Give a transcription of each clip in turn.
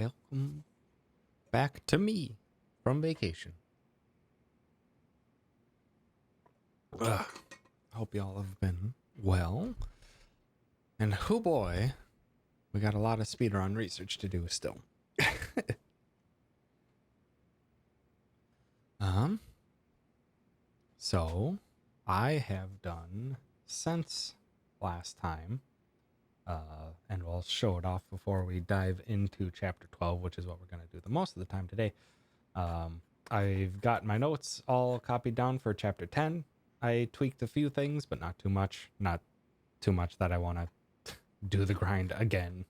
welcome back to me from vacation. I hope y'all have been well. And oh boy, we got a lot of speedrun research to do still. So I have done since last time, and we'll show it off before we dive into chapter 12, which is what we're going to do the most of the time today. I've got my notes all copied down for chapter 10. I tweaked a few things, but not too much. Not too much that I want to do the grind again.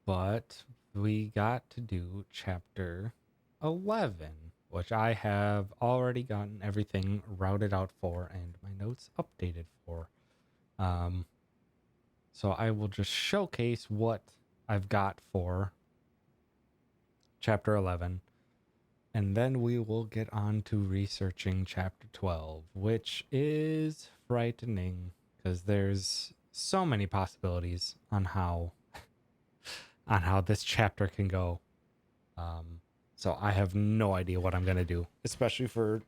But we got to do chapter 11, which I have already gotten everything routed out for and my notes updated for. So I will just showcase what I've got for chapter 11, and then we will get on to researching chapter 12, which is frightening because there's so many possibilities on how this chapter can go. So I have no idea what I'm going to do, especially for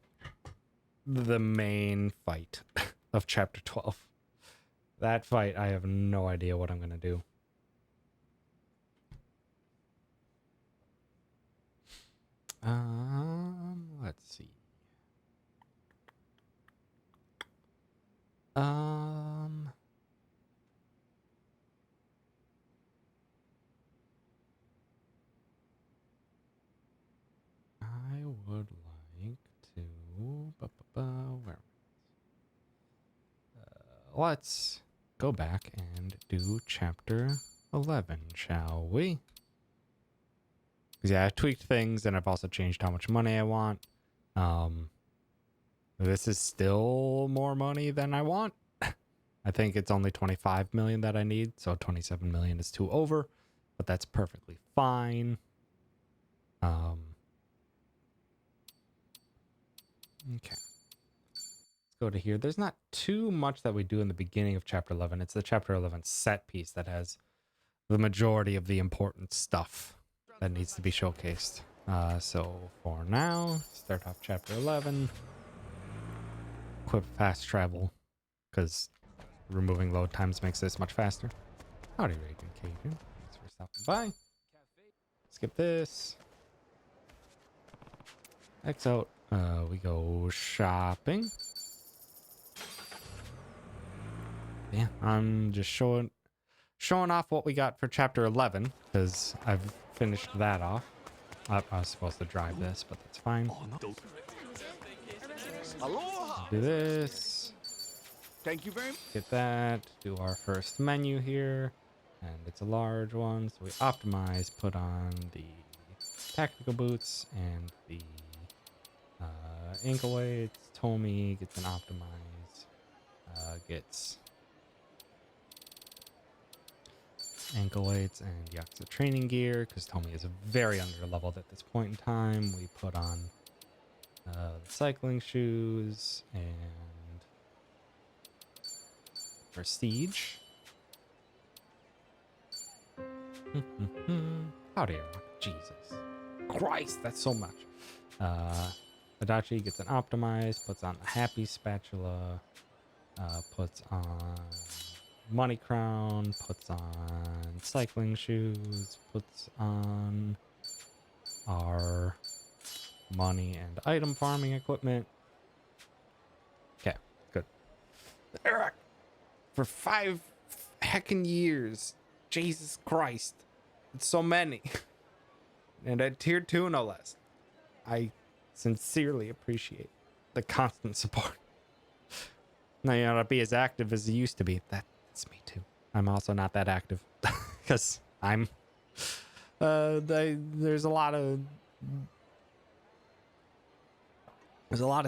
the main fight of chapter 12. That fight, I have no idea what I'm going to do. Let's see. I would like to, where? Let's go back and do chapter 11, shall we? Yeah, I tweaked things and I've also changed how much money I want. This is still more money than I want. I think it's only 25 million that I need, so 27 million is too over, but that's perfectly fine. Okay. Let's go to here. There's not too much that we do in the beginning of chapter 11. It's the chapter 11 set piece that has the majority of the important stuff that needs to be showcased. So for now, start off chapter 11. Equip fast travel, because removing load times makes this much faster. Howdy, Raging Cajun. Thanks for stopping by. Skip this. X out. We go shopping. Yeah, I'm just showing off what we got for chapter 11, because I've finished that off. I was supposed to drive this, but that's fine. Do this. Thank you very much. Get that. Do our first menu here, and it's a large one, so we optimize. Put on the tactical boots and the ankle weights. Tommy gets an optimize. Gets ankle weights and Yakuza training gear because Tommy is very under-leveled at this point in time. We put on cycling shoes and prestige. Howdy, everyone. Jesus Christ, that's so much. Adachi gets an optimize, puts on the happy spatula, puts on money crown, puts on cycling shoes, puts on our money and item farming equipment. Okay, good. Eric, for 5 heckin' years, Jesus Christ, it's so many. And at tier 2 no less. I sincerely appreciate the constant support. Now you gotta be as active as you used to be. That's me too. I'm also not that active because I'm there's a lot of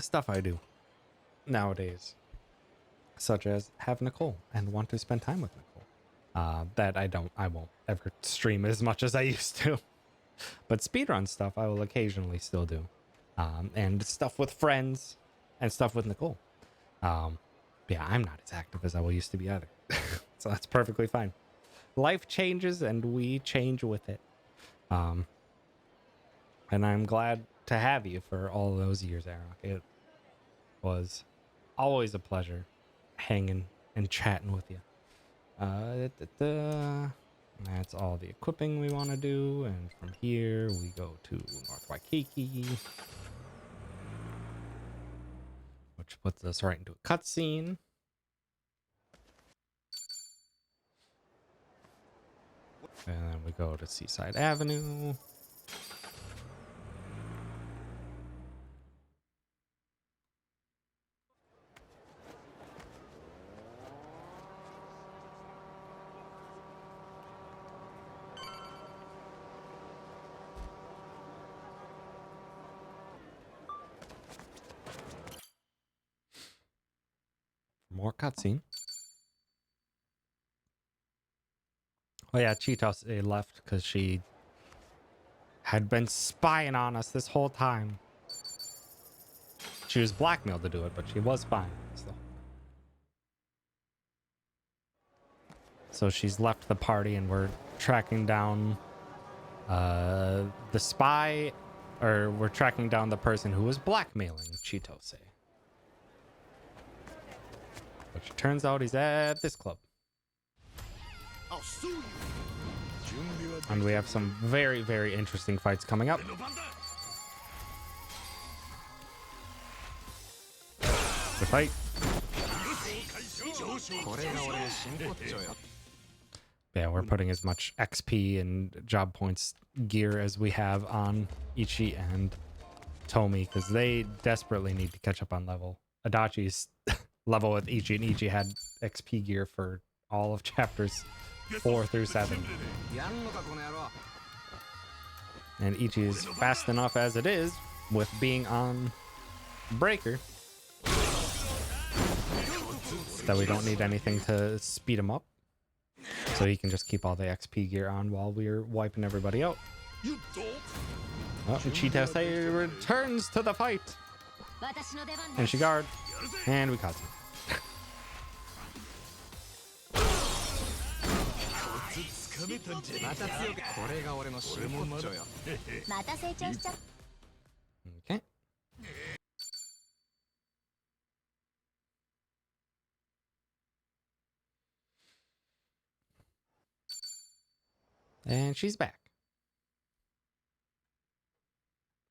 stuff I do nowadays, such as have Nicole and want to spend time with Nicole. That I won't ever stream as much as I used to. But speedrun stuff I will occasionally still do. And stuff with friends and stuff with Nicole. Yeah, I'm not as active as I used to be either. So that's perfectly fine. Life changes and we change with it. And I'm glad to have you for all those years, Aaron. It was always a pleasure hanging and chatting with you. That's all the equipping we want to do. And from here, we go to North Waikiki, which puts us right into a cutscene. And then we go to Seaside Avenue. More cutscene. Oh yeah, Cheetos left because she had been spying on us this whole time. She was blackmailed to do it, but she was spying on us though. So she's left the party and we're tracking down the spy, or we're tracking down the person who was blackmailing Chitose. Which turns out he's at this club. I'll sue you. And we have some very, very interesting fights coming up. The fight. Yeah, we're putting as much XP and job points gear as we have on Ichi and Tomi because they desperately need to catch up on level. Adachi's level with Ichi, and Ichi had XP gear for all of chapters 4 through 7. And Ichi is fast enough as it is with being on Breaker that we don't need anything to speed him up. So he can just keep all the XP gear on while we're wiping everybody out. Oh, and Chitose returns to the fight. And she guard. And we caught him. Okay. And she's back.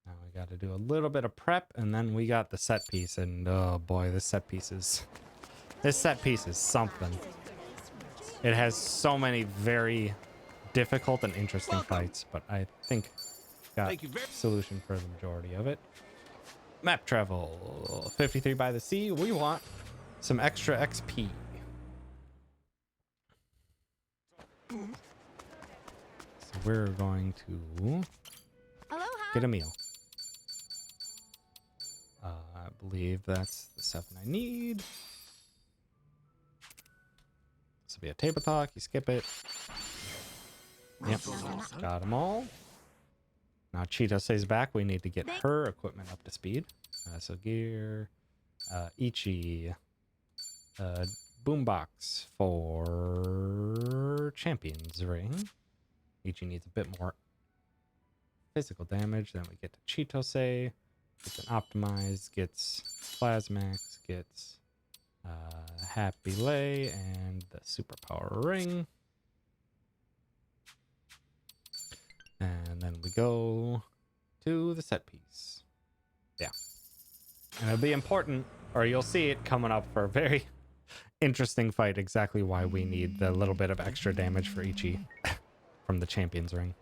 Now we got to do a little bit of prep, and then we got the set piece. And oh boy, this set piece is something. It has so many very difficult and interesting fights, but I think got a solution for the majority of it. Map travel 53 by the sea. We want some extra XP. So we're going to get a meal. I believe that's the 7 I need. This will be a table talk. You skip it. Yep, got them all. Now Cheetah stays back. We need to get her equipment up to speed. So gear, Ichi, boombox for Champion's Ring. Ichi needs a bit more physical damage. Then we get to Chitose. Gets an optimized, gets Plasmax, gets Happy Lay, and the superpower ring. And then we go to the set piece. Yeah. And it'll be important, or you'll see it coming up for a very interesting fight, exactly why we need the little bit of extra damage for Ichi from the Champion's Ring.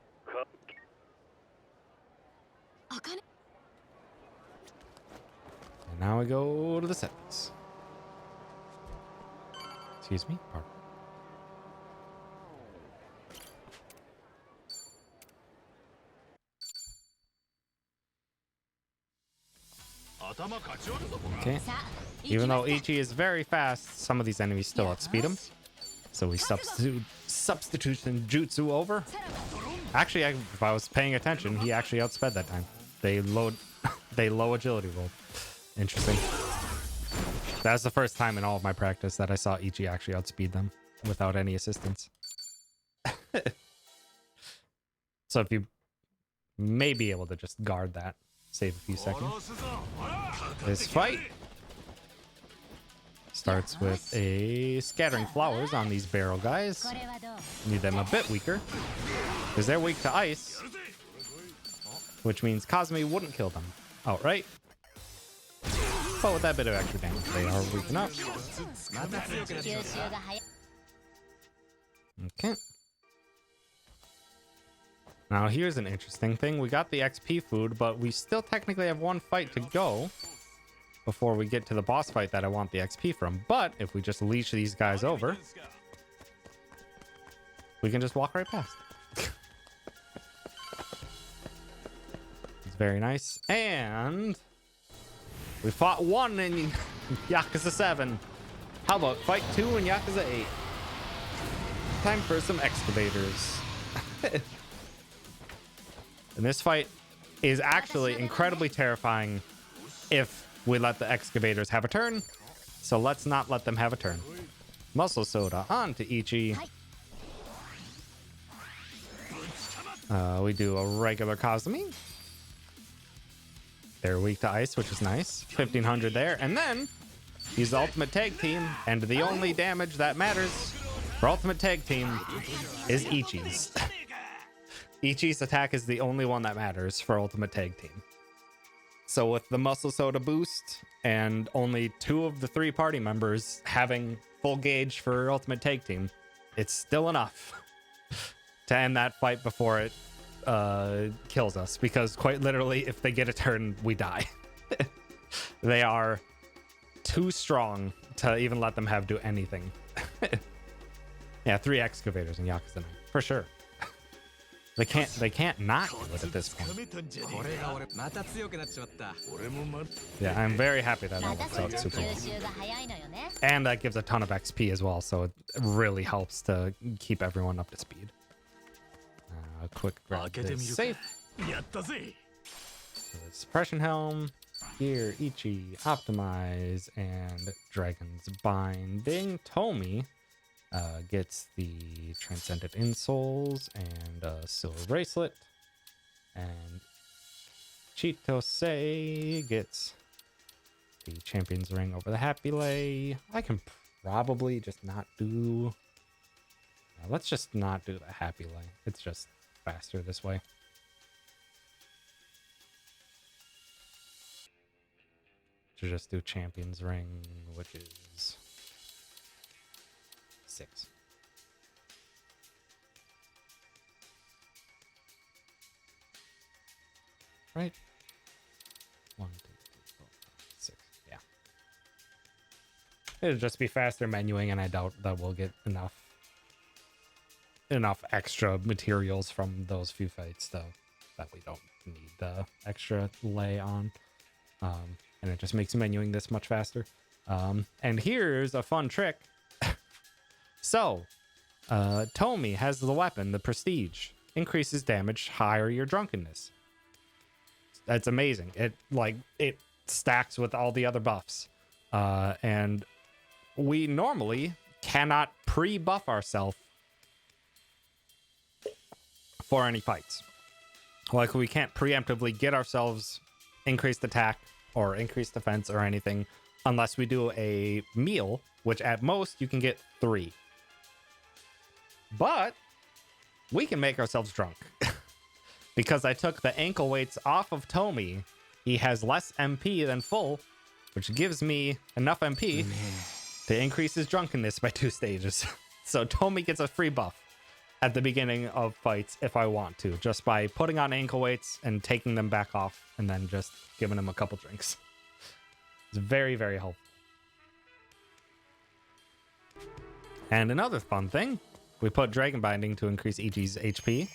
And now we go to the set piece. Excuse me? Pardon. Okay. Even though Ichi is very fast, some of these enemies still outspeed him. So we substitution jutsu over. Actually, if I was paying attention, he actually outsped that time. They low agility rolled. Interesting. That's the first time in all of my practice that I saw Ichi actually outspeed them. without any assistance. So if you may be able to just guard that, save a few seconds. This fight starts with a scattering flowers on these barrel guys. Need them a bit weaker because they're weak to ice, which means Kazumi wouldn't kill them outright. But with that bit of extra damage, they are weak enough. Okay. Now here's an interesting thing. We got the XP food, but we still technically have one fight to go before we get to the boss fight that I want the XP from. But if we just leash these guys over, we can just walk right past. It's very nice. And we fought 1 in Yakuza 7. How about fight 2 in Yakuza 8? Time for some excavators. And this fight is actually incredibly terrifying if we let the excavators have a turn. So let's not let them have a turn. Muscle Soda on to Ichi. We do a regular Kazumi. They're weak to ice, which is nice. 1500 there. And then he's the ultimate tag team. And the only damage that matters for ultimate tag team is Ichi's. Ichi's attack is the only one that matters for ultimate tag team. So with the Muscle Soda boost and only 2 of the 3 party members having full gauge for ultimate tag team, it's still enough to end that fight before it kills us, because quite literally if they get a turn, we die. They are too strong to even let them do anything. Yeah, 3 excavators in Yakuza 9 for sure. They can't not do it at this point. Yeah, I'm very happy that works out super well. And that gives a ton of XP as well, so it really helps to keep everyone up to speed. Quick grab this safe. Suppression Helm. Here, Ichi, Optimize, and Dragon's Binding. Tomi gets the Transcendent Insoles and a Silver Bracelet. And Chitose gets the Champion's Ring over the Happy Lay. I can probably just not do... let's just not do the Happy Lay. It's just faster this way. To just do Champion's Ring, which is 6. Right? 1, 2, 3, 4, 5, 6. Yeah. It'll just be faster menuing, and I doubt that we'll get enough extra materials from those few fights, though, that we don't need the extra lay on. And it just makes menuing this much faster. And here's a fun trick. So, Tomi has the weapon, the Prestige. Increases damage, higher your drunkenness. That's amazing. It stacks with all the other buffs. And we normally cannot pre-buff ourselves for any fights. Like, we can't preemptively get ourselves increased attack or increased defense or anything unless we do a meal, which at most you can get 3. But we can make ourselves drunk. Because I took the ankle weights off of Tomi. He has less MP than full, which gives me enough MP to increase his drunkenness by 2 stages. So Tomi gets a free buff at the beginning of fights if I want to, just by putting on ankle weights and taking them back off and then just giving him a couple drinks. It's very, very helpful. And another fun thing, we put Dragon Binding to increase Ichi's HP.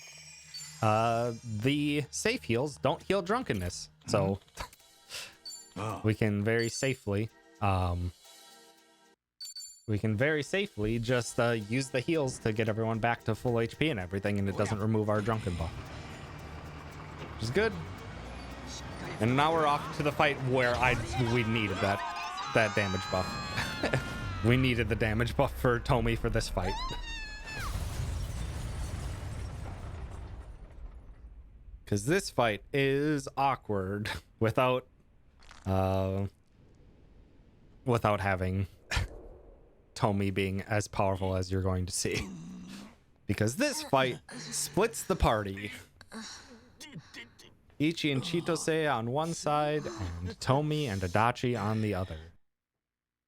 The safe heals don't heal drunkenness, so we can very safely just use the heals to get everyone back to full HP and everything, and it doesn't remove our drunken buff, which is good. And now we're off to the fight where we needed that damage buff. We needed the damage buff for Tomi for this fight. Because this fight is awkward without having Tomi being as powerful as you're going to see. Because this fight splits the party. Ichi and Chitose on one side, and Tomi and Adachi on the other.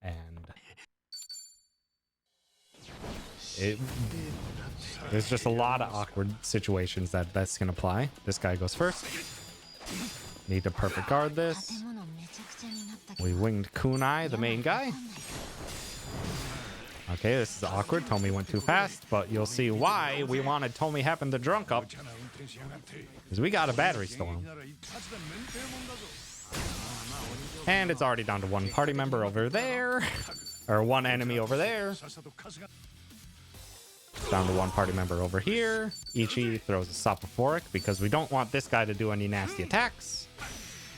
And there's just a lot of awkward situations that's gonna apply. This guy goes first. Need to perfect guard this. We winged Kunai, the main guy. Okay, this is awkward. Tomi went too fast, but you'll see why we wanted Tomi having the drunk up. Because we got a battery storm. And it's already down to one party member over there. Or one enemy over there. Down to one party member over here. Ichi throws a soporific because we don't want this guy to do any nasty attacks.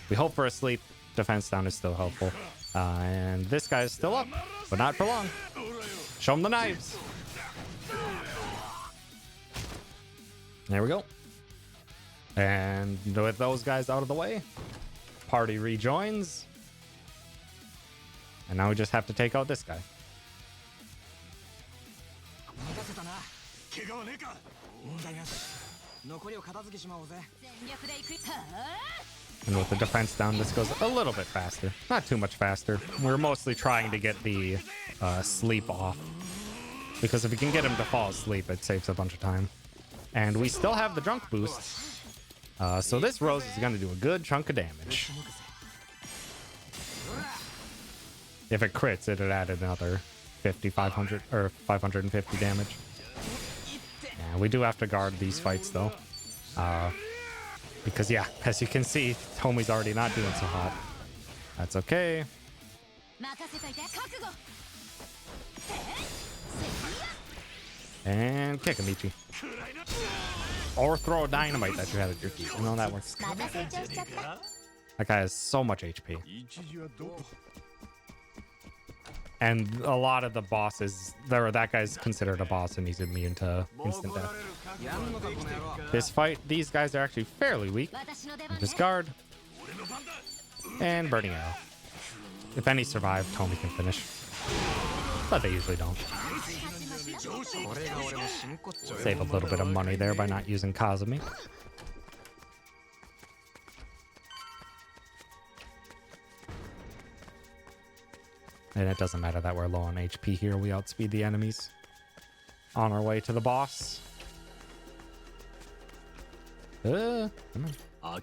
We hope for a sleep. Defense down is still helpful. And this guy is still up, but not for long. Show him the knives. There we go. And with those guys out of the way, party rejoins. And now we just have to take out this guy. And with the defense down, this goes a little bit faster. Not too much faster. We're mostly trying to get the sleep off. Because if we can get him to fall asleep, it saves a bunch of time. And we still have the drunk boost. So this Rose is going to do a good chunk of damage. If it crits, it'd add another 500 or 550 damage. And we do have to guard these fights though. Because yeah, as you can see, Tomi's already not doing so hot. That's okay. And kick him, Ichi. Or throw a dynamite that you have at your feet. You know that works. That guy has so much HP. And a lot of the bosses, that guy's considered a boss and he's immune to instant death. This fight, these guys are actually fairly weak. Discard. And Burning Arrow. If any survive, Tomi can finish. But they usually don't. Save a little bit of money there by not using Kazumi. And it doesn't matter that we're low on HP here. We outspeed the enemies. On our way to the boss. Come on.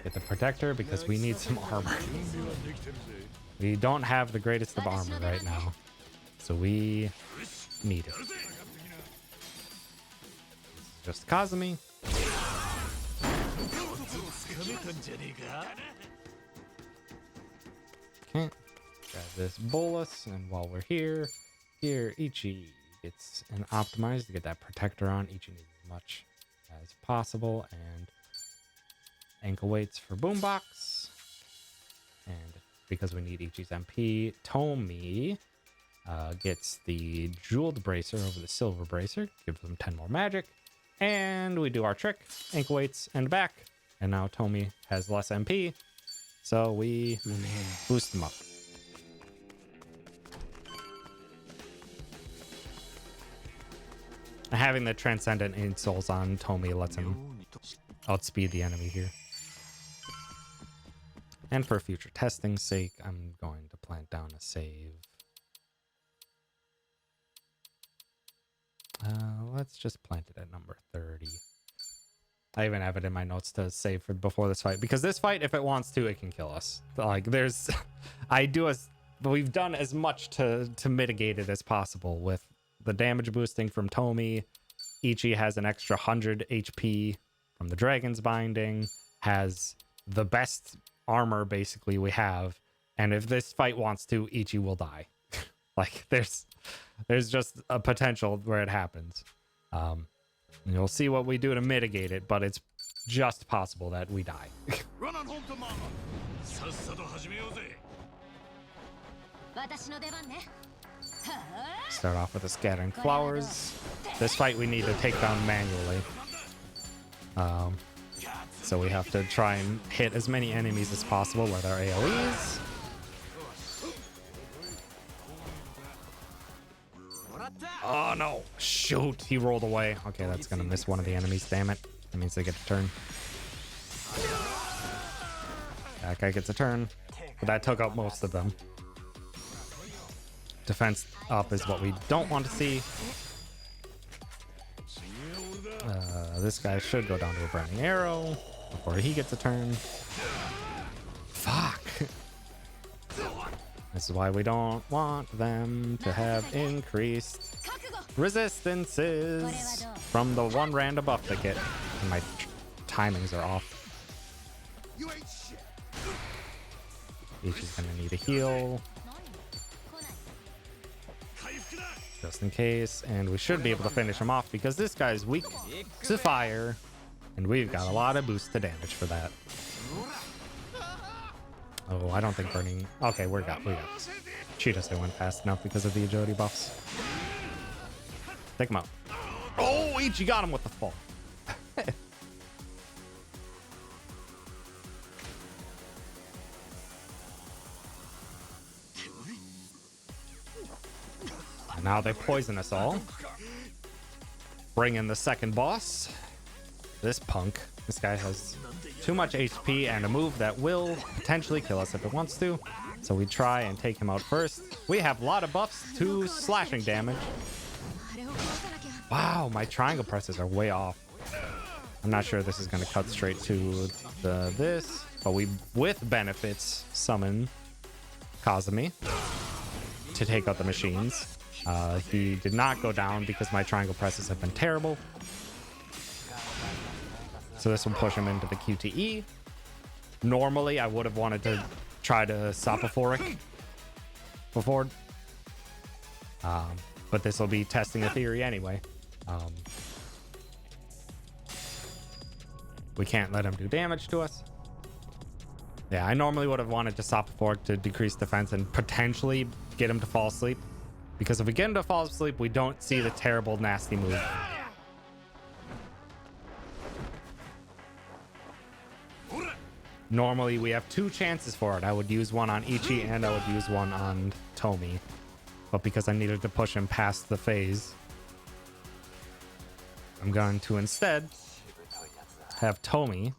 Get the protector because we need some armor. We don't have the greatest of armor right now. So we need it. Just Kazumi. Okay. Grab this bolus, and while we're here, Ichi gets an optimized to get that protector on. Ichi needs as much as possible, and ankle weights for boombox. And because we need Ichi's MP, Tomi gets the jeweled bracer over the silver bracer, gives them 10 more magic, and we do our trick, ankle weights and back. And now Tomi has less MP, so we boost him up. Having the Transcendent Insoles on Tomi lets him outspeed the enemy here. And for future testing's sake, I'm going to plant down a save. Let's just plant it at number 30. I even have it in my notes to save for before this fight, because this fight, if it wants to, it can kill us. Like there's, we've done as much to mitigate it as possible with the damage boosting from Tomi. Ichi has an extra 100 HP from the Dragon's Binding, has the best armor basically we have, and if this fight wants to, Ichi will die. Like there's just a potential where it happens. You'll see what we do to mitigate it, but it's just possible that we die. Run on home to mama. さっさと始めようぜ。私の出番ね。 Start off with the scattering flowers. This fight we need to take down manually. So we have to try and hit as many enemies as possible with our AoEs. Oh no! Shoot! He rolled away. Okay, that's gonna miss one of the enemies. Damn it! That means they get a turn. That guy gets a turn, but that took out most of them. Defense up is what we don't want to see. This guy should go down to a burning arrow before he gets a turn. Fuck! This is why we don't want them to have increased resistances from the one random buff they get. And my timings are off. You ain't shit. Each is gonna need a heal. Just in case, and we should be able to finish him off because this guy's weak to fire, and we've got a lot of boost to damage for that. Oh, I don't think burning. Okay, we got this. Cheetah say went fast enough because of the agility buffs. Take him out. Oh, Ichi got him with the fall. Now they poison us all. Bring in the second boss. This punk. This guy has too much HP and a move that will potentially kill us if it wants to. So we try and take him out first. We have a lot of buffs to slashing damage. Wow, my triangle presses are way off. I'm not sure this is going to cut straight to this, but we, with benefits, summon Kazumi to take out the machines. He did not go down because my triangle presses have been terrible. So this will push him into the QTE. Normally, I would have wanted to try to Sopophoric before. But this will be testing a theory anyway. We can't let him do damage to us. Yeah, I normally would have wanted to Sopophoric to decrease defense and potentially get him to fall asleep. Because if we get him to fall asleep, we don't see the terrible, nasty move. Normally, we have two chances for it. I would use one on Ichi and I would use one on Tomi. But because I needed to push him past the phase, I'm going to instead have Tomi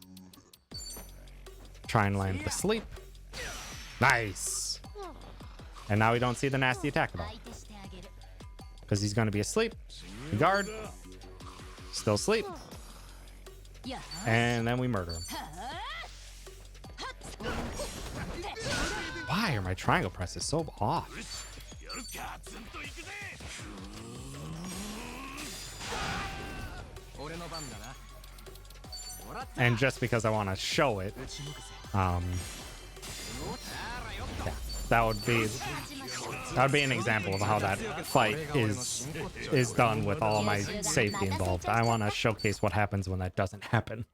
try and land the sleep. Nice! And now we don't see the nasty attack at all. Because he's going to be asleep. We guard. Still asleep. And then we murder him. Why are my triangle presses so off? And just because I want to show it, yeah, that would be an example of how that fight is done with all my safety involved. I want to showcase what happens when that doesn't happen.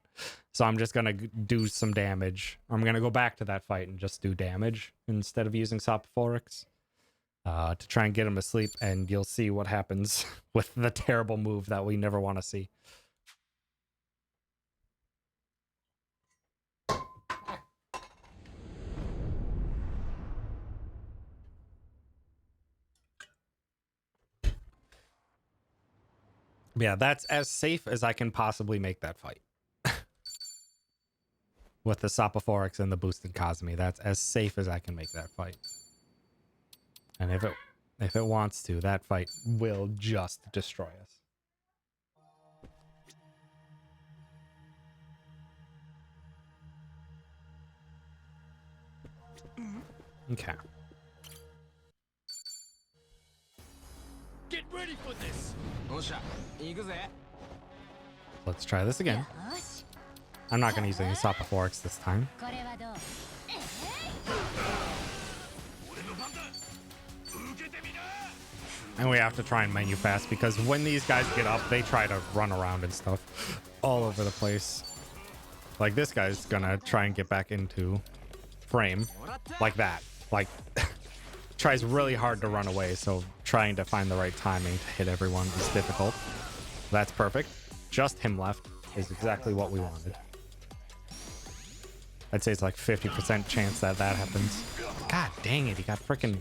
So I'm just gonna do some damage. I'm gonna go back to that fight and just do damage instead of using Sopophorics to try and get him to sleep, and you'll see what happens with the terrible move that we never want to see. Yeah, that's as safe as I can possibly make that fight. With the Sopophorics and the boosted Kazumi, that's as safe as I can make that fight. And if it wants to, that fight will just destroy us. Okay. Get ready for this. Let's try this again. I'm not going to use any Sopophorics this time. And we have to try and menu fast because when these guys get up, they try to run around and stuff all over the place. Like, this guy's gonna try and get back into frame like that. Like, tries really hard to run away, so trying to find the right timing to hit everyone is difficult. That's perfect. Just him left is exactly what we wanted. I'd say it's like 50% chance that that happens. God dang it, he got freaking...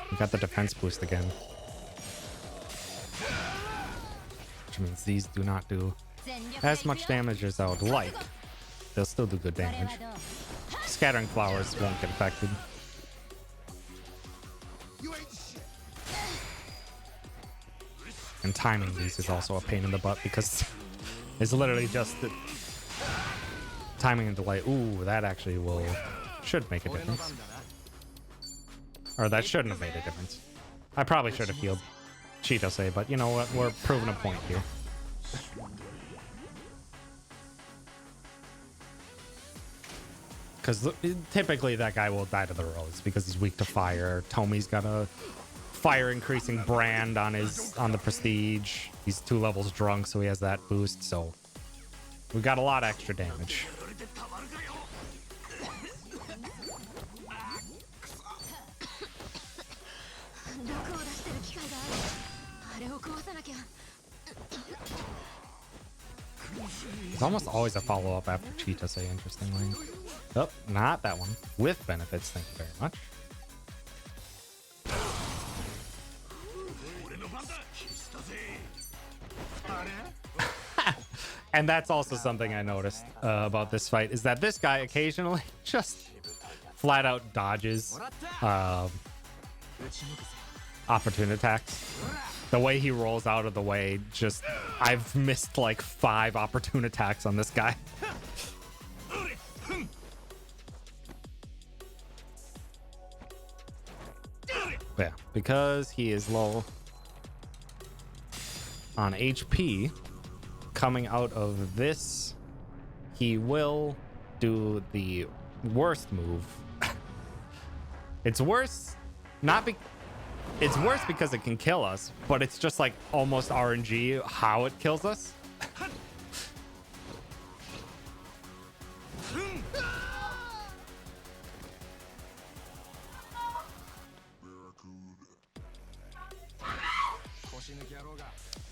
he got the defense boost again. Which means these do not do as much damage as I would like. They'll still do good damage. Scattering flowers won't get affected. And timing these is also a pain in the butt because it's literally just the timing and delay. Ooh, that actually should make a difference. Or that shouldn't have made a difference. I probably should have healed Chitose, but you know what? We're proving a point here. Because typically that guy will die to the roads because he's weak to fire. Tomi's got a fire increasing brand on the prestige. He's 2 levels drunk, so he has that boost. So we got a lot of extra damage. There's almost always a follow-up after Chitose, interestingly. Oh, not that one. With benefits, thank you very much. And that's also something I noticed about this fight, is that this guy occasionally just flat out dodges opportune attacks. The way he rolls out of the way, just... I've missed like 5 opportune attacks on this guy. Yeah, because he is low on HP, coming out of this, he will do the worst move. It's worse, it's worse because it can kill us, but it's just like almost RNG how it kills us.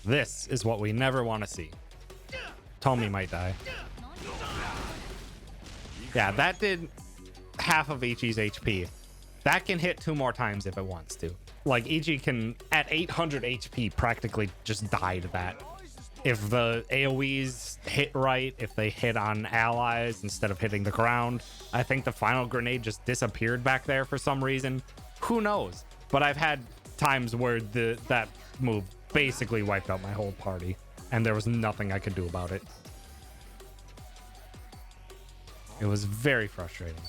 This is what we never want to see. Tomi might die. Yeah, that did half of Ichi's HP. That can hit 2 more times if it wants to. Like, Ichi can, at 800 HP, practically just die to that. If the AoEs hit right, if they hit on allies instead of hitting the ground. I think the final grenade just disappeared back there for some reason. Who knows? But I've had times where that move basically wiped out my whole party, and there was nothing I could do about it. It was very frustrating.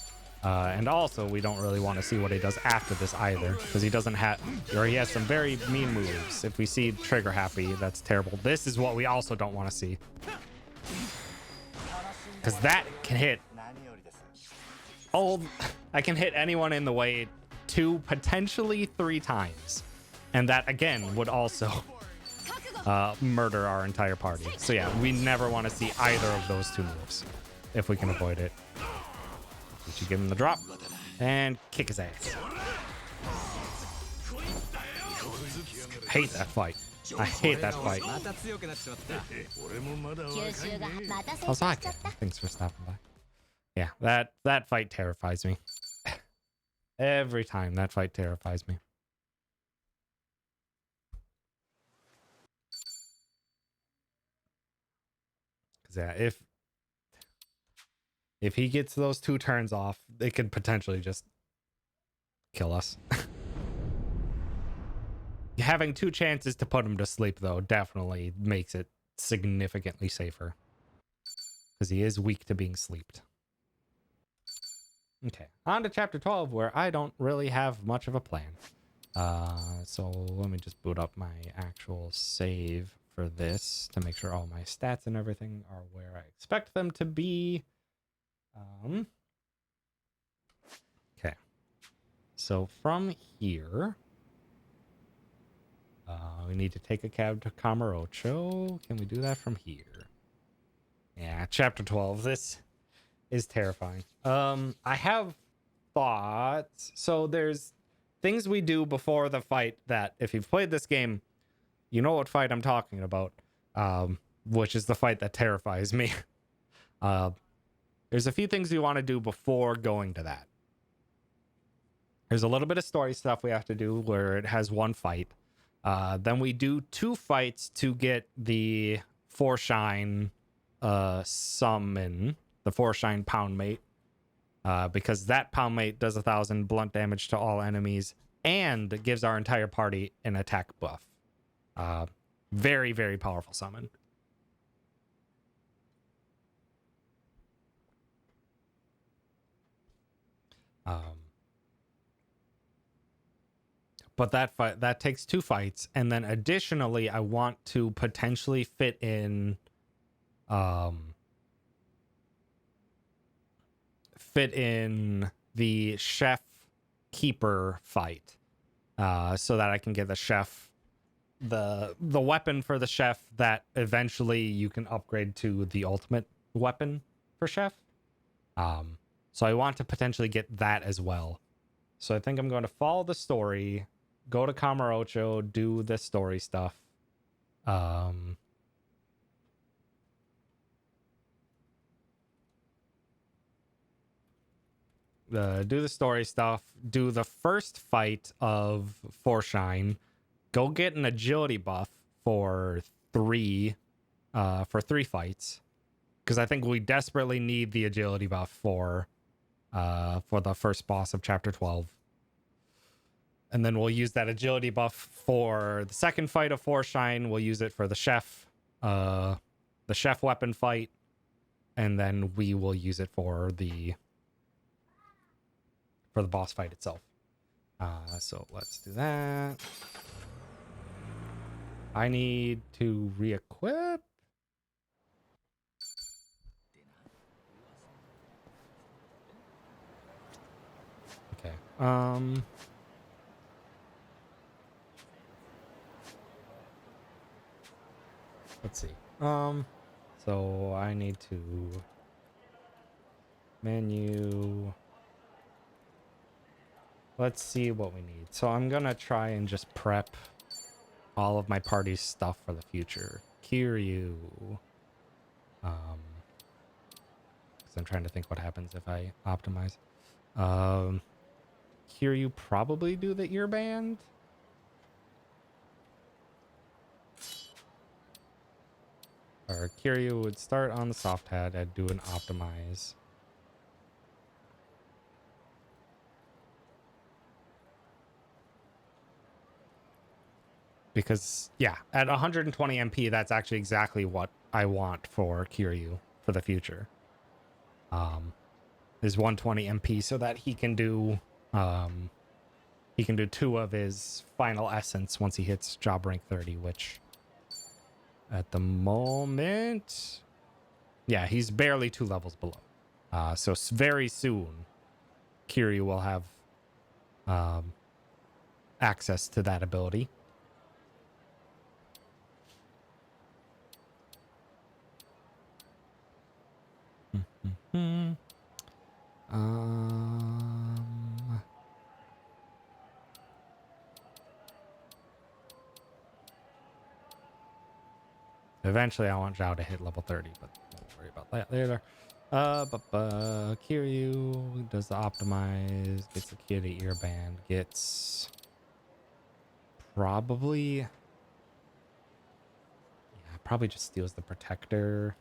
And also, we don't really want to see what he does after this either, because he doesn't have, or he has some very mean moves. If we see trigger happy, that's terrible. This is what we also don't want to see, because that can hit I can hit anyone in the way 2, potentially 3 times, and that again would also murder our entire party. So yeah, we never want to see either of those 2 moves if we can avoid it. You give him the drop and kick his ass. I hate that fight. I hate that fight. Osaka, thanks for stopping by. Yeah, that fight terrifies me. Every time that fight terrifies me. Because yeah, if he gets those 2 turns off, it could potentially just kill us. Having 2 chances to put him to sleep, though, definitely makes it significantly safer. Because he is weak to being sleeped. Okay, on to chapter 12, where I don't really have much of a plan. So let me just boot up my actual save for this to make sure all my stats and everything are where I expect them to be. Okay, so from here, we need to take a cab to Kamurocho. Can we do that from here? Yeah, chapter 12. This is terrifying. I have thoughts. So there's things we do before the fight that if you've played this game, you know what fight I'm talking about. Which is the fight that terrifies me. There's a few things we want to do before going to that. There's a little bit of story stuff we have to do where it has one fight. Then we do 2 fights to get the 4-shine summon, the 4-shine pound mate. Because that pound mate does 1,000 blunt damage to all enemies and gives our entire party an attack buff. Very, very powerful summon. But that takes 2 fights, and then additionally, I want to potentially fit in, the chef keeper fight, so that I can get the chef, the weapon for the chef that eventually you can upgrade to the ultimate weapon for chef. So I want to potentially get that as well. So I think I'm going to follow the story, go to Kamurocho, do the story stuff. Do the story stuff, do the first fight of 4-shine, go get an agility buff for 3 fights. Because I think we desperately need the agility buff for the first boss of chapter 12. And then we'll use that agility buff for the second fight of 4-shine. We'll use it for the chef weapon fight. And then we will use it for the boss fight itself. So let's do that. I need to re-equip. Okay. Let's see. So I need to menu. Let's see what we need. So I'm gonna try and just prep all of my party's stuff for the future. Kiryu. Because I'm trying to think what happens if I optimize. Kiryu probably do the earband. Or Kiryu would start on the soft hat and do an optimize. Because, yeah, at 120 MP, that's actually exactly what I want for Kiryu for the future. Is 120 MP so that he can do 2 of his final essence once he hits job rank 30, which at the moment, yeah, he's barely 2 levels below. So very soon, Kiryu will have access to that ability. Eventually, I want Zhao to hit level 30, but we'll worry about that later. Kiryu does the optimize, gets the kitty earband, gets probably, yeah, probably just steals the protector.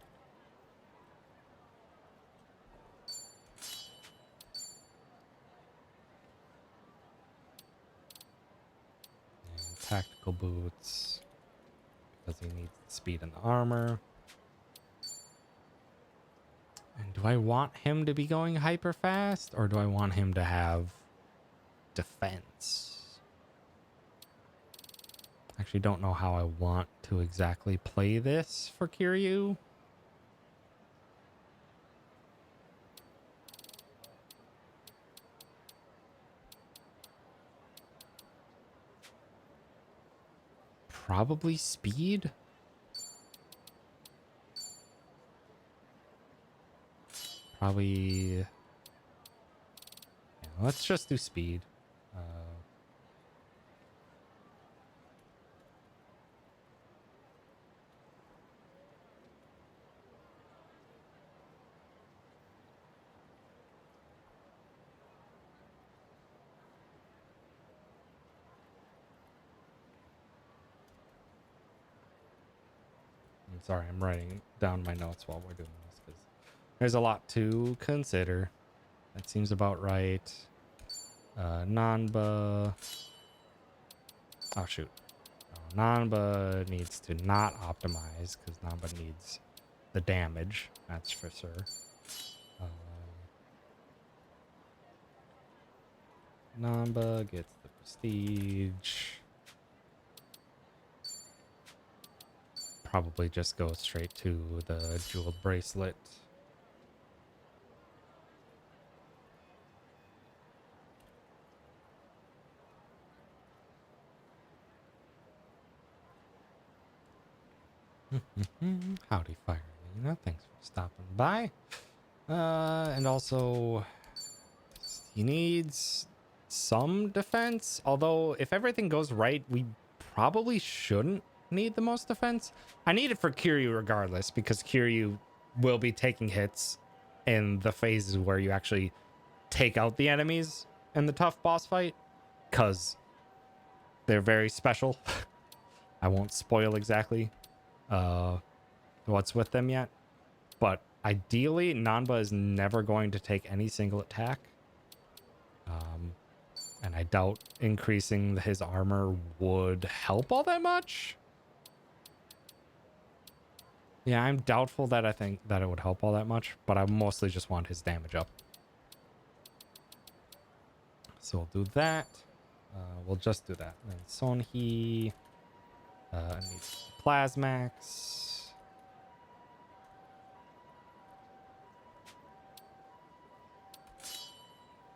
And tactical boots, because he needs the speed and the armor. And do I want him to be going hyper fast, or do I want him to have defense? Actually, don't know how I want to exactly play this for Kiryu. Probably speed. probably... Yeah, let's just do speed. I'm sorry, I'm writing down my notes while we're doing this because there's a lot to consider. That seems about right. Nanba. Oh, shoot. No, Nanba needs to not optimize because Nanba needs the damage. That's for sure. Nanba gets the prestige. Probably just go straight to the jeweled bracelet. Howdy, Firelina. Thanks for stopping by. And also, he needs some defense. Although, if everything goes right, we probably shouldn't need the most defense. I need it for Kiryu regardless, because Kiryu will be taking hits in the phases where you actually take out the enemies in the tough boss fight, because they're very special. I won't spoil exactly what's with them yet, but ideally Nanba is never going to take any single attack, and I doubt increasing his armor would help all that much. Yeah, I'm doubtful that I think that it would help all that much, but I mostly just want his damage up. So we'll do that. We'll just do that. And Sonhi needs Plasmax.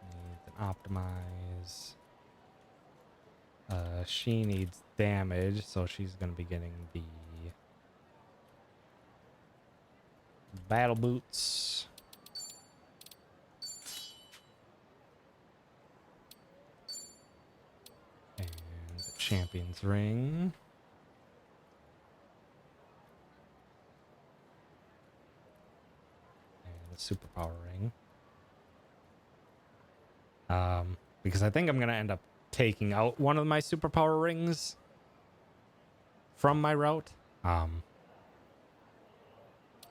Needs an optimize. She needs damage, so she's gonna be getting the battle boots. And the champion's ring. And the superpower ring. Because I think I'm gonna end up taking out one of my superpower rings from my route.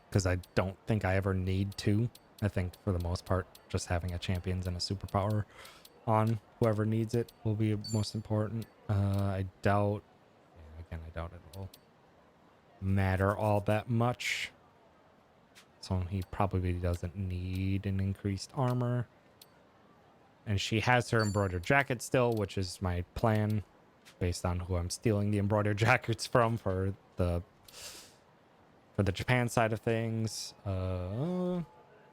Because I don't think I ever need to. I think for the most part, just having a champions and a superpower on whoever needs it will be most important. I doubt, yeah, again, I doubt it will matter all that much. So he probably doesn't need an increased armor. And she has her embroidered jacket still, which is my plan based on who I'm stealing the embroidered jackets from for the Japan side of things. Then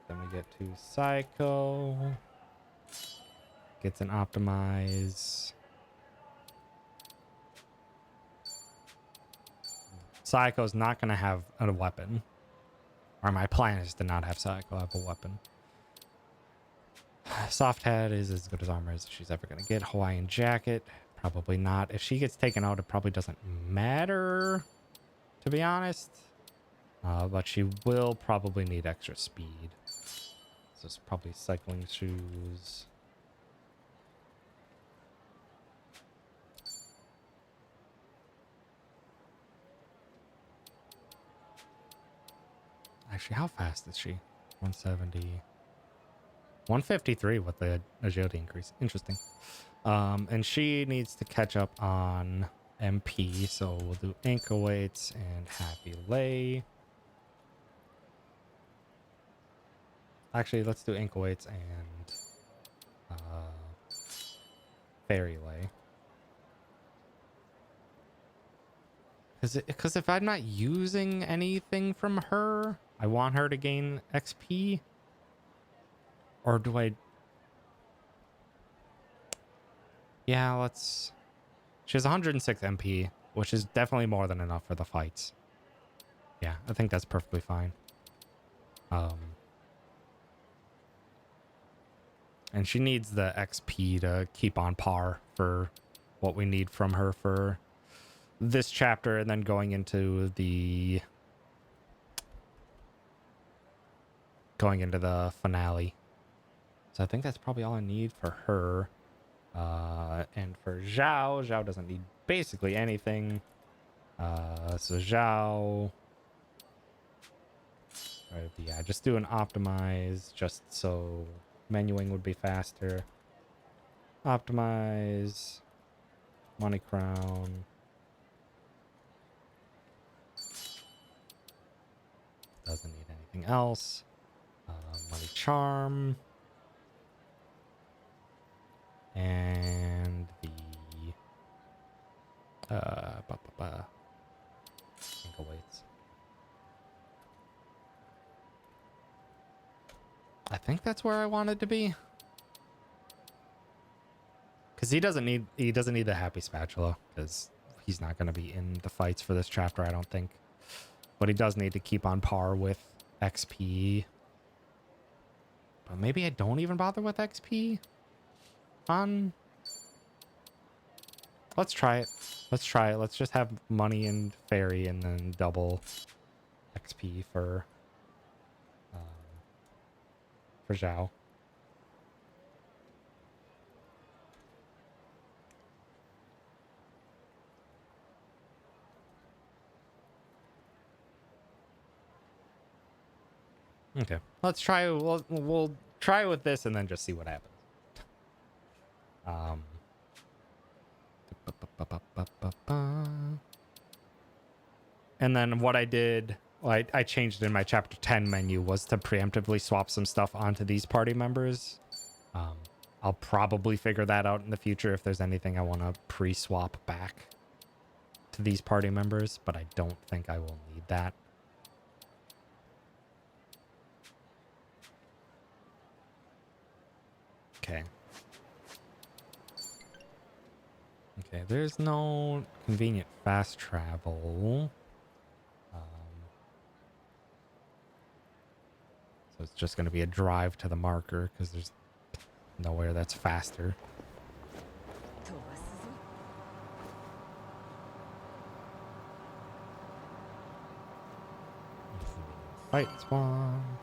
we get to Psycho. Gets an optimize. Psycho's not going to have a weapon. Or my plan is to not have Psycho have a weapon. Soft Head is as good as armor as she's ever going to get. Hawaiian Jacket, probably not. If she gets taken out, it probably doesn't matter, to be honest. But she will probably need extra speed. So it's probably cycling shoes. Actually, how fast is she? 170. 153 with the agility increase. Interesting. And she needs to catch up on MP, so we'll do ankle weights and happy lay. Actually, let's do ankle weights and fairy lay. Because if I'm not using anything from her, I want her to gain XP. Or do I... Yeah, let's... She has 106 MP, which is definitely more than enough for the fights. Yeah, I think that's perfectly fine. And she needs the XP to keep on par for what we need from her for this chapter, and then going into the finale. So I think that's probably all I need for her. And for Zhao doesn't need basically anything. So Zhao, yeah, just do an optimize just so menuing would be faster. Optimize, money crown. Doesn't need anything else. Money charm. And the ankle weights. I think that's where I wanted to be. Because he doesn't need the happy spatula, because he's not going to be in the fights for this chapter, I don't think. But he does need to keep on par with XP. But maybe I don't even bother with XP on. Let's try it. Let's just have money and fairy and then double XP for Zhao. Okay, let's try. We'll try with this and then just see what happens. And then what I did, I changed in my chapter 10 menu, was to preemptively swap some stuff onto these party members. I'll probably figure that out in the future if there's anything I want to pre-swap back to these party members, but I don't think I will need that. Okay. Okay, there's no convenient fast travel. So it's just going to be a drive to the marker because there's nowhere that's faster. Fight swans.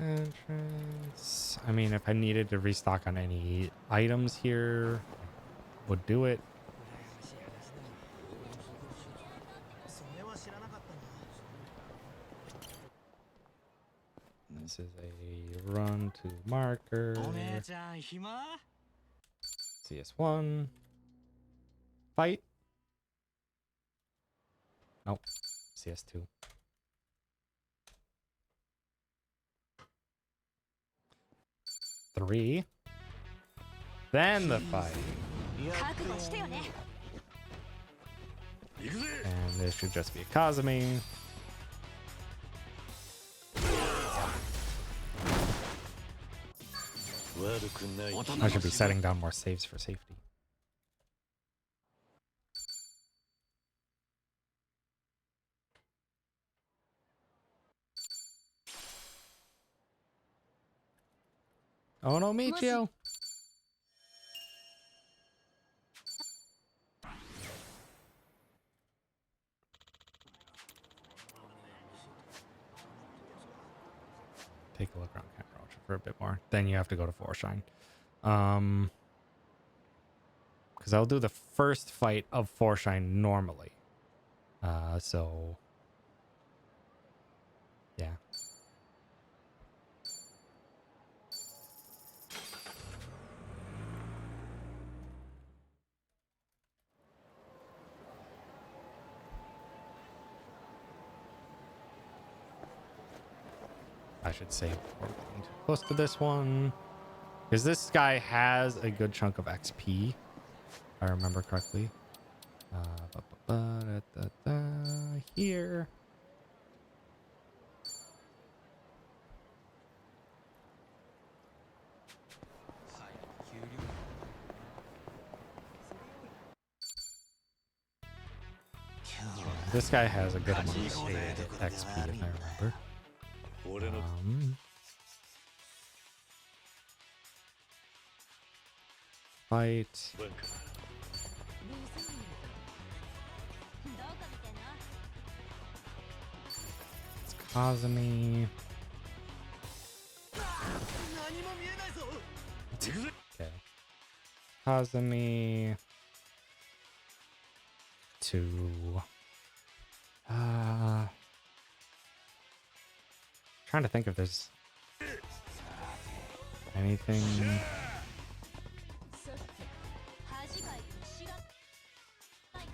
Entrance. I mean, if I needed to restock on any items here, I would do it. This is a run to marker. CS1. Fight. Nope. CS2. Three. Then the fight. And this should just be a Kazumi. I should be setting down more saves for safety. Oh no, Michio! Take a look around Camp Roach for a bit more. Then you have to go to Forshine. Because I'll do the first fight of Forshine normally. So yeah. I should save before getting too close to this one. Because this guy has a good chunk of XP, if I remember correctly. Here. This guy has a good amount of XP, if I remember. Fight. It's Kazumi. Okay. Kazumi. 2. Trying to think if there's anything.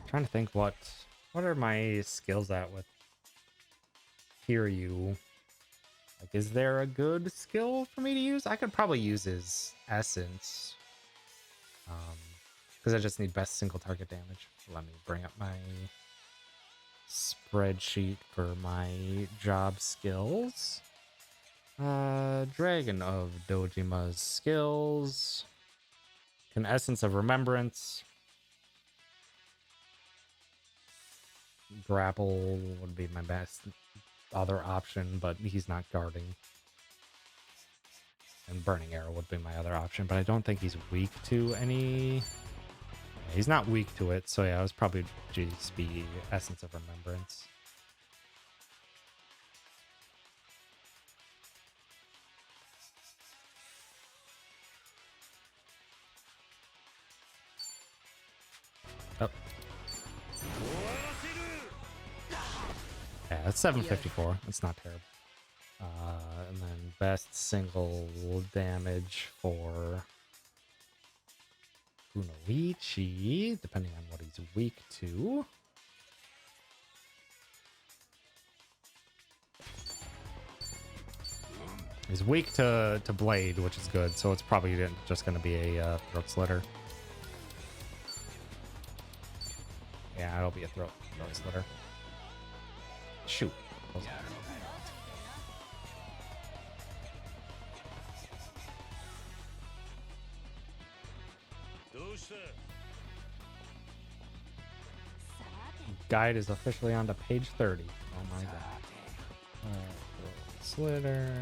Trying to think what are my skills at with Kiryu. Like, is there a good skill for me to use? I could probably use his essence. Because I just need best single target damage. Let me bring up my spreadsheet for my job skills. Dragon of Dojima's skills. An Essence of Remembrance. Grapple would be my best other option, but he's not guarding. And Burning Arrow would be my other option, but I don't think he's weak to any... Yeah, he's not weak to it, so yeah, it was probably GSP Essence of Remembrance. Oh. Yeah, that's 754. That's not terrible. And then best single damage for Kunoichi, depending on what he's weak to. He's weak to Blade, which is good, so it's probably just going to be a throat slitter. Yeah, it'll be a throat slitter. Shoot. Guide is officially on to page 30. Oh my god. Slitter.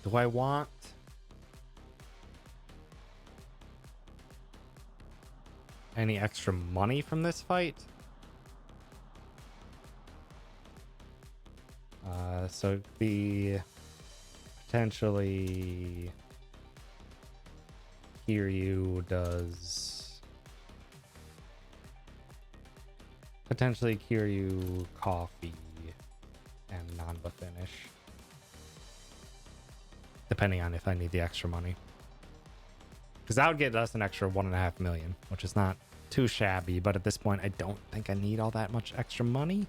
Do I want any extra money from this fight? So it'd be potentially Kiryu does potentially Kiryu coffee and Nanba finish, depending on if I need the extra money, because that would get us an extra 1.5 million, which is not too shabby, but at this point I don't think I need all that much extra money.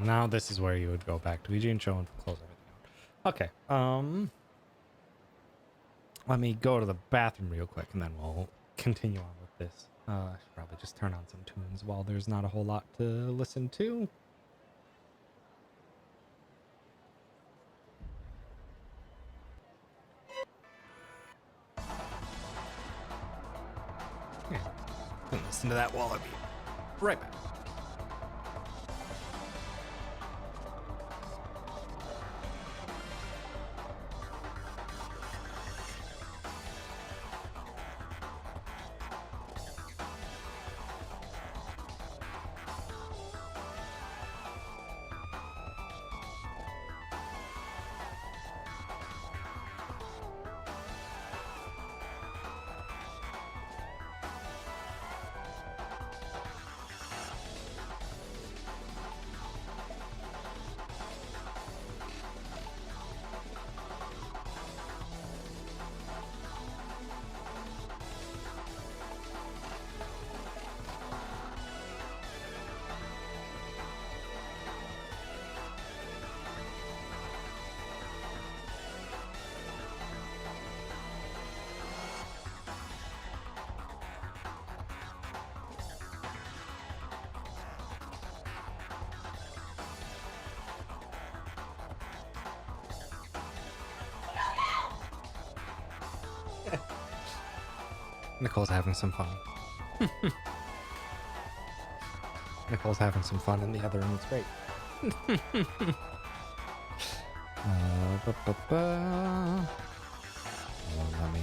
Now this is where you would go back to EG and show and close everything out. Okay. Let me go to the bathroom real quick and then we'll continue on with this. I should probably just turn on some tunes while there's not a whole lot to listen to. Yeah, listen to that while I'll be right back. Nicole's having some fun. Nicole's having some fun in the other room. It's great. Let me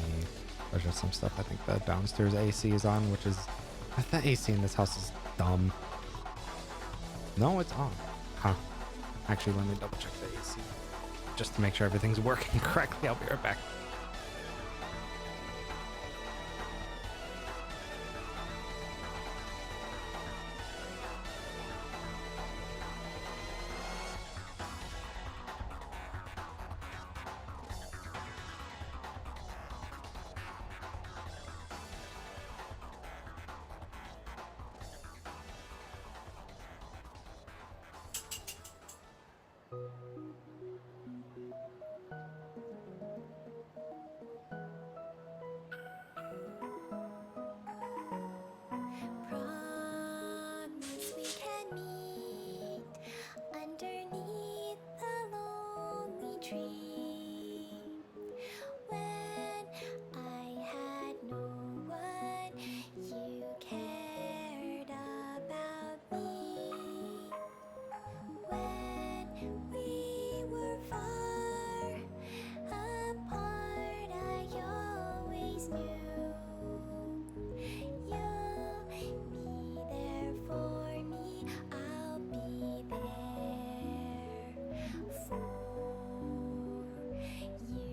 measure some stuff. I think the downstairs AC is on, which is... The AC in this house is dumb. No, it's on. Huh. Actually, let me double check the AC. Just to make sure everything's working correctly. I'll be right back. Promise we can meet underneath the lonely tree when I had no one, you cared about me. When we were far apart, I always knew you'll be there for me. I'll be there for you.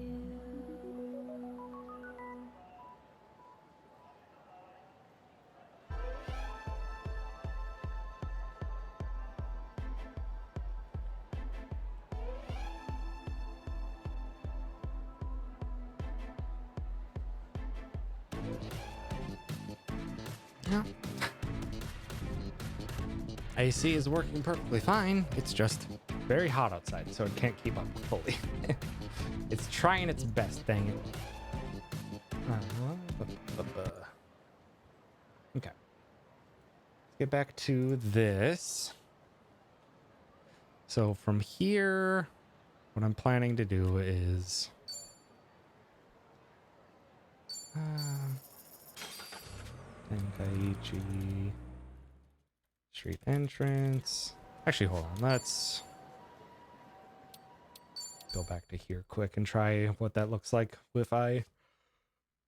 Yeah. AC is working perfectly fine. It's just very hot outside, so it can't keep up fully. It's trying its best, dang it. Okay. Let's get back to this. So from here, what I'm planning to do is... Tenkaichi street entrance. Actually, hold on. Let's go back to here quick and try what that looks like if I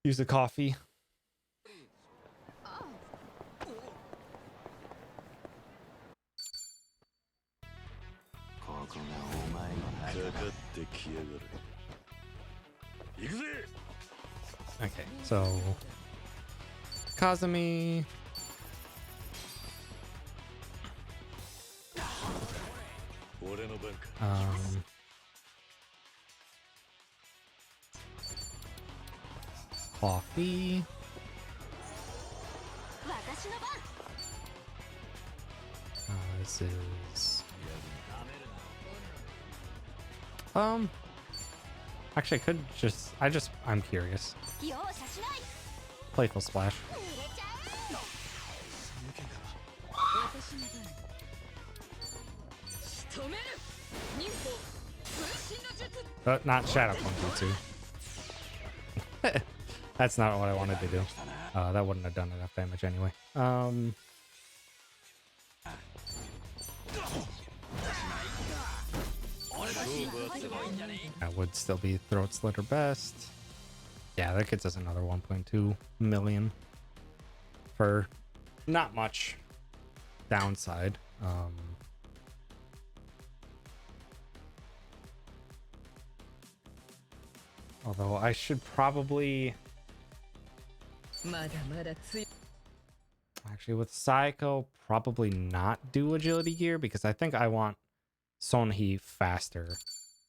use the coffee. Okay, so Kazumi. Coffee. This is actually I could just I'm curious. Playful splash. Not Shadow Kung Jutsu. That's not what I wanted to do. That wouldn't have done enough damage anyway. That would still be Throat Slitter best. Yeah, that gets us another 1.2 million for not much downside. Although I should probably... Actually, with Psycho, probably not do agility gear because I think I want Sonhee faster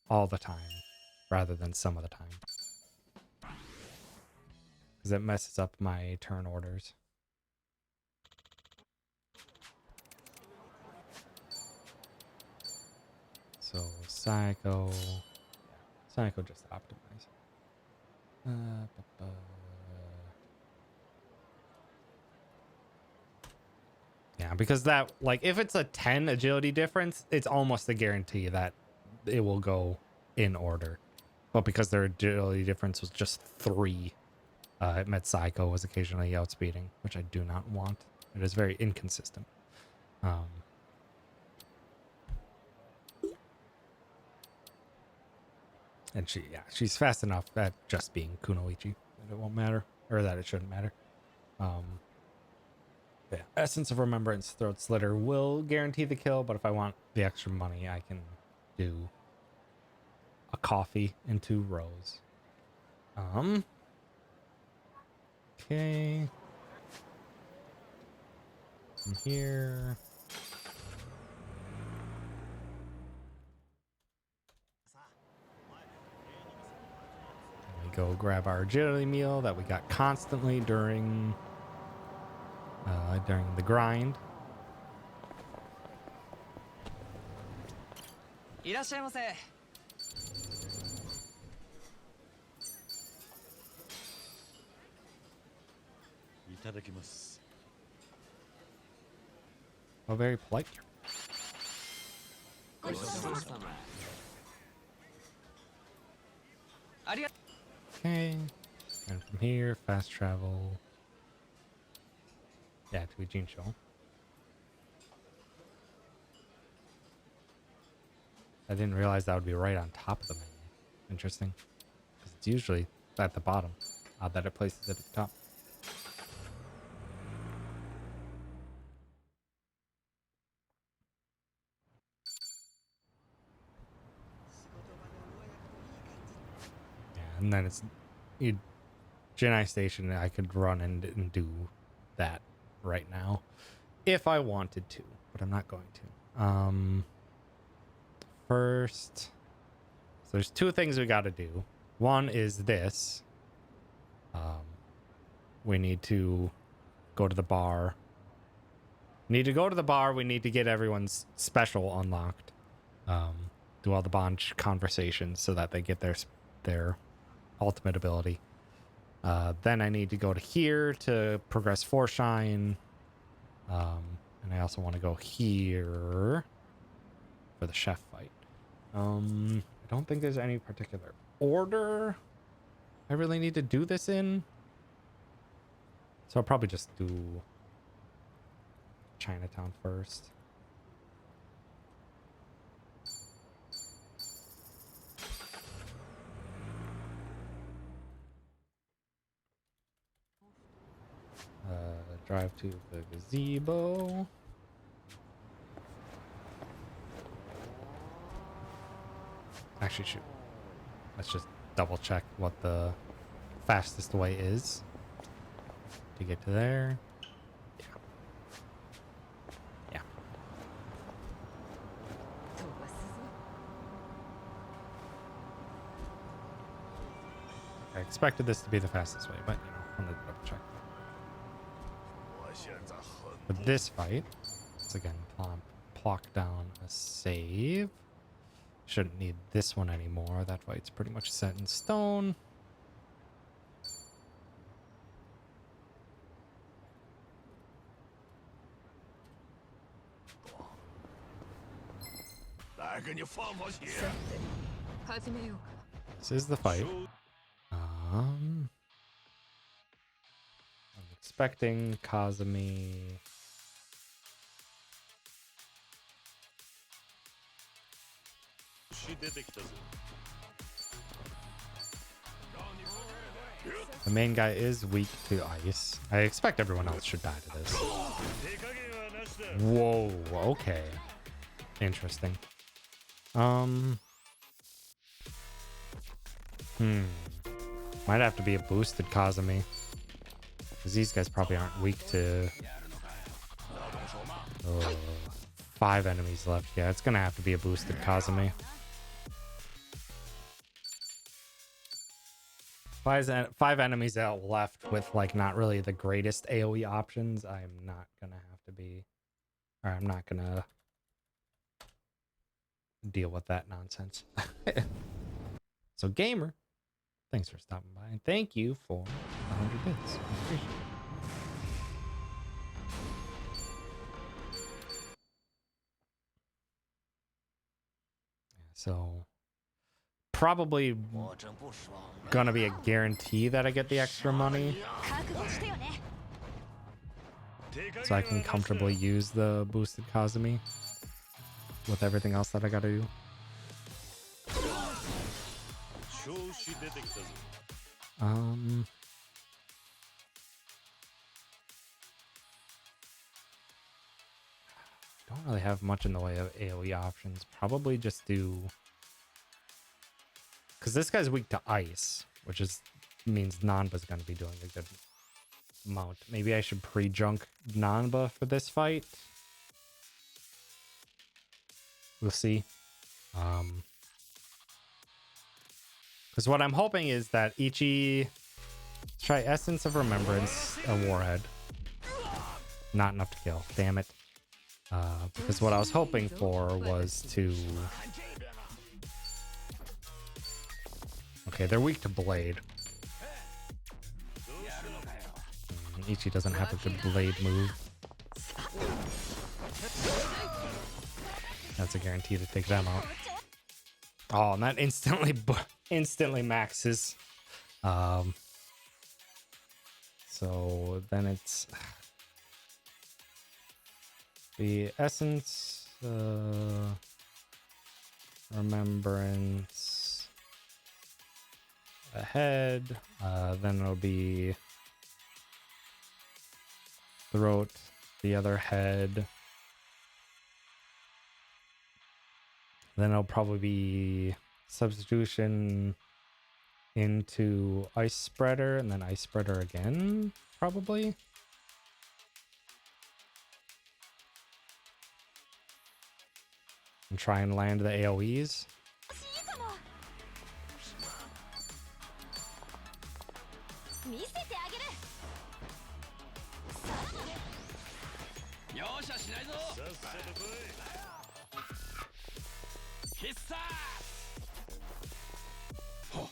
all the time rather than some of the time. Because it messes up my turn orders. So Psycho... Yeah, Psycho just optimize. Yeah, because that, like, if it's a 10 agility difference, it's almost a guarantee that it will go in order. But because their agility difference was just 3, It meant Psycho was occasionally outspeeding, which I do not want. It is very inconsistent. And she's fast enough at just being Kunoichi that it won't matter, or that it shouldn't matter. Yeah, Essence of Remembrance Throat Slitter will guarantee the kill, but if I want the extra money, I can do a coffee and 2 rows. Okay. From here. We go grab our agility meal that we got constantly during the grind. いらっしゃいませ。いただきます。 Oh, very polite. ごちそうさま。ありが。 Okay. And from here, fast travel. Yeah, to Ijincho. I didn't realize that would be right on top of the menu. Interesting. Because it's usually at the bottom. Odd that it places it at the top. Yeah, and then it's Genai Station. I could run and do that right now if I wanted to, but I'm not going to. First, so there's 2 things we got to do. One is this. We need to go to the bar. We need to get everyone's special unlocked. Do all the bond conversations so that they get their ultimate ability. Then I need to go to here to progress Foreshine. And I also want to go here for the chef fight. I don't think there's any particular order I really need to do this in. So I'll probably just do Chinatown first. Drive to the gazebo. Actually, shoot. Let's just double check what the fastest way is to get to there. Yeah. Yeah. I expected this to be the fastest way, but you know, I'm gonna double check. 我现在很 For this fight, let's again plock down a save. Shouldn't need this one anymore. That fight's pretty much set in stone. This is the fight. I'm expecting Kazumi. The main guy is weak to ice. I expect everyone else should die to this. Whoa, okay. Interesting. Might have to be a boosted Kazumi. Because these guys probably aren't weak to... Oh, 5 enemies left. Yeah, it's gonna have to be a boosted Kazumi. Five enemies out left with like not really the greatest AoE options. I'm not gonna have to be, or I'm not gonna deal with that nonsense. So gamer, thanks for stopping by and thank you for 100 bits. I appreciate it. So probably gonna be a guarantee that I get the extra money, 覚悟してよね。 so I can comfortably use the boosted Kazumi with everything else that I gotta do. 調子出てきたぞ Don't really have much in the way of AoE options. Probably just do, because this guy's weak to ice, which means Nanba's gonna be doing a good amount. Maybe I should pre-junk Nanba for this fight. We'll see. Because what I'm hoping is that Ichi try Essence of Remembrance, a Warhead. Not enough to kill. Damn it. Because what I was hoping for was to... Okay, they're weak to Blade. Ichi doesn't have a good Blade move. That's a guarantee to take them out. Oh, and that instantly maxes. So then it's the Essence, Remembrance, ahead. Then it'll be Throat, the other head. Then it'll probably be Substitution into Ice Spreader, and then Ice Spreader again, probably. And try and land the AoEs. 見せてあげる。容赦しないぞ。さっさと来い 必殺。こ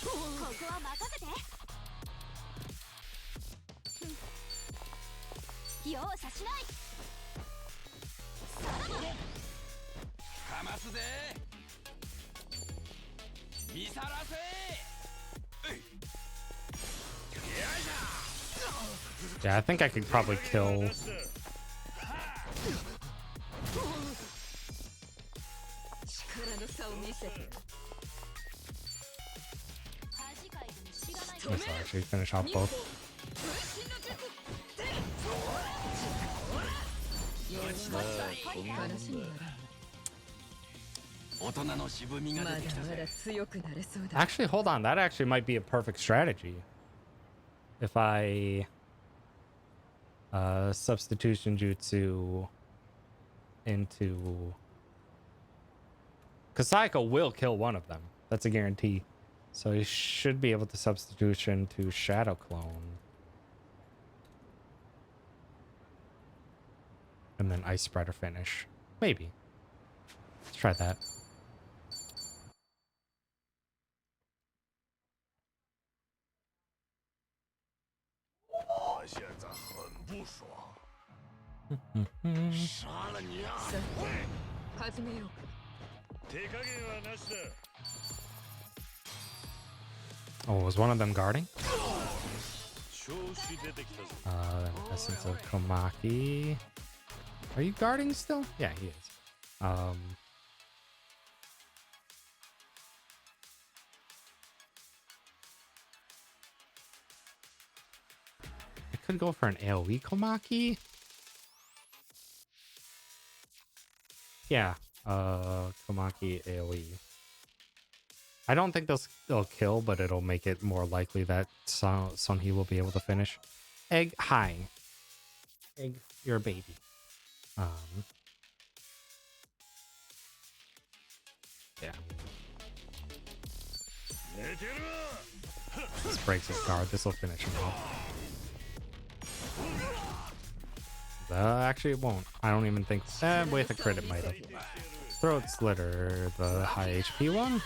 こは任せて。容赦しない。かますぜ。見さらせ。 Yeah, I think I could probably kill. Let's actually finish off both. Actually, hold on. That actually might be a perfect strategy. If I substitution jutsu into... Because Sayako will kill one of them. That's a guarantee. So he should be able to substitution to Shadow Clone. And then Ice Spreader finish. Maybe. Let's try that. Oh, was one of them guarding? Essence of Komaki. Are you guarding still? Yeah, he is. I could go for an AoE Komaki. Yeah, Komaki AoE. I don't think they'll kill, but it'll make it more likely that Sunhee will be able to finish. Egg, hi. Egg, you're a baby. Yeah. This breaks his guard. This will finish him off. Actually, it won't. I don't even think. With a crit, it might have. Throat Slitter, the high HP one.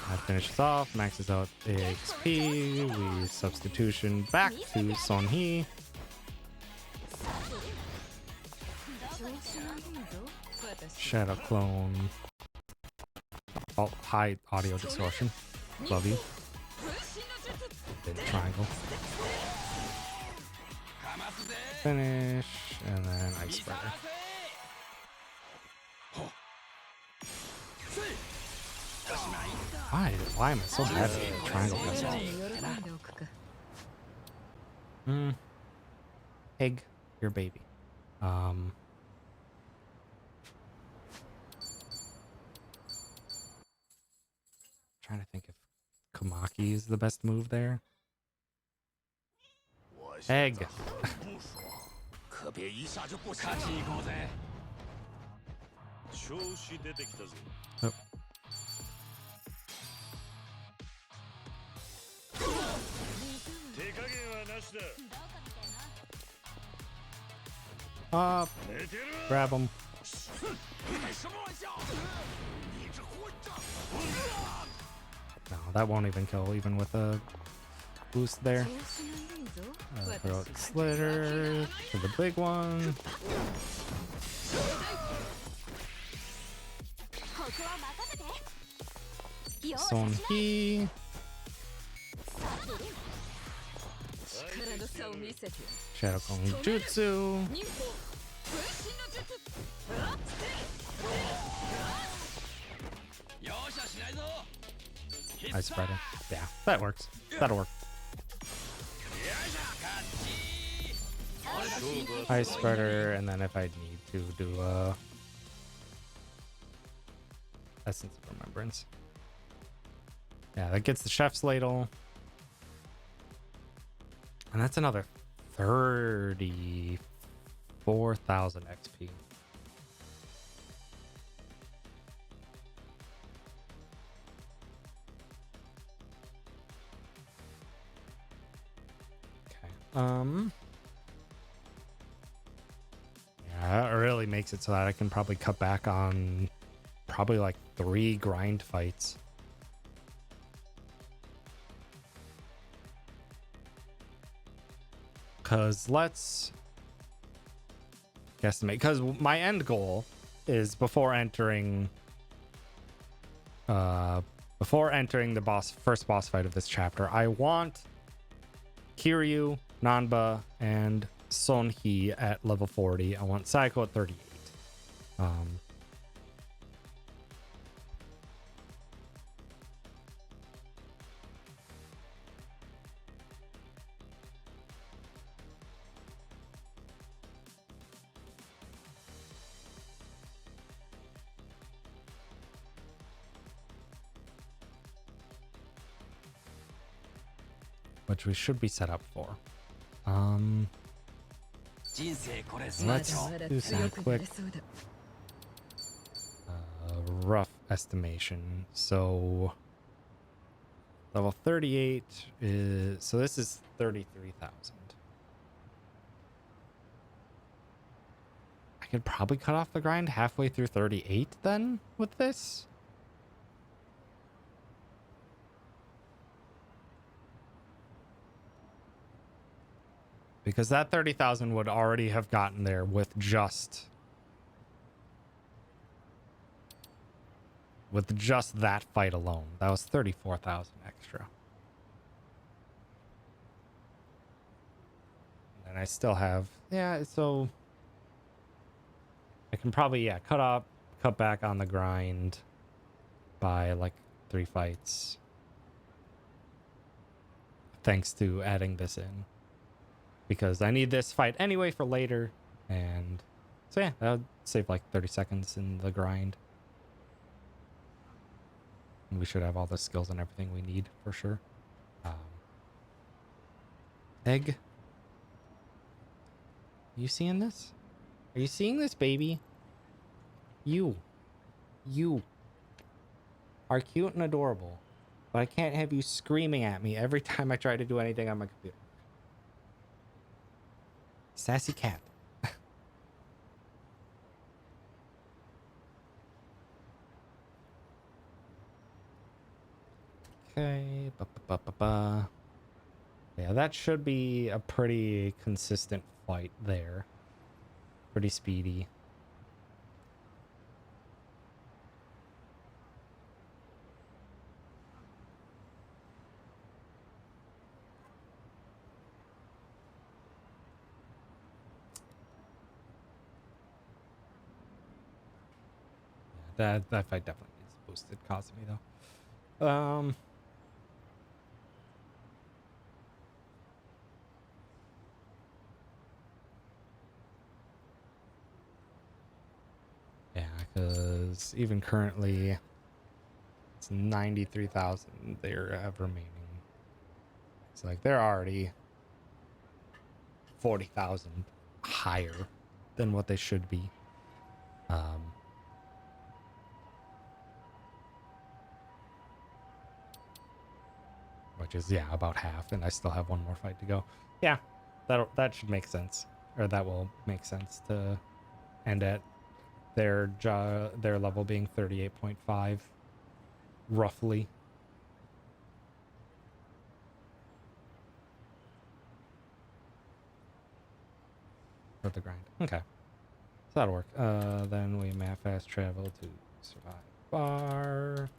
That finishes off, maxes out AXP. We substitution back to Sunhee. Shadow clone. Oh, high audio distortion. Love you. Then triangle. かますぜ Finish. And then ice 見さ spreader. らせほっせいおしまい Why am I so bad at triangle puzzles? Egg, your baby. Trying to think if Komaki is the best move there. Egg. 可别一下就不行勝ちに行こうぜ調子出てきたぞ Oh. 手加減はなしだ Up. 寝てる Grab him. 开什么玩笑你这混账 No, that won't even kill, even with a boost there. Throw Slitter to the big one. ここは任せて容赦し Son ない He. 力の差を見せて Shadow Clone Jutsu. 忍法分身の術 容赦しないぞ Ice Spreader. Yeah, that works. That'll work. 勝ち Ice Spreader, and then if I need to do Essence of Remembrance. Yeah, that gets the Chef's Ladle. And that's another 34,000 XP. Okay. Yeah, that really makes it so that I can probably cut back on probably like 3 grind fights. Because let's guesstimate. Because my end goal is before entering the first boss fight of this chapter, I want Kiryu, Nanba, and Sonhee at level 40. I want Saiko at 38. Which we should be set up for. 人生これすな Let's do some quick rough estimation. So level 38 is, so this is 33,000. I could probably cut off the grind halfway through 38 then with this. Because that 30,000 would already have gotten there with just that fight alone. That was 34,000 extra. And I still have, yeah, so I can probably, cut back on the grind by like 3 fights. Thanks to adding this in. Because I need this fight anyway for later. And so yeah, that would save like 30 seconds in the grind. And we should have all the skills and everything we need for sure. Egg. Are you seeing this? Are you seeing this, baby? You are cute and adorable. But I can't have you screaming at me every time I try to do anything on my computer. Sassy cat. Okay. Yeah, that should be a pretty consistent fight there. Pretty speedy. That fight definitely needs boosted Kazumi though. Yeah, because even currently it's 93,000 they have remaining. It's like they're already 40,000 higher than what they should be. Which is, yeah, about half, and I still have one more fight to go. Yeah, that should make sense, or that will make sense to end at their level being 38.5, roughly. For the grind. Okay. So that'll work. Then we map fast travel to survive bar.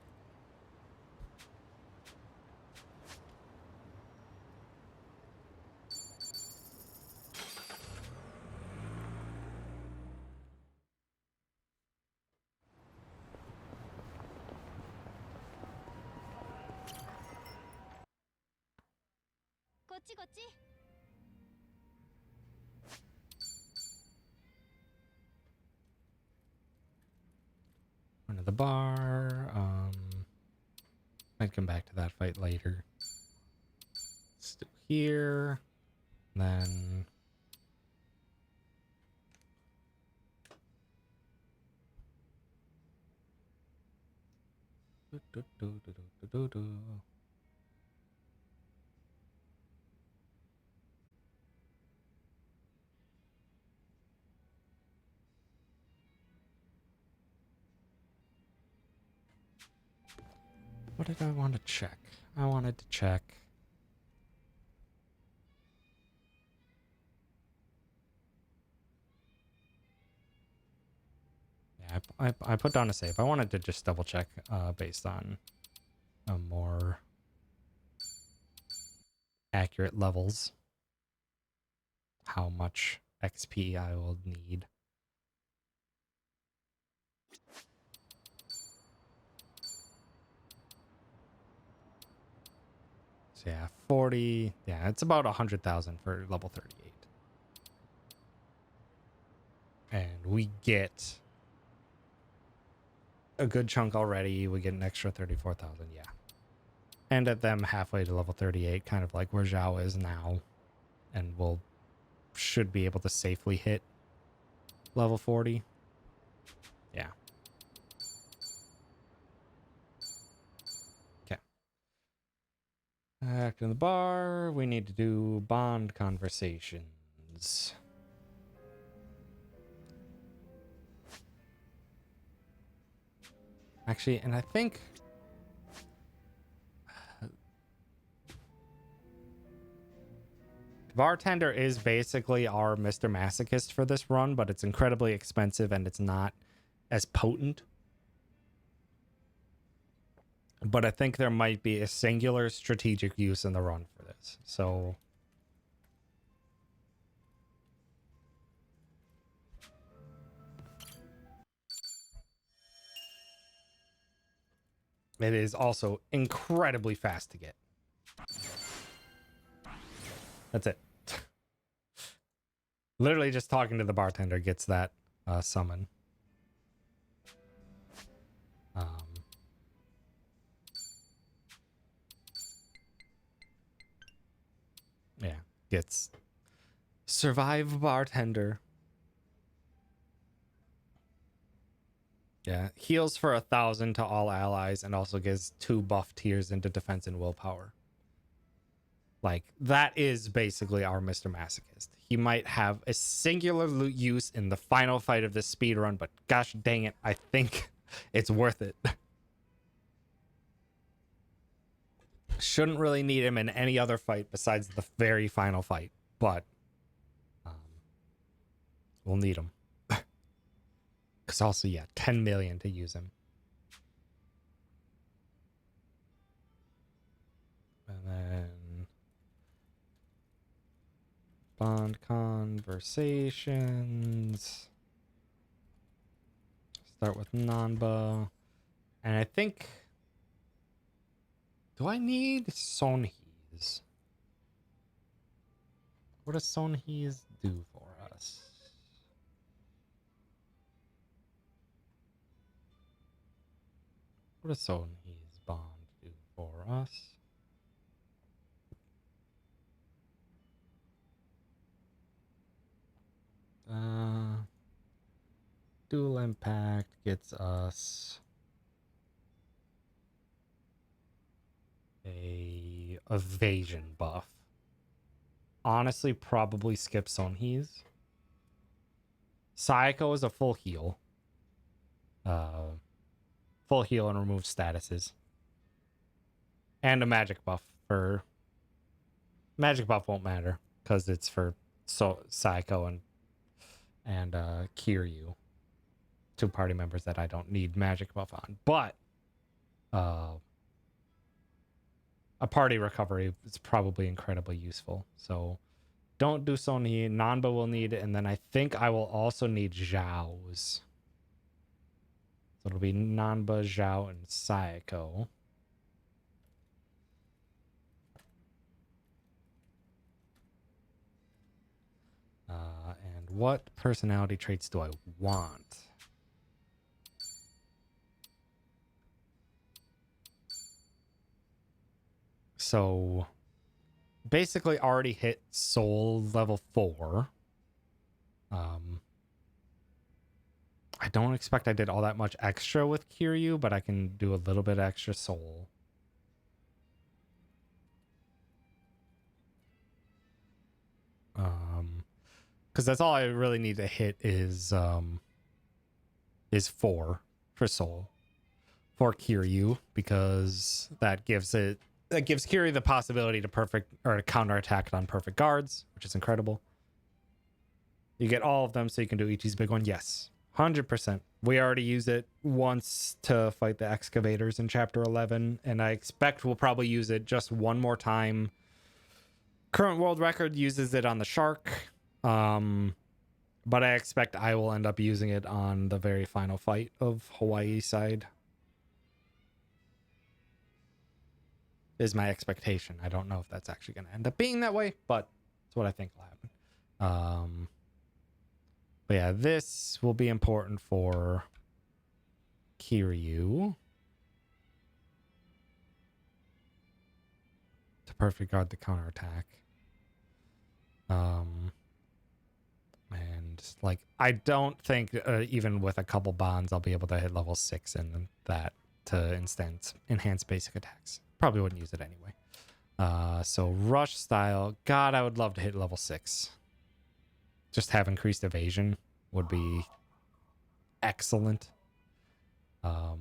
Run to the bar. Might come back to that fight later. Still here. Then what did I want to check? I wanted to check. Yeah, I put down a save. I wanted to just double check based on more accurate levels how much XP I will need. So yeah, 40. Yeah, it's about 100,000 for level 38. And we get a good chunk already. We get an extra 34,000. Yeah. And at them halfway to level 38, kind of like where Zhao is now. And we'll should be able to safely hit level 40. Yeah. Okay. Back in the bar. We need to do bond conversations. Actually, and I think Bartender is basically our Mr. Masochist for this run, but it's incredibly expensive and it's not as potent. But I think there might be a singular strategic use in the run for this. So it is also incredibly fast to get. That's it. Literally just talking to the bartender gets that summon. Yeah, gets survive bartender. Yeah, heals for 1,000 to all allies and also gives 2 buff tiers into defense and willpower. Like, that is basically our Mr. Masochist. He might have a singular use in the final fight of this speedrun, but gosh dang it, I think it's worth it. Shouldn't really need him in any other fight besides the very final fight, but we'll need him. Because also, yeah, 10 million to use him. And then bond conversations. Start with Nanba. And I think... Do I need Sonhees? What does Sonhees do for us? What does Sonhees Bond do for us? Dual impact gets us a evasion buff. Honestly, probably skip Sonhees. Psycho is a full heal. Full heal and remove statuses. And a magic buff for... Magic buff won't matter because it's for Psycho and Kiryu. Two party members that I don't need magic buff on. But a party recovery is probably incredibly useful. So don't do Sony. Nanba will need it, and then I think I will also need Zhao's. So it'll be Nanba, Zhao, and Sayako. And what personality traits do I want? So basically already hit soul level 4. I don't expect I did all that much extra with Kiryu, but I can do a little bit extra soul. Because that's all I really need to hit is 4 for soul for Kiryu, because that gives Kiryu the possibility to counterattack on perfect guards, which is incredible. You get all of them so you can do Ichi's big one. Yes, 100%. We already use it once to fight the excavators in chapter 11, and I expect we'll probably use it just one more time. Current world record uses it on the shark, but I expect I will end up using it on the very final fight of Hawaii side. Is my expectation. I don't know if that's actually going to end up being that way, but it's what I think will happen. But yeah, this will be important for Kiryu to perfect guard the counterattack. And like, I don't think even with a couple bonds, I'll be able to hit level 6 in that to enhance basic attacks. Probably wouldn't use it anyway. So rush style. God, I would love to hit level 6. Just have increased evasion would be excellent. Blind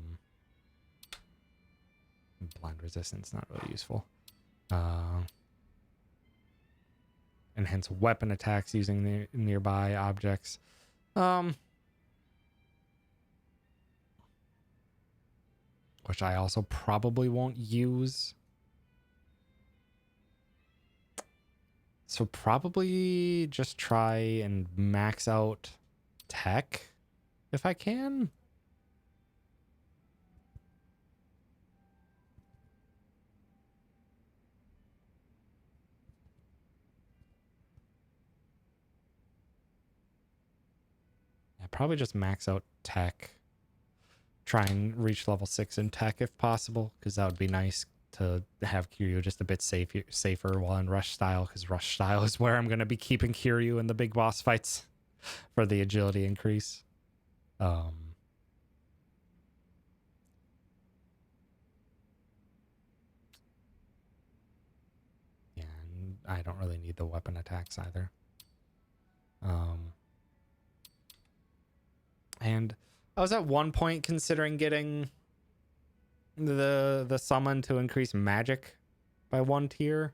resistance, not really useful. Enhance weapon attacks using nearby objects. Which I also probably won't use. So probably just try and max out tech if I can. Yeah, probably just max out tech. Try and reach level 6 in tech if possible, because that would be nice to have Kiryu just a bit safer while in rush style, because rush style is where I'm going to be keeping Kiryu in the big boss fights for the agility increase. And I don't really need the weapon attacks either. And I was at one point considering getting the summon to increase magic by 1 tier.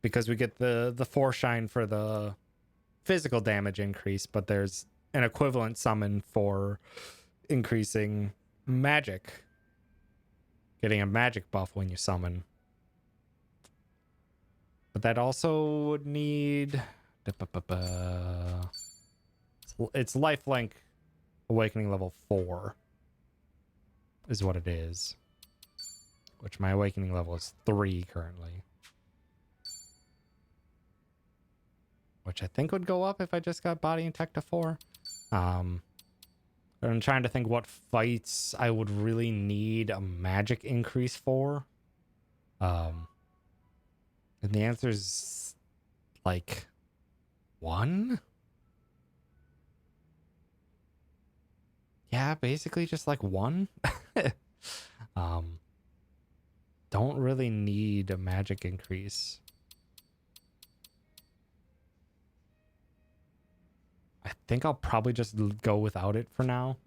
Because we get the 4 shine for the physical damage increase, but there's an equivalent summon for increasing magic. Getting a magic buff when you summon. But that also would need... It's lifelink awakening level 4 is what it is. Which my awakening level is 3 currently. Which I think would go up if I just got body and tech to 4. I'm trying to think what fights I would really need a magic increase for. And the answer is like 1? Yeah, basically just like 1. Don't really need a magic increase. I think I'll probably just go without it for now.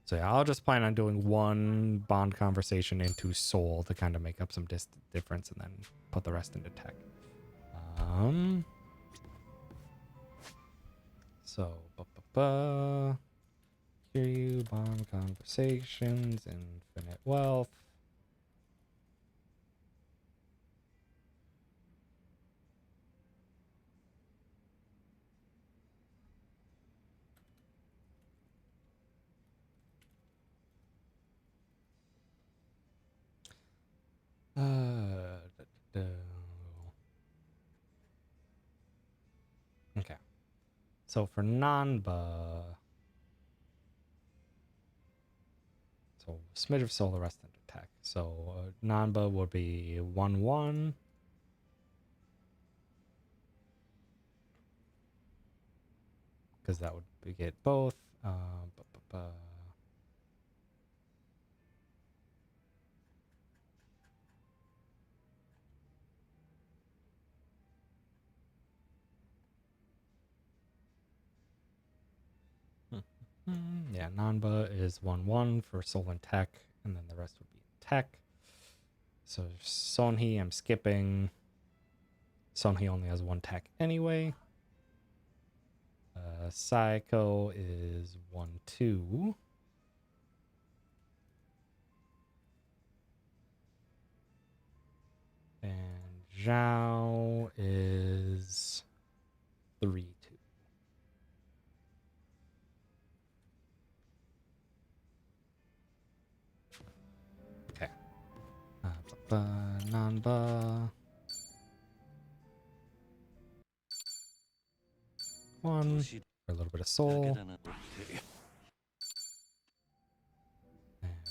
So yeah, I'll just plan on doing 1 bond conversation into soul to kind of make up some difference, and then put the rest into tech. So, Kiryu, bond conversations, infinite wealth. Okay. So for Nanba, so smidge of soul, the rest into tech. So Nanba would be 1/1. Because that would get both. Yeah, Nanba is 1/1 for soul and tech, and then the rest would be tech. So Sonhee, I'm skipping. Sonhee only has 1 tech anyway. Saiko is 1/2. And Zhao is 3/2. Okay. Nanba. 1 for a little bit of soul. And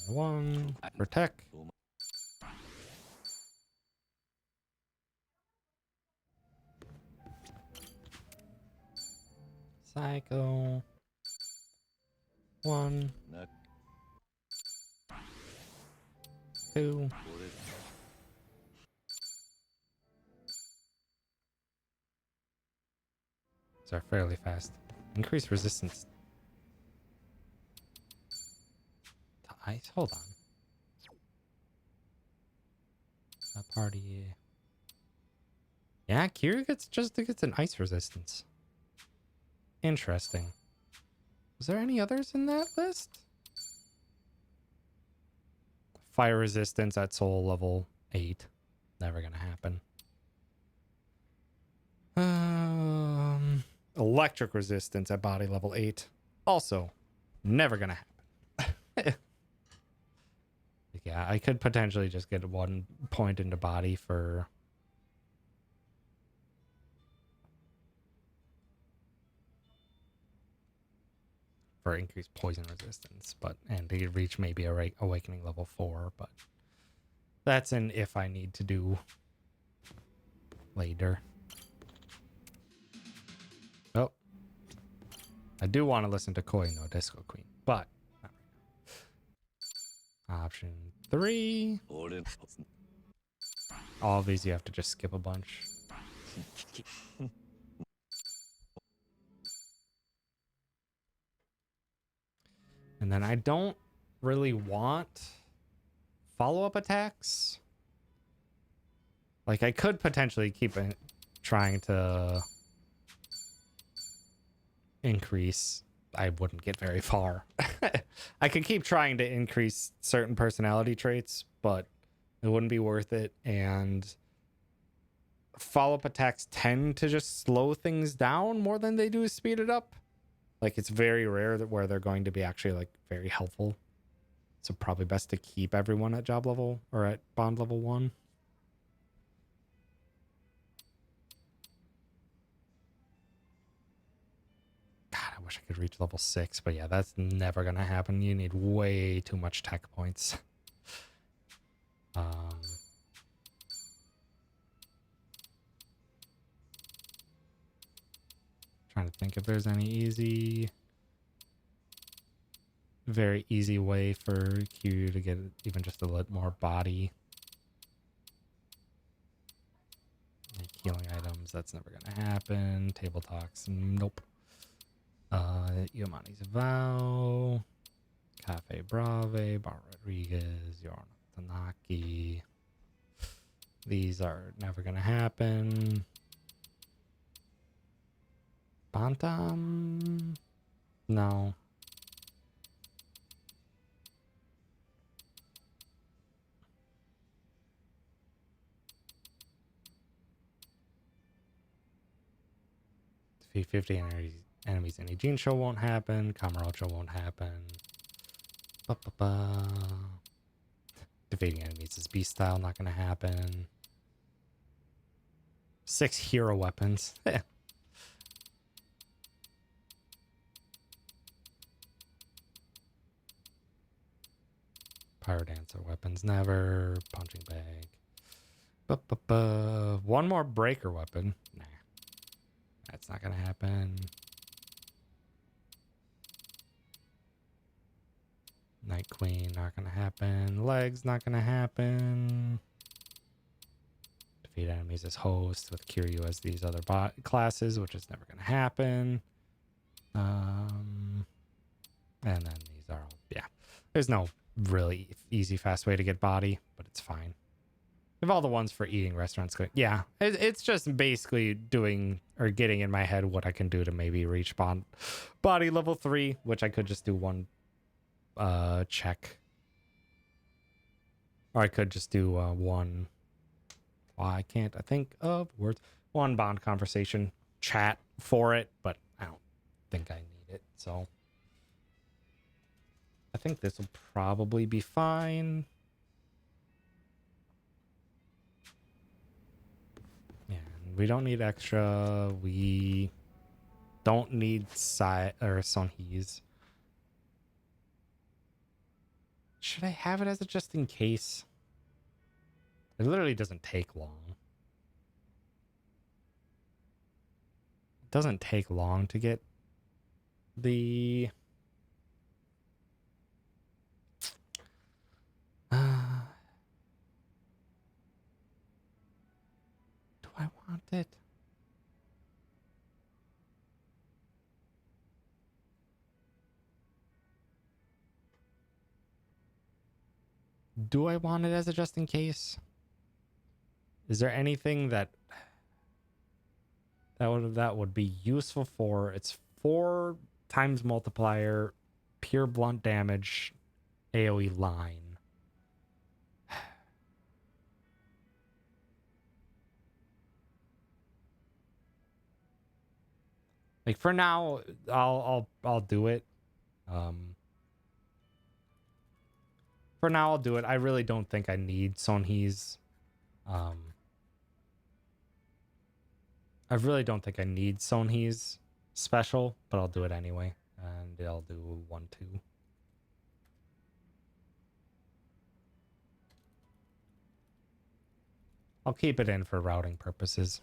1 for tech. Psycho. 1, 2. These are fairly fast. Increase resistance to ice. Hold on. That party. Yeah, Kira gets an ice resistance. Interesting. Was there any others in that list? Fire resistance at soul level 8. Never gonna happen. Electric resistance at body level 8. Also, never gonna happen. Yeah, I could potentially just get 1 point into body for increased poison resistance, and to reach maybe a awakening level 4, but that's an if I need to do later. Oh, I do want to listen to Koi no Disco Queen, but not right now. Option 3. All of these you have to just skip a bunch. And then I don't really want follow-up attacks. Like, I could potentially keep trying to increase. I wouldn't get very far. I could keep trying to increase certain personality traits, but it wouldn't be worth it. And follow-up attacks tend to just slow things down more than they do speed it up. Like, it's very rare that where they're going to be actually like very helpful. So probably best to keep everyone at job level or at bond level 1. God, I wish I could reach level 6, but yeah, that's never gonna happen. You need way too much tech points. Trying to think if there's any very easy way for Q to get even just a little more body. Like healing items, that's never gonna happen. Table talks, nope. Yamani's Vow, Cafe Brave, Bar Rodriguez, Yorno Tanaki. These are never gonna happen. Bantam? No. Defeat 50 enemies in a Gene Show won't happen. Kamurocho won't happen. Defeating enemies is Beast Style, not gonna happen. 6 hero weapons. Pyro Dancer weapons, never. Punching bag. One more breaker weapon. Nah. That's not gonna happen. Night Queen, not gonna happen. Legs, not gonna happen. Defeat enemies as hosts with Kiryu as these other classes, which is never gonna happen. And then these are all, yeah. There's no really easy, fast way to get body, but it's fine. If all the ones for eating restaurants go, yeah, it's just basically doing or getting in my head what I can do to maybe reach body level 3, which I could just do one check, or I could just do one. Well, I can't. I think of words. One bond conversation chat for it, but I don't think I need it. So I think this will probably be fine. Yeah, we don't need extra. We don't need Sonhees. Should I have it as a just in case? It literally doesn't take long. It doesn't take long to get the... do I want it? Do I want it as a just in case? Is there anything that would be useful for? It's 4 times multiplier, pure blunt damage, AoE line. Like for now, I'll do it. For now, I'll do it. I really don't think I need Sonhees. I really don't think I need Sonhees special, but I'll do it anyway. And I'll do 1, 2. I'll keep it in for routing purposes.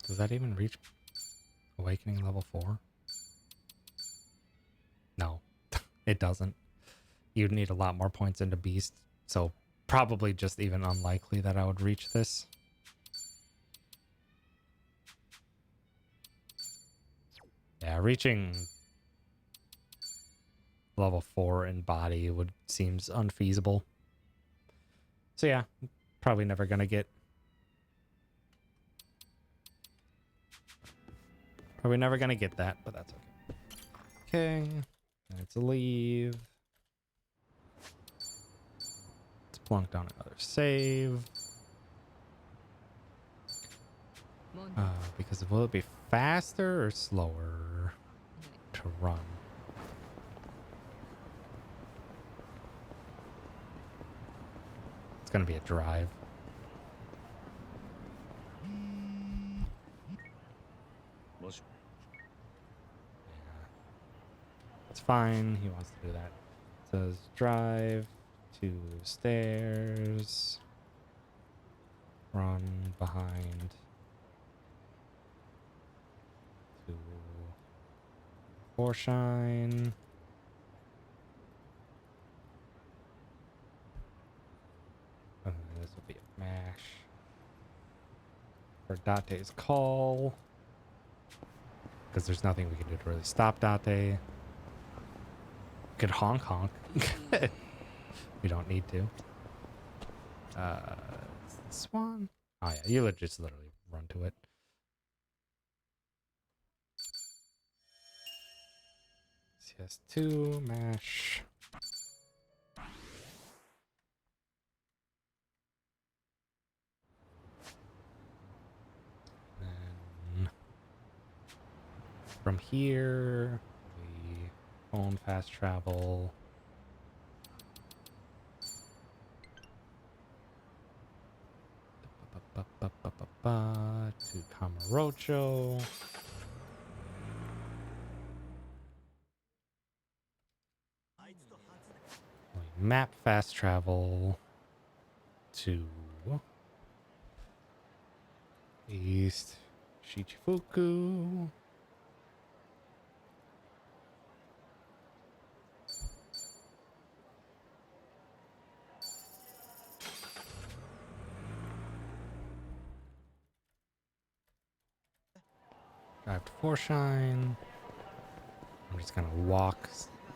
Does that even reach Awakening level 4? No, it doesn't. You'd need a lot more points into Beast, so probably just even unlikely that I would reach this. Yeah, reaching level 4 in body would seems unfeasible. So yeah, probably never gonna get. Probably never gonna get that, but that's okay. Okay, let's leave. Let's plunk down another save. Because will it be faster or slower to run? It's gonna be a drive. Yeah. It's fine. He wants to do that. It says drive to stairs. Run behind. To Forshine. This will be a mash. For Date's call. Because there's nothing we can do to really stop Date. We could honk. We don't need to. This one? Oh yeah, you just literally run to it. CS2, mash. Then from here, we own fast travel. To Kamurocho. We map fast travel to East Shichifuku. Drive to Forshine. I'm just gonna walk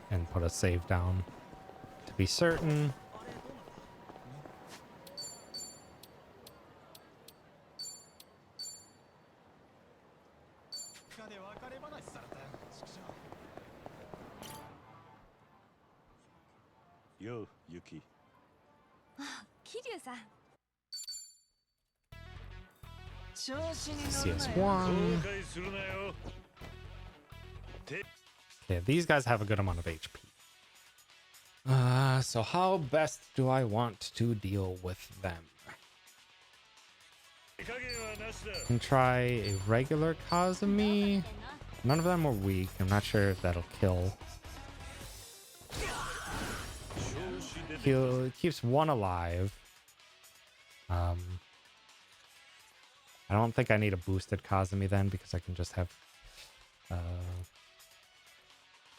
and put a save down to be certain. Yo, Yuki. 桐生さん CS1. 後悔するなよ。 Okay, these guys have a good amount of HP. So how best do I want to deal with them? 手加減はなしだ。 Can try a regular Kazumi. None of them are weak. I'm not sure if that'll kill. He keeps one alive. I don't think I need a boosted Kazumi then because I can just have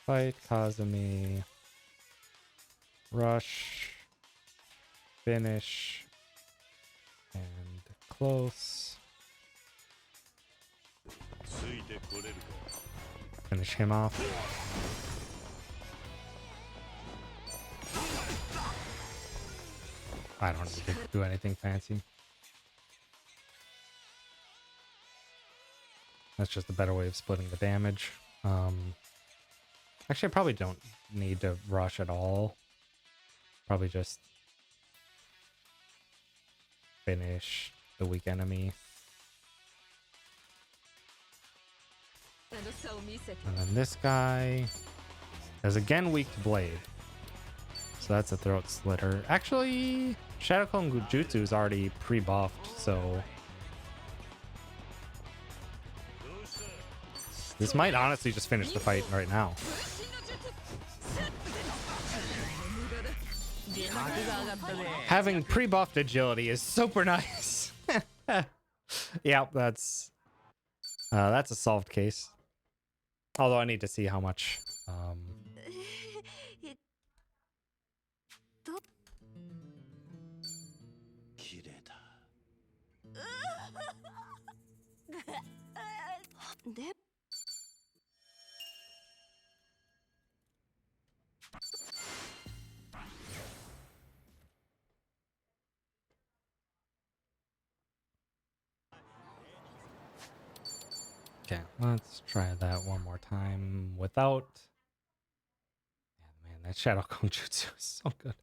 fight Kazumi, rush, finish, and close. ついてこれるか。 Finish him off. I don't need to do anything fancy. That's just a better way of splitting the damage. Actually, I probably don't need to rush at all. Probably just finish the weak enemy. And then this guy is again weak to blade. So that's a throat slitter. Actually, Shadow Clone Gujutsu is already pre-buffed, so this might honestly just finish the fight right now. Having pre-buffed agility is super nice. Yeah, that's a solved case. Although I need to see how much. Okay, let's try that one more time without. Yeah, man, that Shadow Cone Jutsu is so good.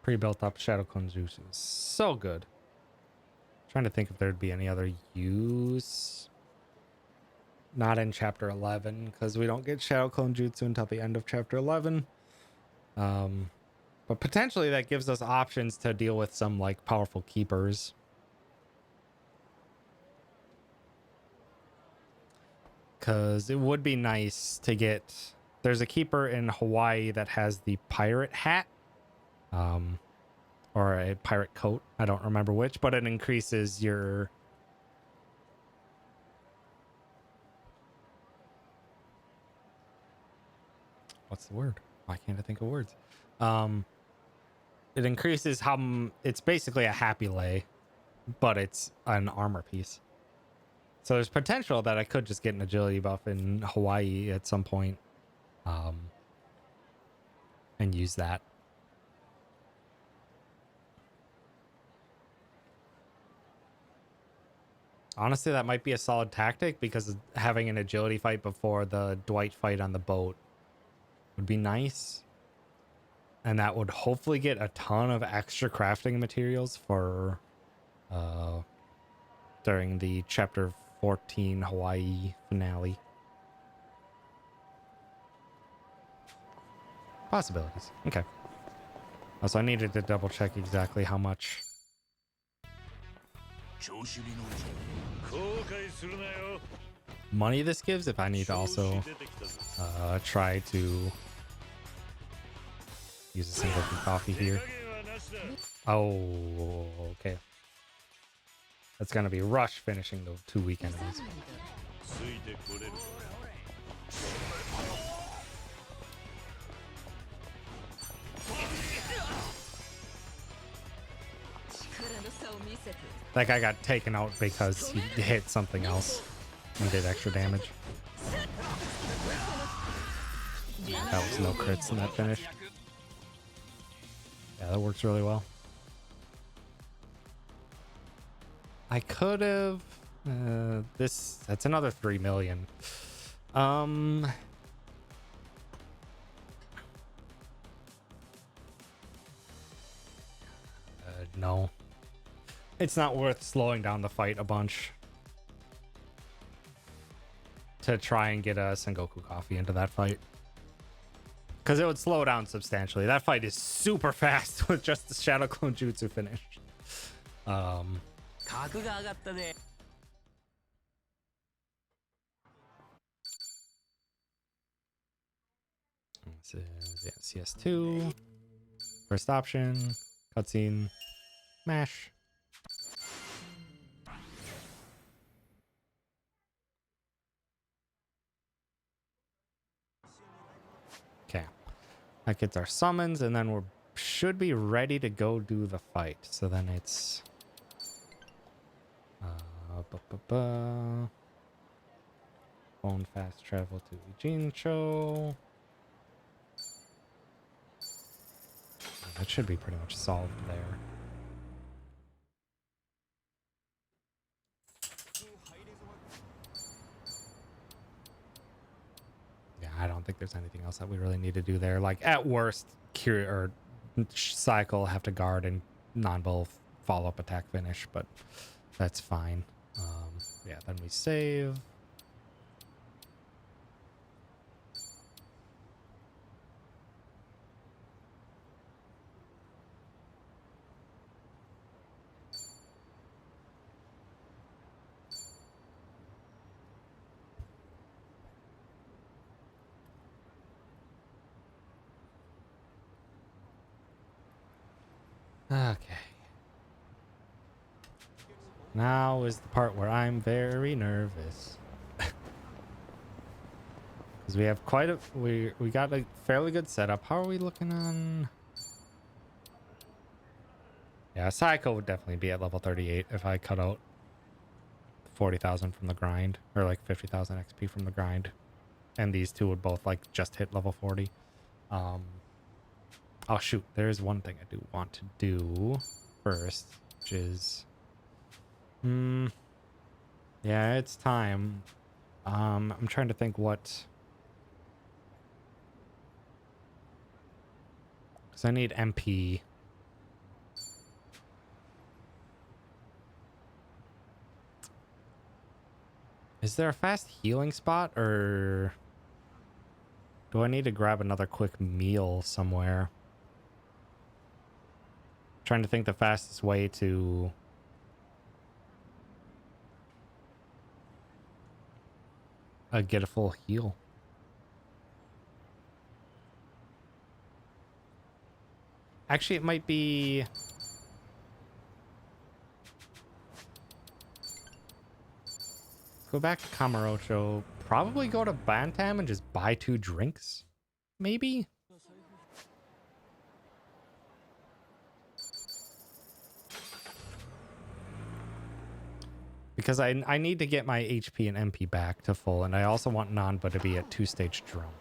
Pre-built up Shadow Cone Jutsu is so good. Trying to think if there'd be any other use. Not in chapter 11, because we don't get Shadow Clone Jutsu until the end of chapter 11. But potentially that gives us options to deal with some like powerful keepers. Because it would be nice to get... There's a keeper in Hawaii that has the pirate hat. Or a pirate coat. I don't remember which, but it increases your... What's the word? Why can't I think of words? It increases how... It's basically a happy lay, but it's an armor piece. So there's potential that I could just get an agility buff in Hawaii at some point. And use that. Honestly, that might be a solid tactic because having an agility fight before the Dwight fight on the boat would be nice. And that would hopefully get a ton of extra crafting materials for during the chapter 14 Hawaii finale. Possibilities. Okay. Also, I needed to double check exactly how much. 調子に乗るぞ後悔するなよ Money this gives if I need to also try to use a single coffee here. Oh, okay. That's gonna be Rush finishing the 2 weak enemies. ついてこれる That guy got taken out because he hit something else and did extra damage. That was no crits in that finish. Yeah, that works really well. I could have that's another 3 million. No. It's not worth slowing down the fight a bunch to try and get a Sengoku coffee into that fight. Because it would slow down substantially. That fight is super fast with just the Shadow Clone Jutsu finish. This is yeah, CS2. First option. Cutscene. Mash. Okay. That gets our summons, and then we should be ready to go do the fight. So then it's... Phone fast travel to Ijincho. That should be pretty much solved there. Yeah, I don't think there's anything else that we really need to do there. Like, at worst, Cure or Cycle have to guard and non-bull follow-up attack finish, but that's fine. Yeah, then we save. Okay. Now is the part where I'm very nervous. Because we have quite a... We got a fairly good setup. How are we looking on... Yeah, Psycho would definitely be at level 38 if I cut out 40,000 from the grind. Or like 50,000 XP from the grind. And these two would both like just hit level 40. Oh shoot, there's one thing I do want to do first, which is Hmm. Yeah, it's time. I'm trying to think what. Because I need MP. Is there a fast healing spot, or do I need to grab another quick meal somewhere? Trying to think the fastest way to get a full heal. Actually, it might be... Go back to Kamurocho. Probably go to Bantam and just buy 2 drinks? Maybe? Because I need to get my HP and MP back to full, and I also want Nanba to be at 2-stage drunk.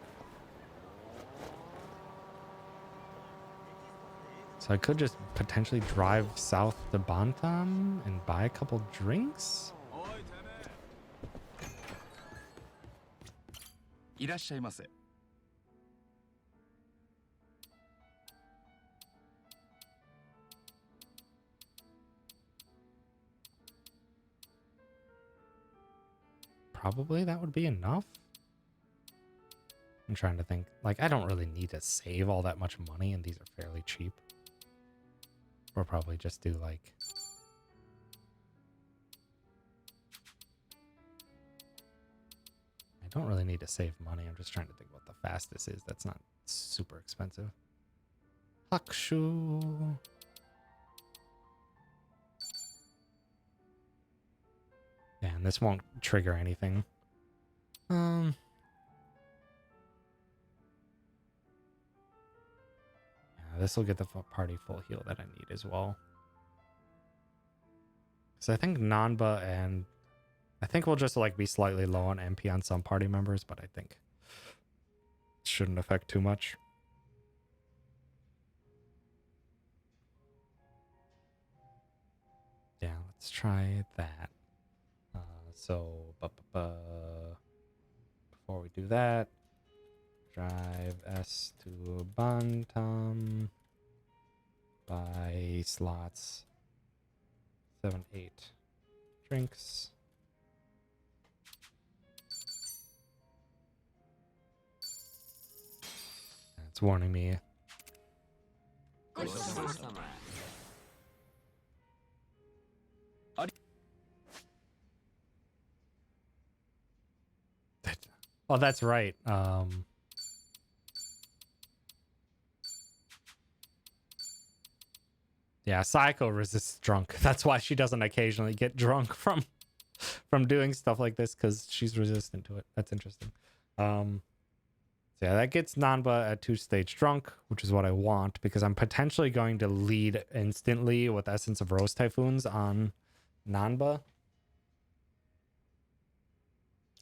So I could just potentially drive south to Bantam and buy a couple drinks? いらっしゃいませ。 Probably that would be enough. I'm trying to think. Like, I don't really need to save all that much money, and these are fairly cheap. We'll probably just do, like... I don't really need to save money. I'm just trying to think what the fastest is. That's not super expensive. Hakushu. Yeah, and this won't trigger anything. Yeah, this will get the party full heal that I need as well. So I think Nanba and... I think we'll just like be slightly low on MP on some party members, but I think it shouldn't affect too much. Yeah, let's try that. Before we do that, drive S to Bantam, buy slots 7, 8 drinks. It's warning me. Oh, that's right. Yeah, Psycho resists drunk. That's why she doesn't occasionally get drunk from doing stuff like this, because she's resistant to it. That's interesting. So yeah, that gets Nanba at 2-stage drunk, which is what I want, because I'm potentially going to lead instantly with Essence of Rose Typhoons on Nanba.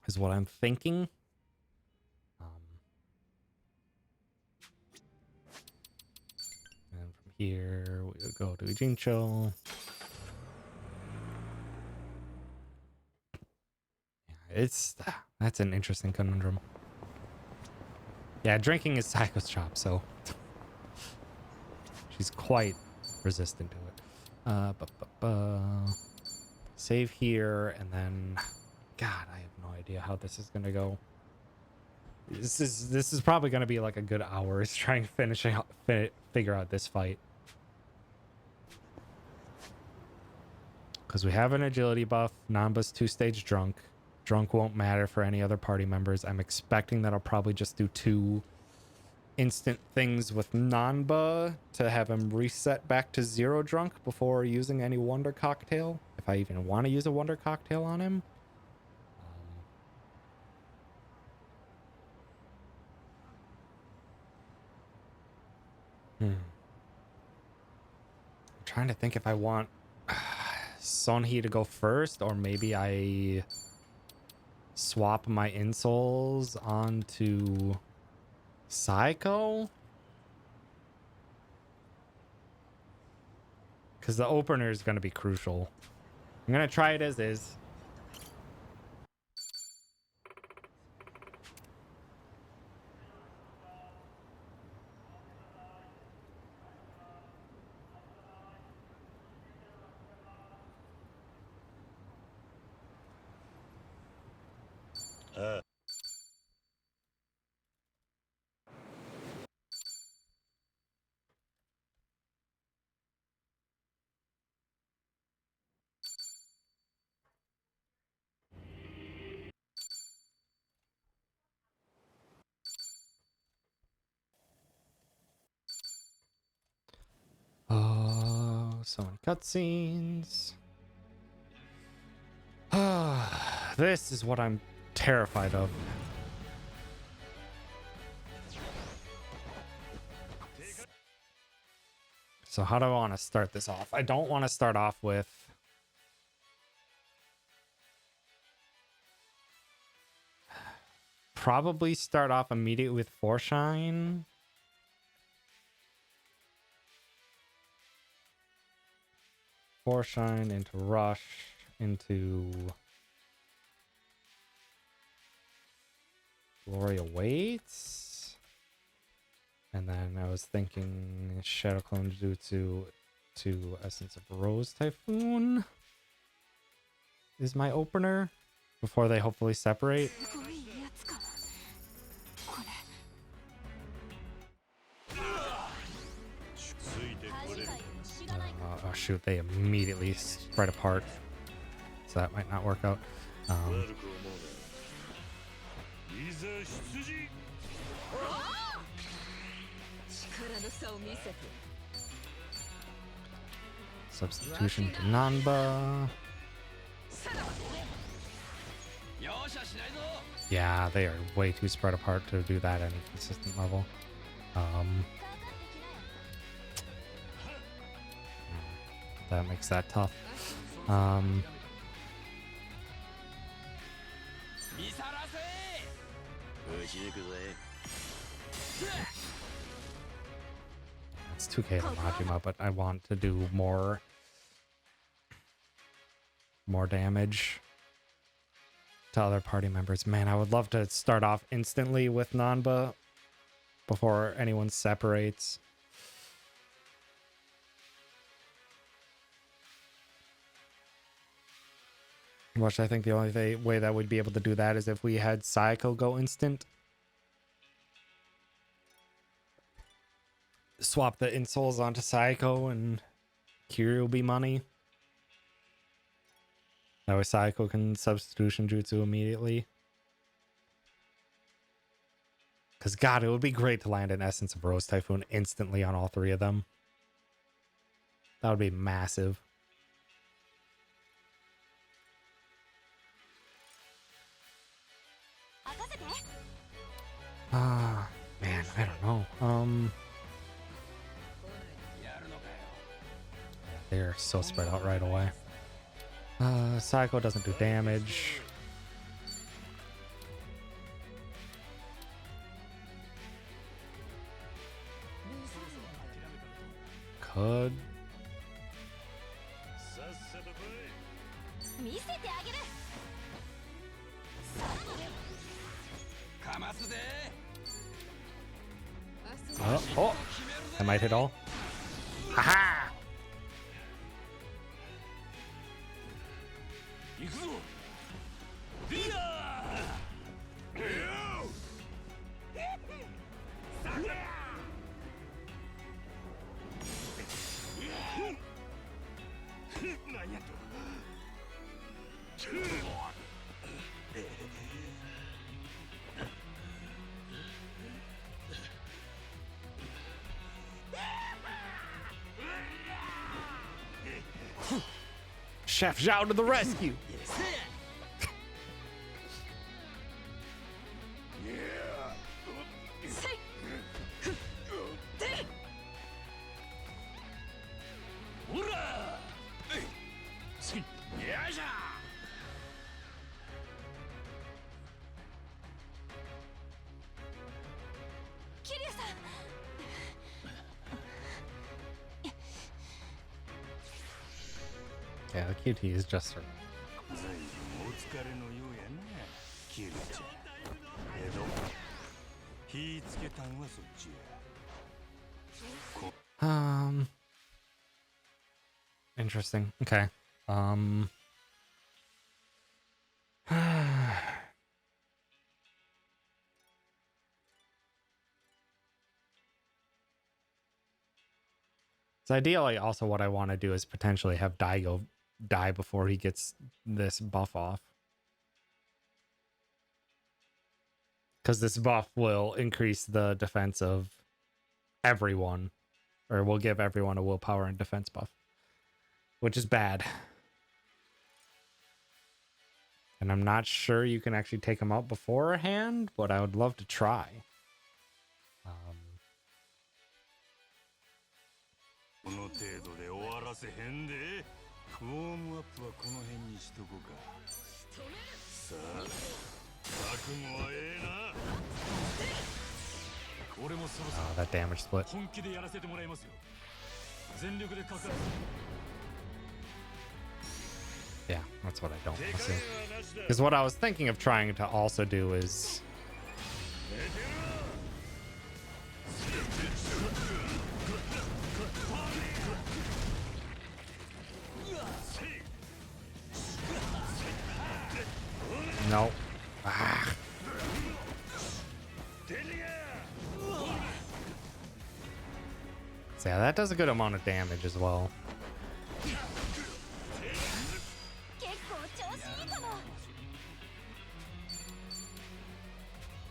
Is what I'm thinking. And from here, we would go to Ijincho. Yeah, that's an interesting conundrum. Yeah, drinking is Psycho's job, so she's quite resistant to it. Save here, and then, God, I have no idea how this is gonna go. This is probably gonna be like a good hour is trying to figure out this fight, because we have an agility buff. Nanba's 2-stage drunk. Drunk won't matter for any other party members. I'm expecting that I'll probably just do 2 instant things with Nanba to have him reset back to 0 drunk before using any Wonder Cocktail, if I even want to use a Wonder Cocktail on him. I'm trying to think if I want Sonhee to go first, or maybe I swap my insoles onto Psycho, because the opener is going to be crucial. I'm gonna try it as is. Oh, so many cutscenes. This is what I'm terrified of. So how do I want to start this off? I don't want to start off with... Probably start off immediately with Foreshine. Foreshine into Rush into Glory Awaits. And then I was thinking Shadow Clone Jutsu to Essence of Rose Typhoon is my opener before they hopefully separate. すごいやつかなこれ Oh shoot, they immediately spread apart. So that might not work out. いざ出陣 力の差を見せて Substitution to Nanba. 容赦しないぞ Yeah, they are way too spread apart to do that at any consistent level. That makes that tough. 見さらせ打ち抜くぜ It's 2K to Majima, but I want to do more damage to other party members. Man, I would love to start off instantly with Nanba before anyone separates. Which I think the only way that we'd be able to do that is if we had Sayako go instant. Swap the insoles onto Sayako and Kiryu will be money. That way Sayako can substitution jutsu immediately. Because God, it would be great to land an Essence of Rose Typhoon instantly on all three of them. That would be massive. Man, I don't know. やるのかよ They're so spread out right away. Psycho doesn't do damage. Could. さっさと来い 見せてあげる かますぜ Oh, I might hit all. Haha! 行くぞディア何やと Chef Zhao to the rescue! Yeah, the QT is just her. 随分お疲れのようやなキルちゃんけど火つけたんはそっちや Interesting. Okay. So ideally, also what I want to do is potentially have Daigo die before he gets this buff off. Because this buff will increase the defense of everyone. Or will give everyone a willpower and defense buff. Which is bad. And I'm not sure you can actually take him out beforehand, but I would love to try. この程度で終わらせへんでウォームアップはこの辺にしとこうかさあ覚悟はええな俺もそろそ Oh, that damage split. ろ本気でやらせてもらいますよ全力でかかる Yeah, that's what I don't want to see. Because what I was thinking of trying to also do is... No. Ah. So yeah, that does a good amount of damage as well. 結構調子いいかも。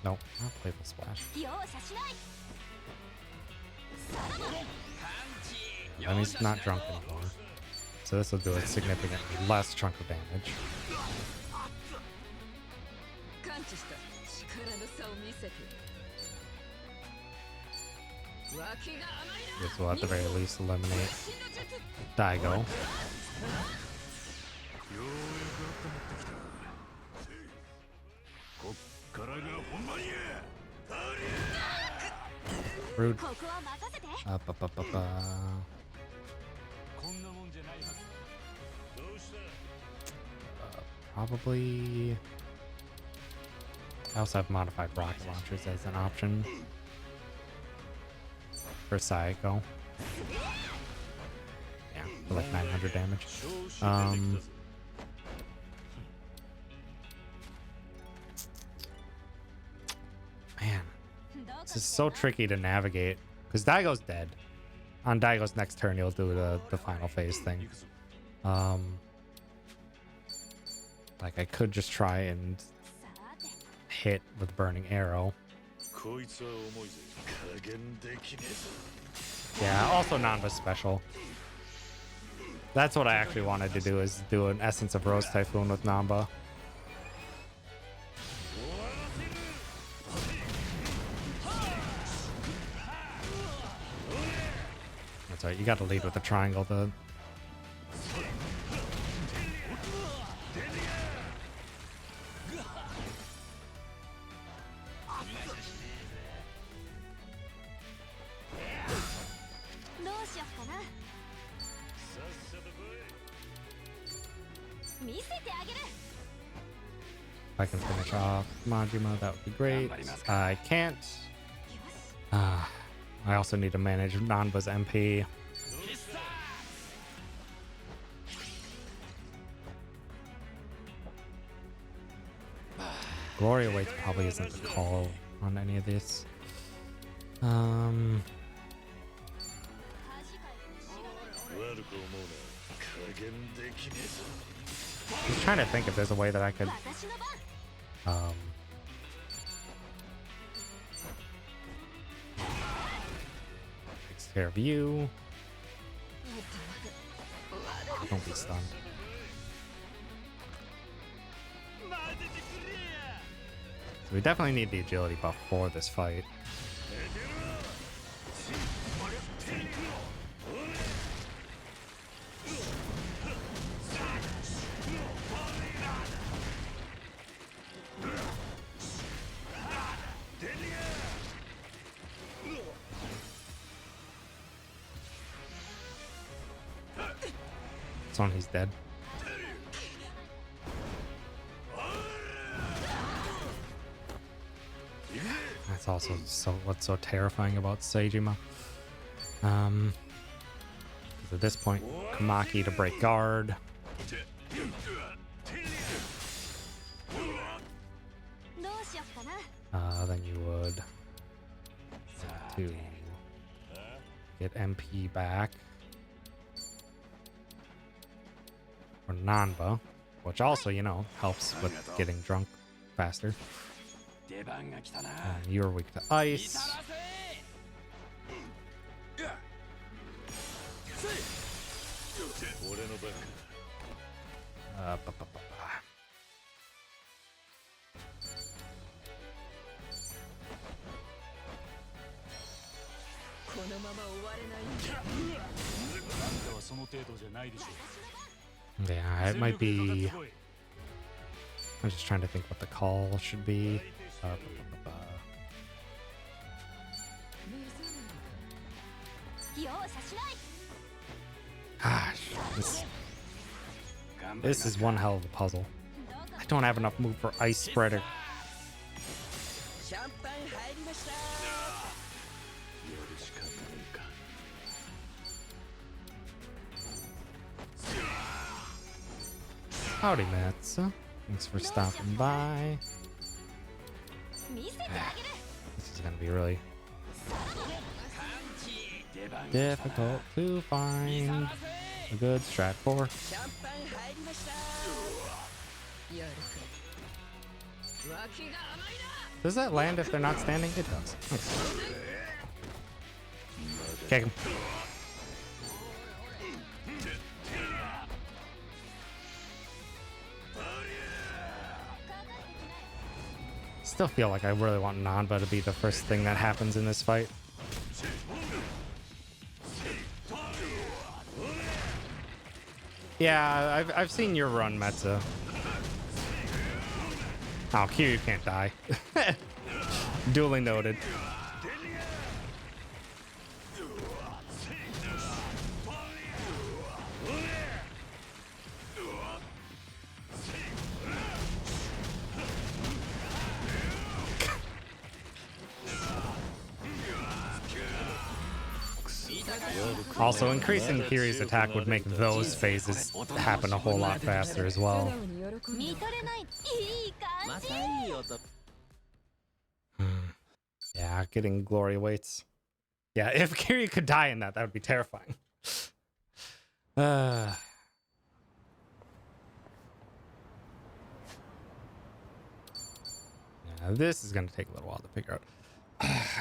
Nope, not playful splash. 容赦しない。 And he's not drunk anymore. So this will do a significantly less chunk of damage. 感知した力の差を見せて。脇が甘いな。 This will at the very least eliminate Daigo. ようやく温まってきたこっからが本番や Rude. ここは任せて。 Up, up, up, up, こんなもんじゃないはずどうした Probably... I also have modified rocket launchers as an option. For Saiko. Yeah, for like 900 damage. Man, this is so tricky to navigate. Because Daigo's dead. On Daigo's next turn, he'll do the final phase thing. Like, I could just try and hit with Burning Arrow. こいつは重いぜ加減できねえぞ Yeah, also Nanba's special. That's what I actually wanted to do, is do an Essence of Rose Typhoon with Namba. That's right, you gotta lead with the triangle to... どうしよっかな。見せてあげる。 If I can finish off Majima, that would be great. I can't. I also need to manage Nanba's MP. Gloria Waits probably isn't the call on any of this. Just trying to think if there's a way that I could 私の番。 takes care of you. Don't be stunned. So we definitely need the agility buff for this fight. This one, he's dead. also what's so terrifying about Seijima. 'Cause at this point, Kamaki to break guard. Then you would have to get MP back for Nanba, which also, you know, helps with getting drunk faster. You're weak to ice. Ba, ba, ba, ba. このまま終われないんだ。あんたはその程度じゃないでしょ Yeah, it might be. I'm just trying to think what the call should be. Ba, ba, ba, ba. Gosh, this is one hell of a puzzle. I don't have enough move for ice spreader. シャンパン入りました。 Howdy, Matsu. Thanks for stopping by. This is gonna be really difficult to find a good strat for. シャンパン入りました。やるか。脇が甘いな。 Does that land if they're not standing? It does. Nice. Kick him. Still feel like I really want Nanba to be the first thing that happens in this fight. Yeah, I've seen your run, Metza. Oh, Kiryu can't die. Duly noted. Also, increasing Kiryu's attack would make those phases happen a whole lot faster as well. Yeah, getting glory weights. Yeah, if Kiryu could die in that, that would be terrifying. Yeah, this is going to take a little while to figure out.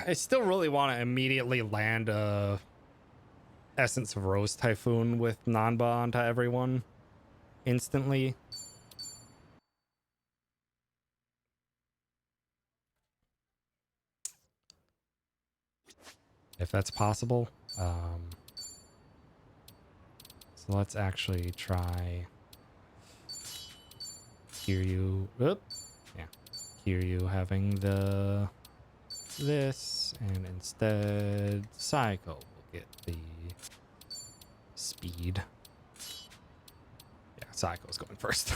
I still really want to immediately land a Essence of Rose Typhoon with Nanba onto everyone instantly. If that's possible. So let's actually try Kiryu. Oop. Yeah. Kiryu having this, and instead Psycho will get the speed. Yeah, Psycho's going first.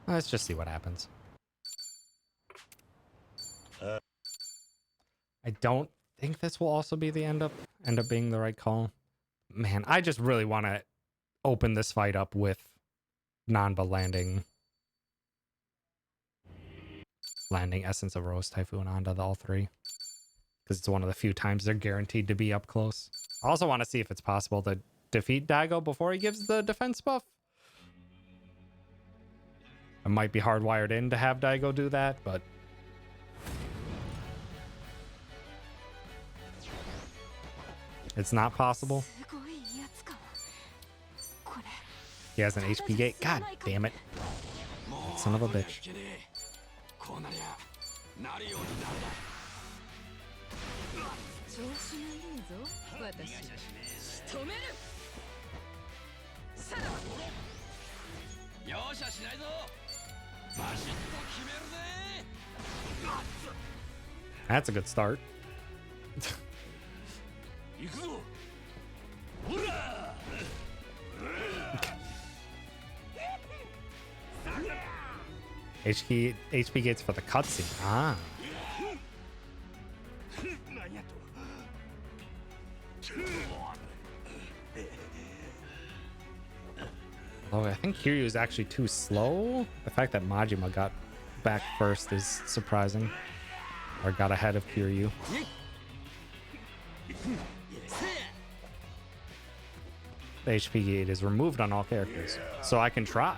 Let's just see what happens. I don't think this will also be the end up being the right call. Man, I just really want to open this fight up with Nanba landing Essence of Rose Typhoon onto the all three, because it's one of the few times they're guaranteed to be up close. I also want to see if it's possible to defeat Daigo before he gives the defense buff. It might be hardwired in to have Daigo do that, but it's not possible. He has an HP gate. God damn it. Son of a bitch. That's a good start. HP gates for the cutscene. Ah. 何やと Oh, I think Kiryu is actually too slow. The fact that Majima got back first is surprising. Or got ahead of Kiryu. The HP gate is removed on all characters, so I can try.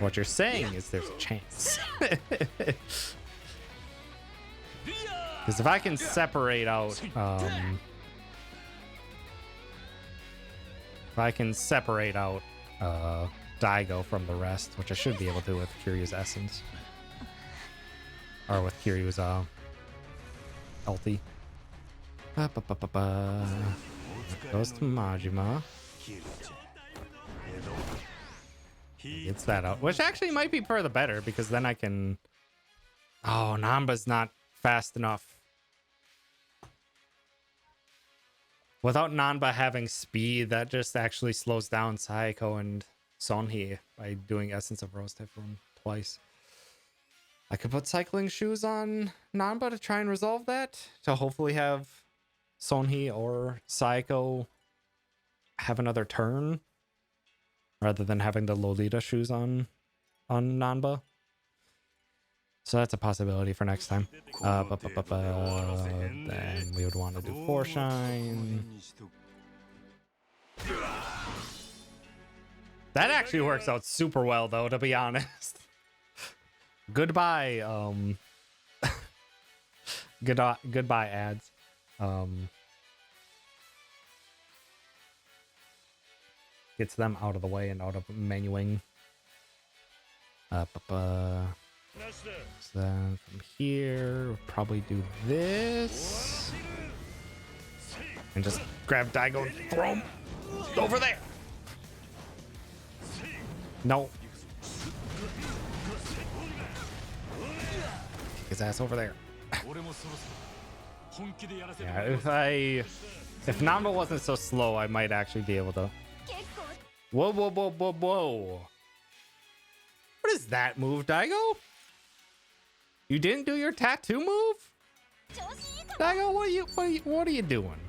What you're saying is there's a chance. Because if I can separate out, Daigo from the rest, which I should be able to with Kiryu's essence, or with Kiryu's ulti. Goes to Majima. Gets that out, which actually might be for the better because then I can. Oh, Namba's not fast enough. Without Nanba having speed, that just actually slows down Saiko and Sonhee by doing Essence of Rose Typhoon twice. I could put cycling shoes on Nanba to try and resolve that, to hopefully have Sonhee or Saiko have another turn rather than having the Lolita shoes on Nanba. So that's a possibility for next time. Then we would want to do 4 shine. That actually works out super well, though, to be honest. Goodbye, goodbye ads. Gets them out of the way and out of menuing. So then from here, we'll probably do this. And just grab Daigo and throw him over there. No. Kick his ass over there. Yeah, if Namba wasn't so slow, I might actually be able to. Whoa, whoa, whoa, whoa, whoa. What is that move, Daigo? You didn't do your tattoo move? Daigo, what are you doing?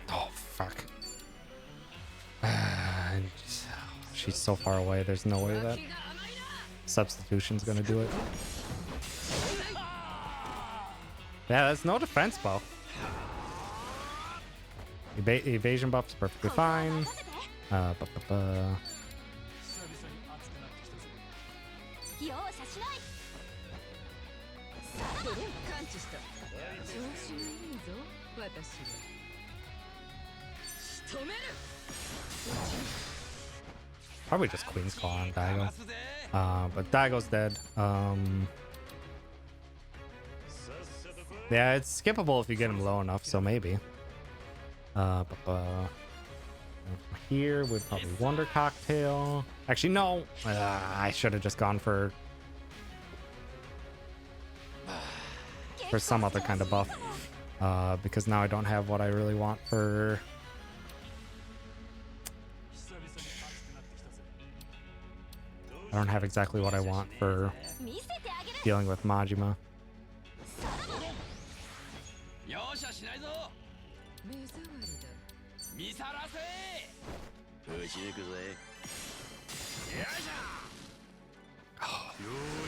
Oh, fuck. She's so far away, there's no way that substitution's gonna do it. Yeah, that's no defense buff. Evasion buff's perfectly fine. Probably just Queen's Claw on Daigo. But Daigo's dead. Yeah, it's skippable if you get him low enough, so maybe. Here would probably Wonder Cocktail. Actually, no. I should have just gone for some other kind of buff. Because now I don't have what I really want for... I don't have exactly what I want for dealing with Majima.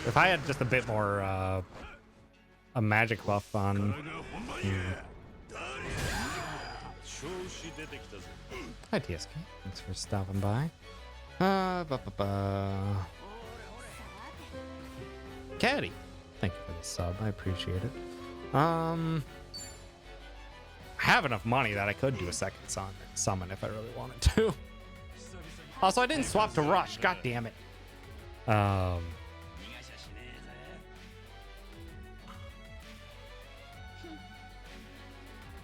If I had just a bit more a magic buff on... Hi TSK, thanks for stopping by. Caddy, thank you for the sub, I appreciate it. I have enough money that I could do a second summon if I really wanted to. Also, I didn't swap to Rush, god damn it. That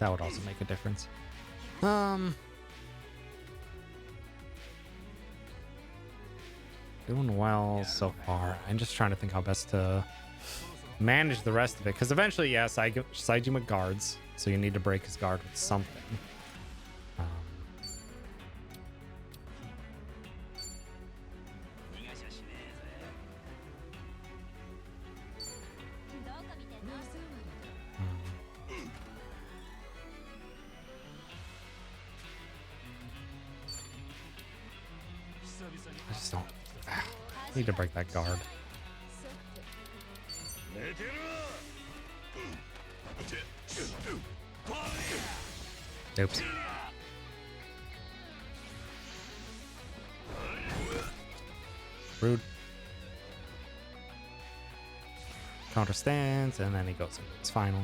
would also make a difference. Doing well so far. I'm just trying to think how best to manage the rest of it. Because eventually, yes, Saejima guards. So you need to break his guard with something. I just don't. Need to break that guard. 寝てろ Oops. Rude. Counter stands, and then he goes into his final.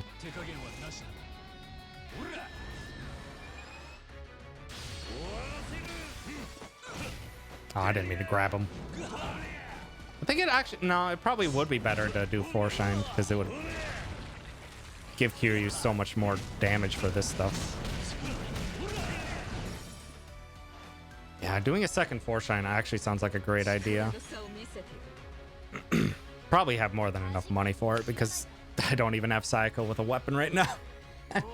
Oh, I didn't mean to grab him. I think it actually... No, it probably would be better to do 4-shine, because it would give Kiryu so much more damage for this stuff. Yeah, doing a second 4-shine actually sounds like a great idea. Probably have more than enough money for it, because I don't even have Sayako with a weapon right now.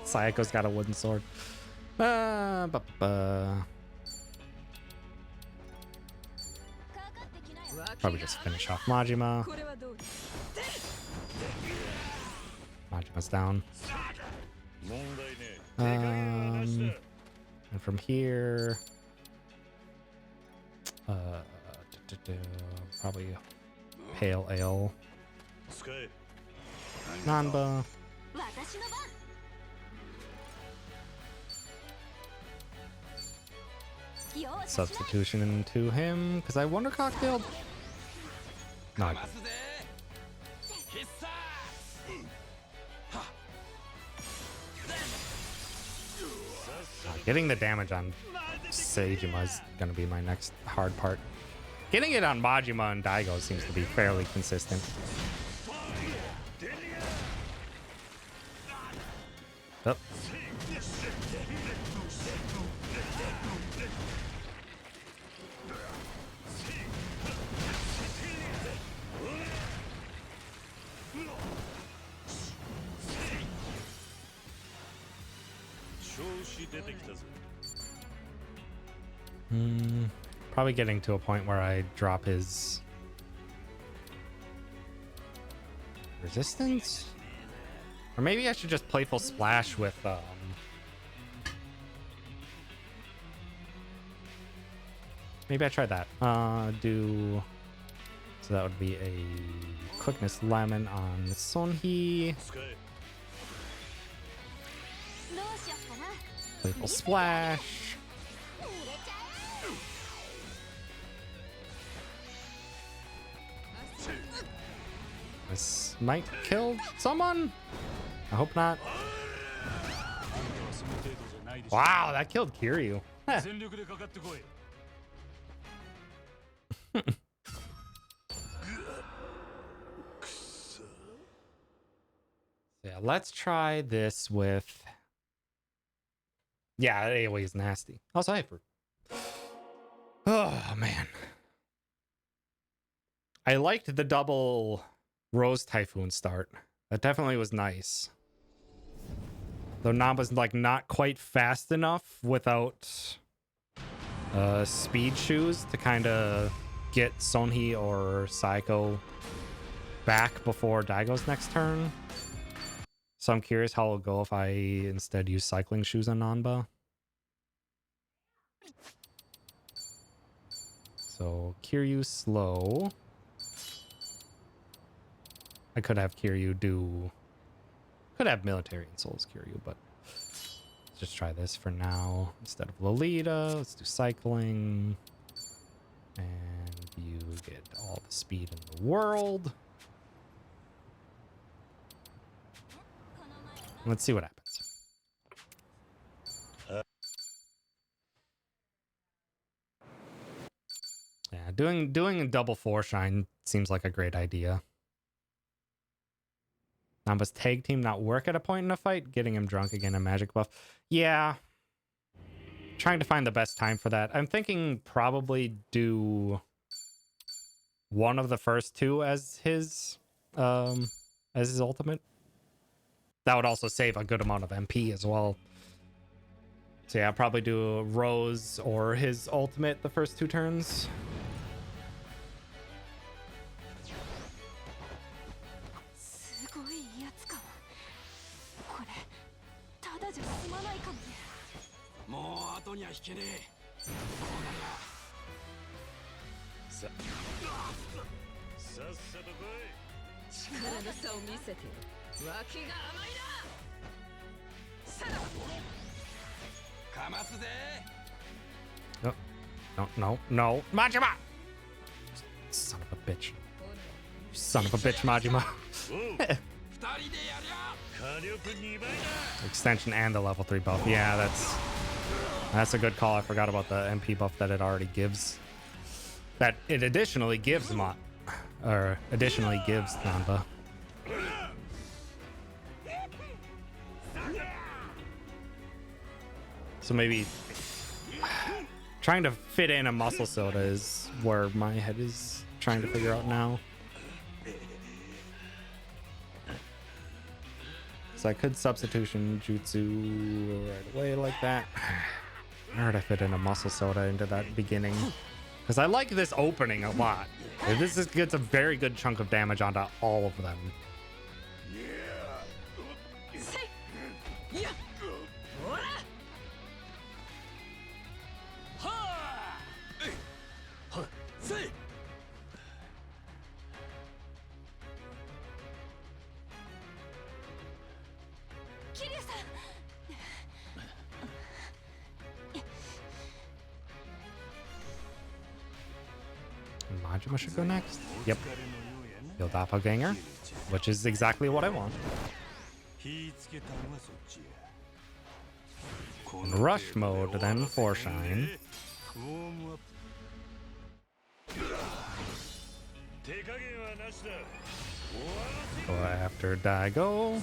Sayako's got a wooden sword. Probably just finish off Majima. Majima's down. And from here, probably Pale Ale, Nanba. Substitution into him because I wonder cocktailed. No, I didn't. Getting the damage on Seijima is gonna be my next hard part. Getting it on Majima and Daigo seems to be fairly consistent. Oh. Probably getting to a point where I drop his resistance, or maybe I should just playful splash with maybe I try that. Do so that would be a quickness lemon on Sonhee. Playful splash. This might kill someone. I hope not. Wow, that killed Kiryu. Yeah, let's try this with... Yeah, AoE is nasty. Also, hyper. Oh, man. I liked the double Rose Typhoon start. That definitely was nice. Though Namba's like not quite fast enough without speed shoes to kind of get Sonhee or Saiko back before Daigo's next turn. So I'm curious how it'll go if I instead use cycling shoes on Nanba. So Kiryu slow. I could have Kiryu do... Could have military and souls Kiryu, but let's just try this for now. Instead of Lolita, let's do cycling. And you get all the speed in the world. Let's see what happens. Yeah, doing a double 4-shine seems like a great idea. Namba's tag team not work at a point in a fight, getting him drunk again, a magic buff. Yeah. Trying to find the best time for that. I'm thinking probably do one of the first two as his ultimate. That would also save a good amount of MP as well. So yeah, I'll probably do Rose or his ultimate the first two turns. さっさと来い。力の差を見せて脇が甘いな。さらばかますぜ。 No, no, no, Majima! Son of a bitch. Son of a bitch, Majima. おう二人でやりゃ。火力2倍だ。 Extension and the level 3 buff. Yeah, that's a good call. I forgot about the MP buff that it already gives. That it additionally gives additionally gives Namba. So maybe trying to fit in a muscle soda is where my head is trying to figure out now. So I could substitution jutsu right away like that. Where would I fit in a muscle soda into that beginning? Because I like this opening a lot. This gets a very good chunk of damage onto all of them. せいやほらはあ。はっせい。桐生さん Majima should go next. Yep. Kill Doppelganger, which is exactly what I want. 火つけたのがそっちや。 In rush mode, then 4 shine. ウォームアップ。手加減はなしだ。 Go after Daigo.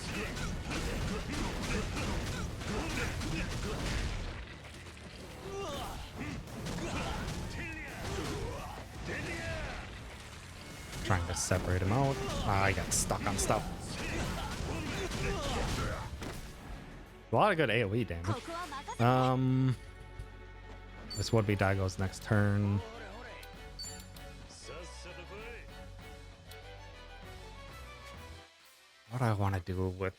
Trying to separate him out. I got stuck on stuff. A lot of good AoE damage. This would be Daigo's next turn. さっさと来い。 What do I want to do with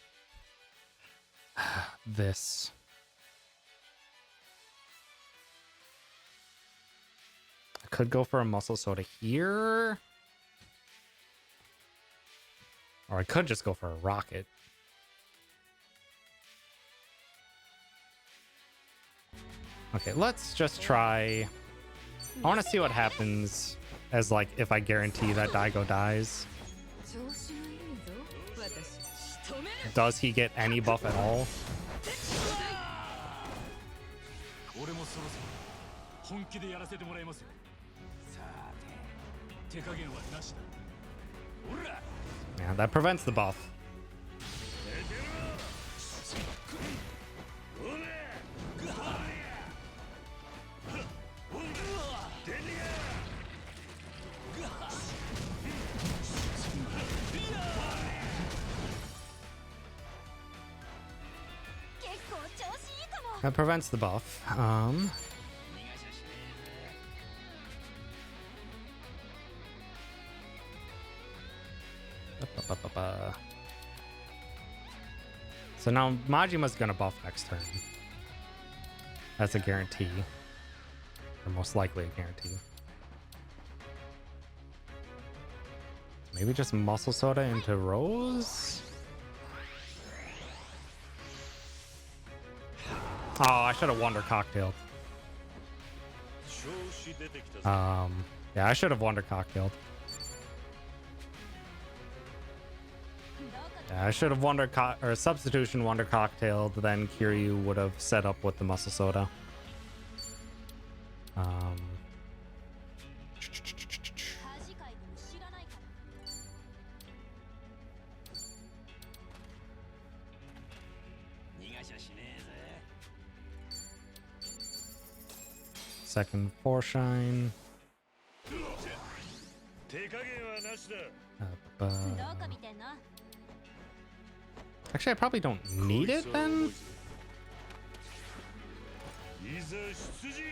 this? I could go for a muscle soda here. Or I could just go for a rocket. Okay, let's just try. I want to see what happens as like if I guarantee that Daigo dies. 調子がいいぞ私仕留める Does he get any buff at all? 俺もそろそろ本気でやらせてもらいますよ。さて、手加減はなしだ。ほら。 Yeah, that prevents the buff. 出てや。 結構調子いいかも That prevents the buff. So now Majima's gonna buff next turn. That's a guarantee. Or most likely a guarantee. Maybe just muscle soda into Rose? Oh, I should have Wonder Cocktailed. 調子出てきたぞ。 Yeah, I should have Wonder Cocktailed. Yeah, I should have or substitution Wonder Cocktailed, then Kiryu would have set up with the muscle soda. Second 4 shine. 手加減はなしだ。 どうか見てんの Actually, I probably don't need it then. いざ出陣。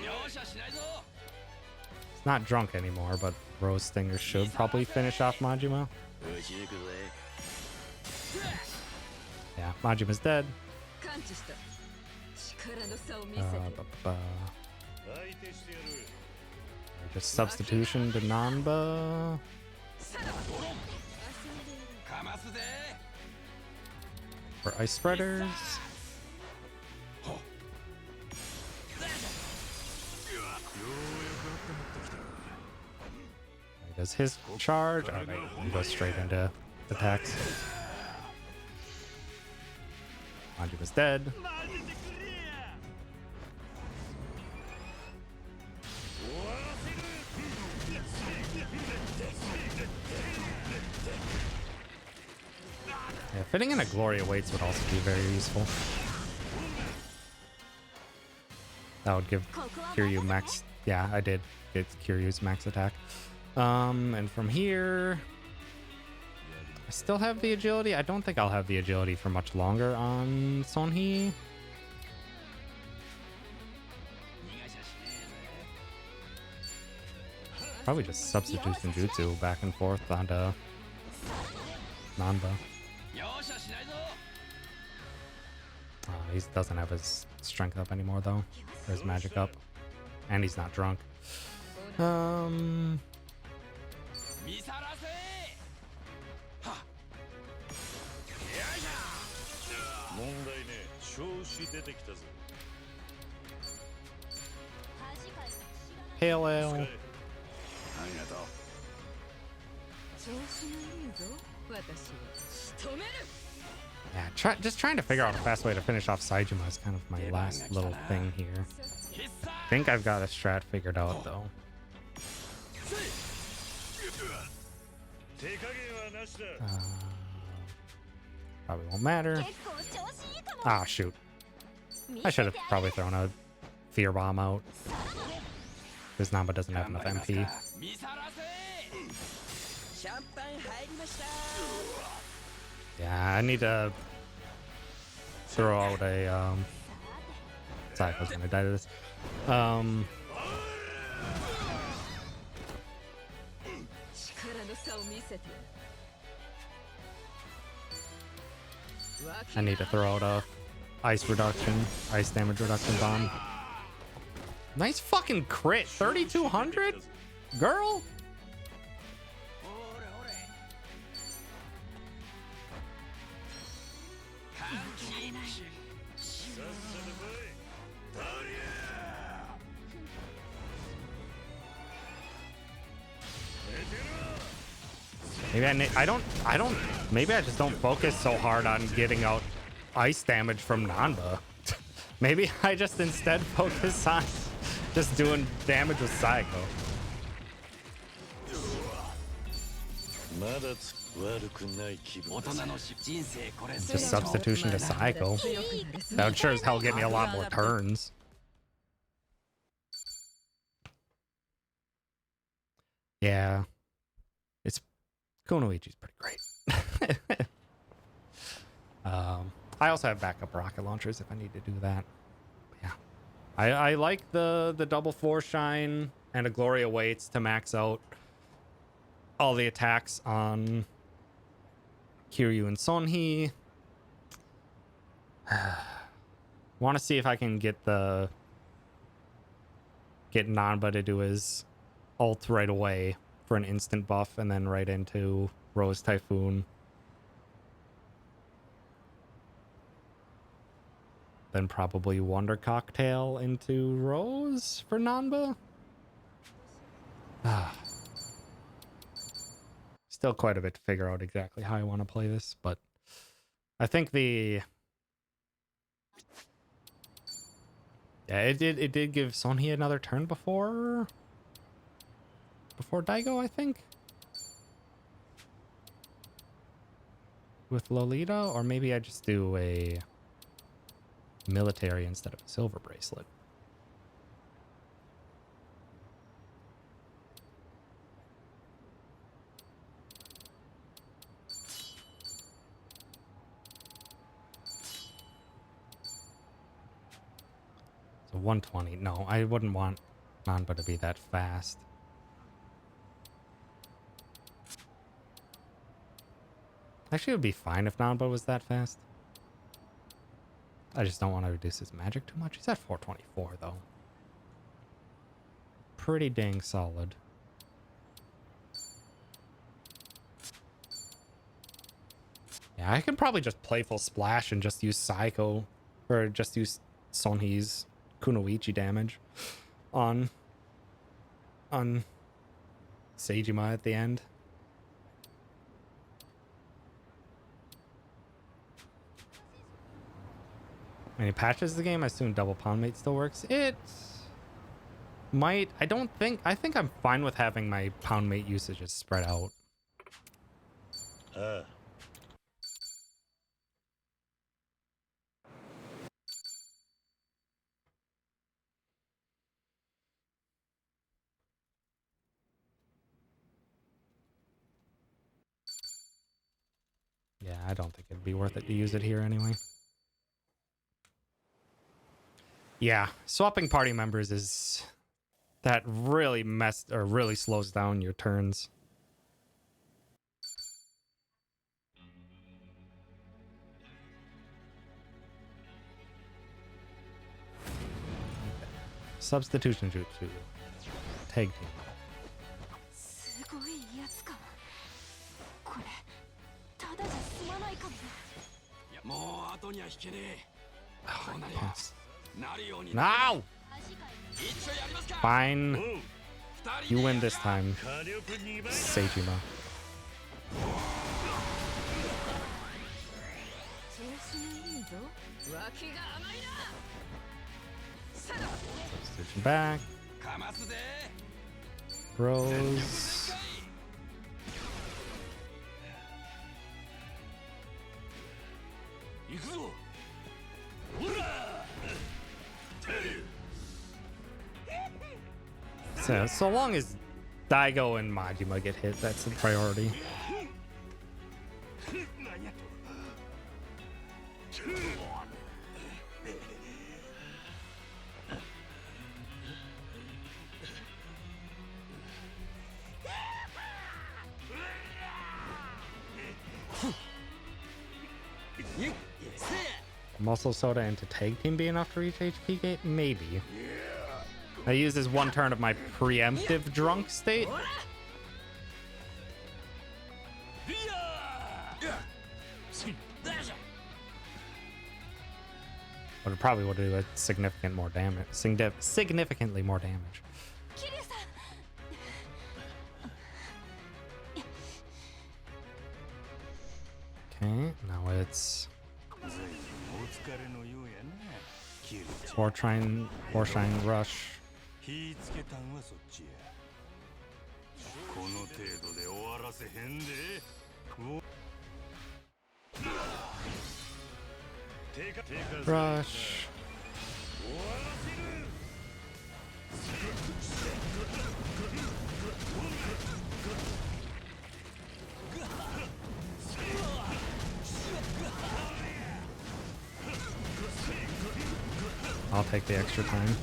容赦しないぞ。 It's not drunk anymore, but Rose Stinger should probably finish off Majima. 打ち抜くぜ。 Yeah, Majima's dead. 感知した力の差を見せて Uh, 相手してやる。Just substitution to Nanba. For ice spreaders. Does his charge? Oh, no, he goes straight into attacks. Manji was dead. Yeah, fitting in a Glory Awaits would also be very useful. That would give Kiryu max. Yeah, I did get Kiryu's max attack. And from here, I still have the agility. I don't think I'll have the agility for much longer on Sonhee. Probably just substitute Senjutsu back and forth onto Nanba. He doesn't have his strength up anymore though. Or his magic up. And he's not drunk. Pale Ale. Yeah, just trying to figure out a fast way to finish off Saejima is kind of my last little thing here. I think I've got a strat figured out though. Probably won't matter. Ah, shoot. I should have probably thrown a Fear Bomb out. Because Nanba doesn't have enough MP. Yeah, I need to throw out a sorry, I was gonna die to this. I need to throw out a ice damage reduction bomb. Nice fucking crit, 3200, girl. Maybe maybe I just don't focus so hard on getting out ice damage from Nanba. Maybe I just instead focus on just doing damage with Saeko. Just substitution to Saeko. That would sure as hell get me a lot more turns. Yeah. Kunoichi's pretty great. I also have backup rocket launchers if I need to do that. But yeah. I like the double 4 shine and a Glory Awaits to max out all the attacks on Kiryu and Sonhee. Want to see if I can get Nanba to do his ult right away for an instant buff and then right into Rose Typhoon. Then probably Wonder Cocktail into Rose for Nanba. Still quite a bit to figure out exactly how I want to play this, but I think yeah, it did give Sonhee another turn before Daigo, I think. With Lolita, or maybe I just do a military instead of a silver bracelet. So 120. No, I wouldn't want Nanba to be that fast. Actually, it would be fine if Nanba was that fast. I just don't want to reduce his magic too much. He's at 424, though. pretty dang solid. Yeah, I could probably just playful splash and just use Psycho, or just use Sonhee's Kunoichi damage on Seijima at the end. When he patches the game, I assume double pound mate still works. It might. I think I'm fine with having my pound mate usages spread out. Yeah, I don't think it'd be worth it to use it here anyway. Yeah, swapping party members is that really really slows down your turns. Substitution jutsu. Tag team. すごいやつかも。これただじゃ済まないかも。いやもう後には引けねえ。 Oh, こうなり yes. なるように No! 一応やりますか。 Fine. 二 You 人で win this time, 火力2倍 Seijima. 調子がいいぞ。脇が甘いな。 Substitution back. かますで。 Bros. 行くぞ。 So long as Daigo and Majima get hit, that's the priority. Muscle Soda into Tag Team be enough to reach HP gate? Maybe. I use this one turn of my preemptive drunk state. But it probably would do a significantly more damage. Significantly more damage. 桐生さん。 Okay, now it's 随分お疲れのようやなキルちゃん Forshine Rush. 火つけたんはそっちやこの程度で終わらせへんでRush. I'll take the extra time.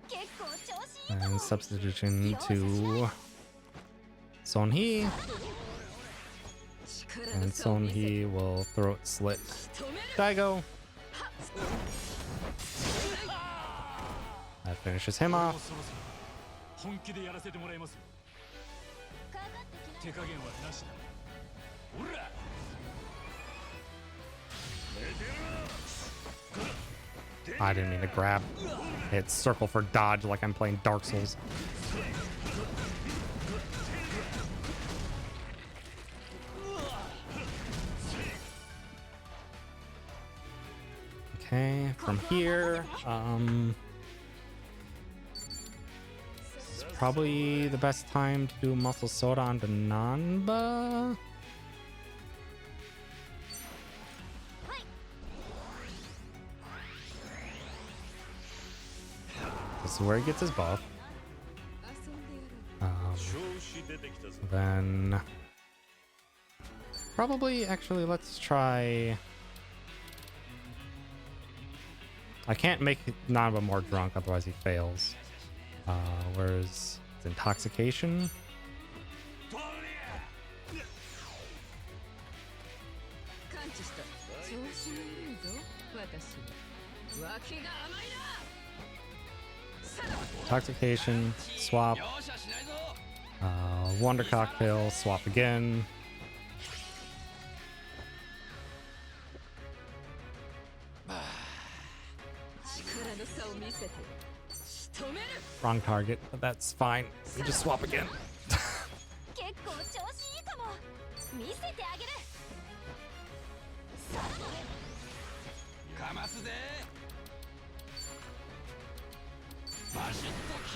結構調子いいか And も。 substitution to Sonhee. 力の And 差を見せ Sonhee will throat slit 止める。 Daigo. That finishes him もう off. そろそろ本気でやらせてもらいますよ。かかってきな。手加減はなしだ。ほら。 I didn't mean to grab. Hit circle for dodge like I'm playing Dark Souls. Okay, from here, it's probably the best time to do Muscle Soda onto Nanba. This is where he gets his buff. 遊んでやろう。 調子出てきたぞ Then probably actually let's try. I can't make Nanba more drunk, otherwise he fails. Whereas it's intoxication. 感知した。調子がいいぞ。私は。脇が甘いな。Intoxication, swap. Wonder Cocktail, swap again. Wrong target, but that's fine. We just swap again. 結構調子いいかも。見せてあげる。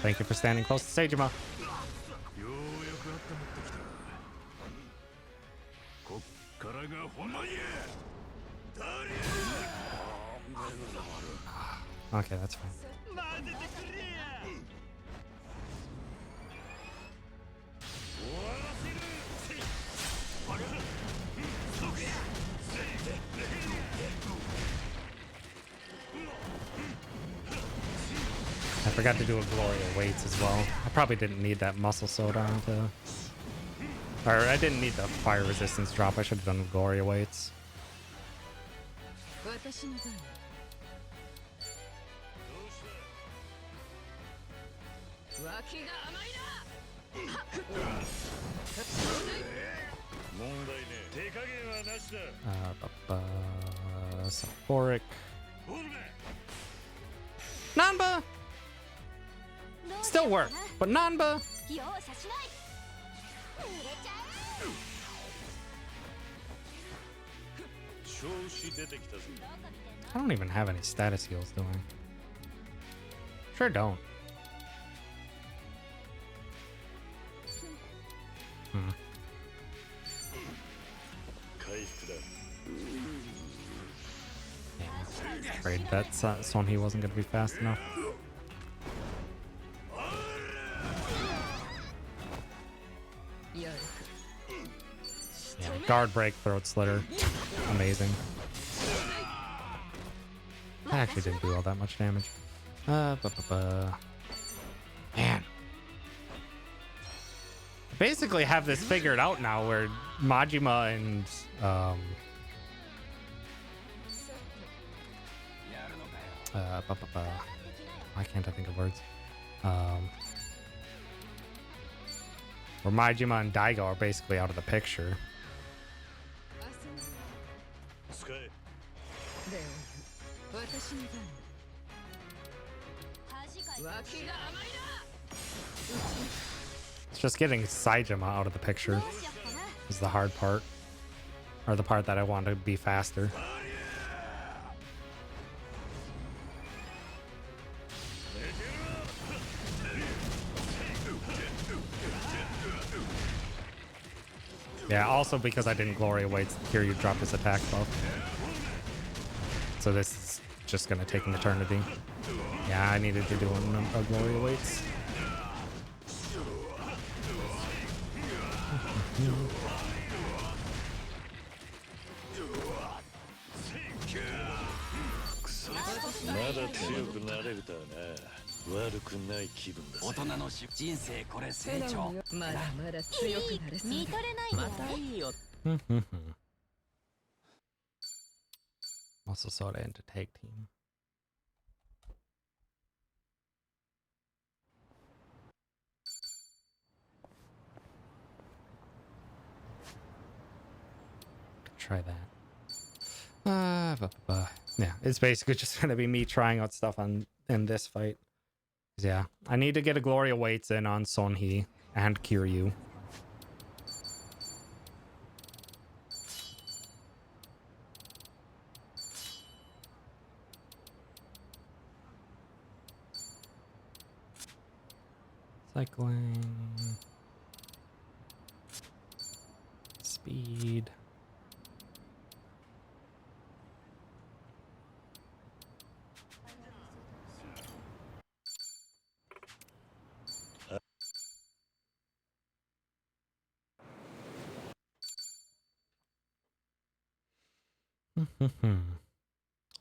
Thank you for standing close to Seijima. ようやくあったまってきた。こっからが本番や。誰や。 Okay, that's fine. 待っててくれや。終わらせる。せい。バカ。そうかや。せい。 I forgot to do a Gloria weights as well. I probably didn't need that muscle soda to... Or I didn't need the fire resistance drop. I should have done Gloria weights. 私の番。脇が甘いな。問題ね。手加減はなしだ。Sulfuric. ほら。 Nanba! Still work, but Nanba! 容赦しない。濡れちゃう。調子出てきたぞ。 I don't even have any status heals, do I? Sure don't. Hmm. 回復だ。 Yeah, afraid that Sonhee wasn't going to be fast enough. Yeah, guard break, throat slitter. Amazing. That actually didn't do all that much damage. Man. Basically have this figured out now where Majima and why can't I think of words? Where Majima and Daigo are basically out of the picture. 使え。では私の番。脇が甘いな。 It's just getting Saijima out of the picture is the hard part. Or the part that I want to be faster. Yeah, also because I didn't Gloria weights, Kiryu dropped his attack buff. So this is just gonna take an eternity. Yeah, I needed to do a Gloria weights. Muscle soda into tag team. Try that. Yeah, it's basically just gonna be me trying out stuff in this fight. Yeah, I need to get a Gloria weights in on Sonhee and Kiryu. Cycling. Speed.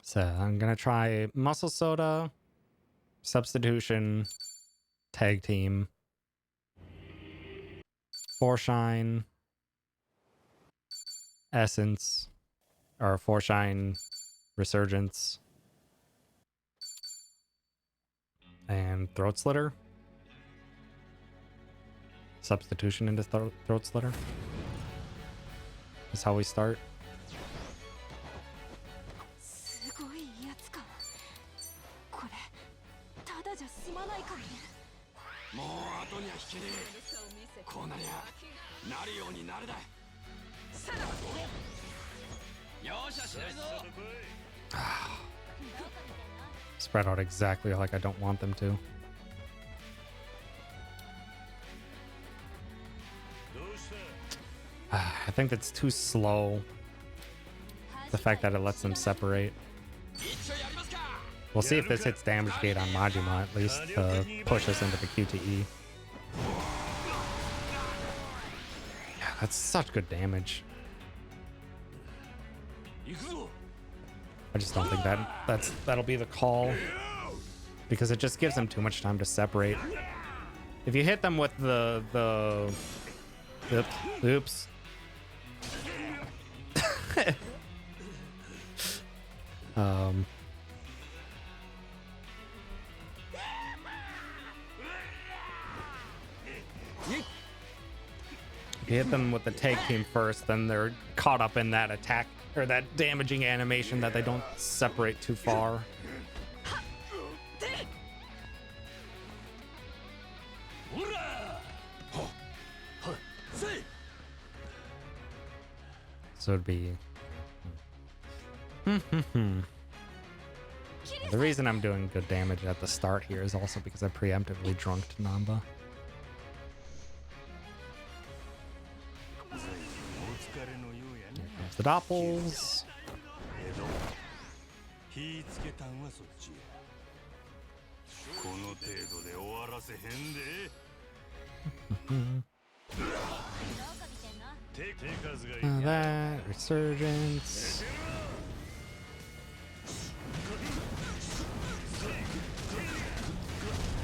So I'm gonna try muscle soda, substitution, tag team, Foreshine, essence, or Foreshine, resurgence, and then Throat Slitter. Substitution into Throat Slitter. That's how we start. すごいやつか。これただじゃ済まないかもね。もう後には引けねえ。こうなりゃなるようになるだ。よっしゃしないぞ。 Spread out exactly like I don't want them to. I think it's too slow. The fact that it lets them separate. We'll see if this hits damage gate on Majima at least to push us into the QTE. Yeah, that's such good damage. I just don't think that'll be the call, because it just gives them too much time to separate. If you hit them with the oops. If you hit them with the tag team first, then they're caught up in that attack or that damaging animation that they don't separate too far. So it'd be... The reason I'm doing good damage at the start here is also because I preemptively drunked Namba. Here comes the Doppels. 火つけたんはそっちや。この程度で終わらせへんで。手数がいい。That resurgence.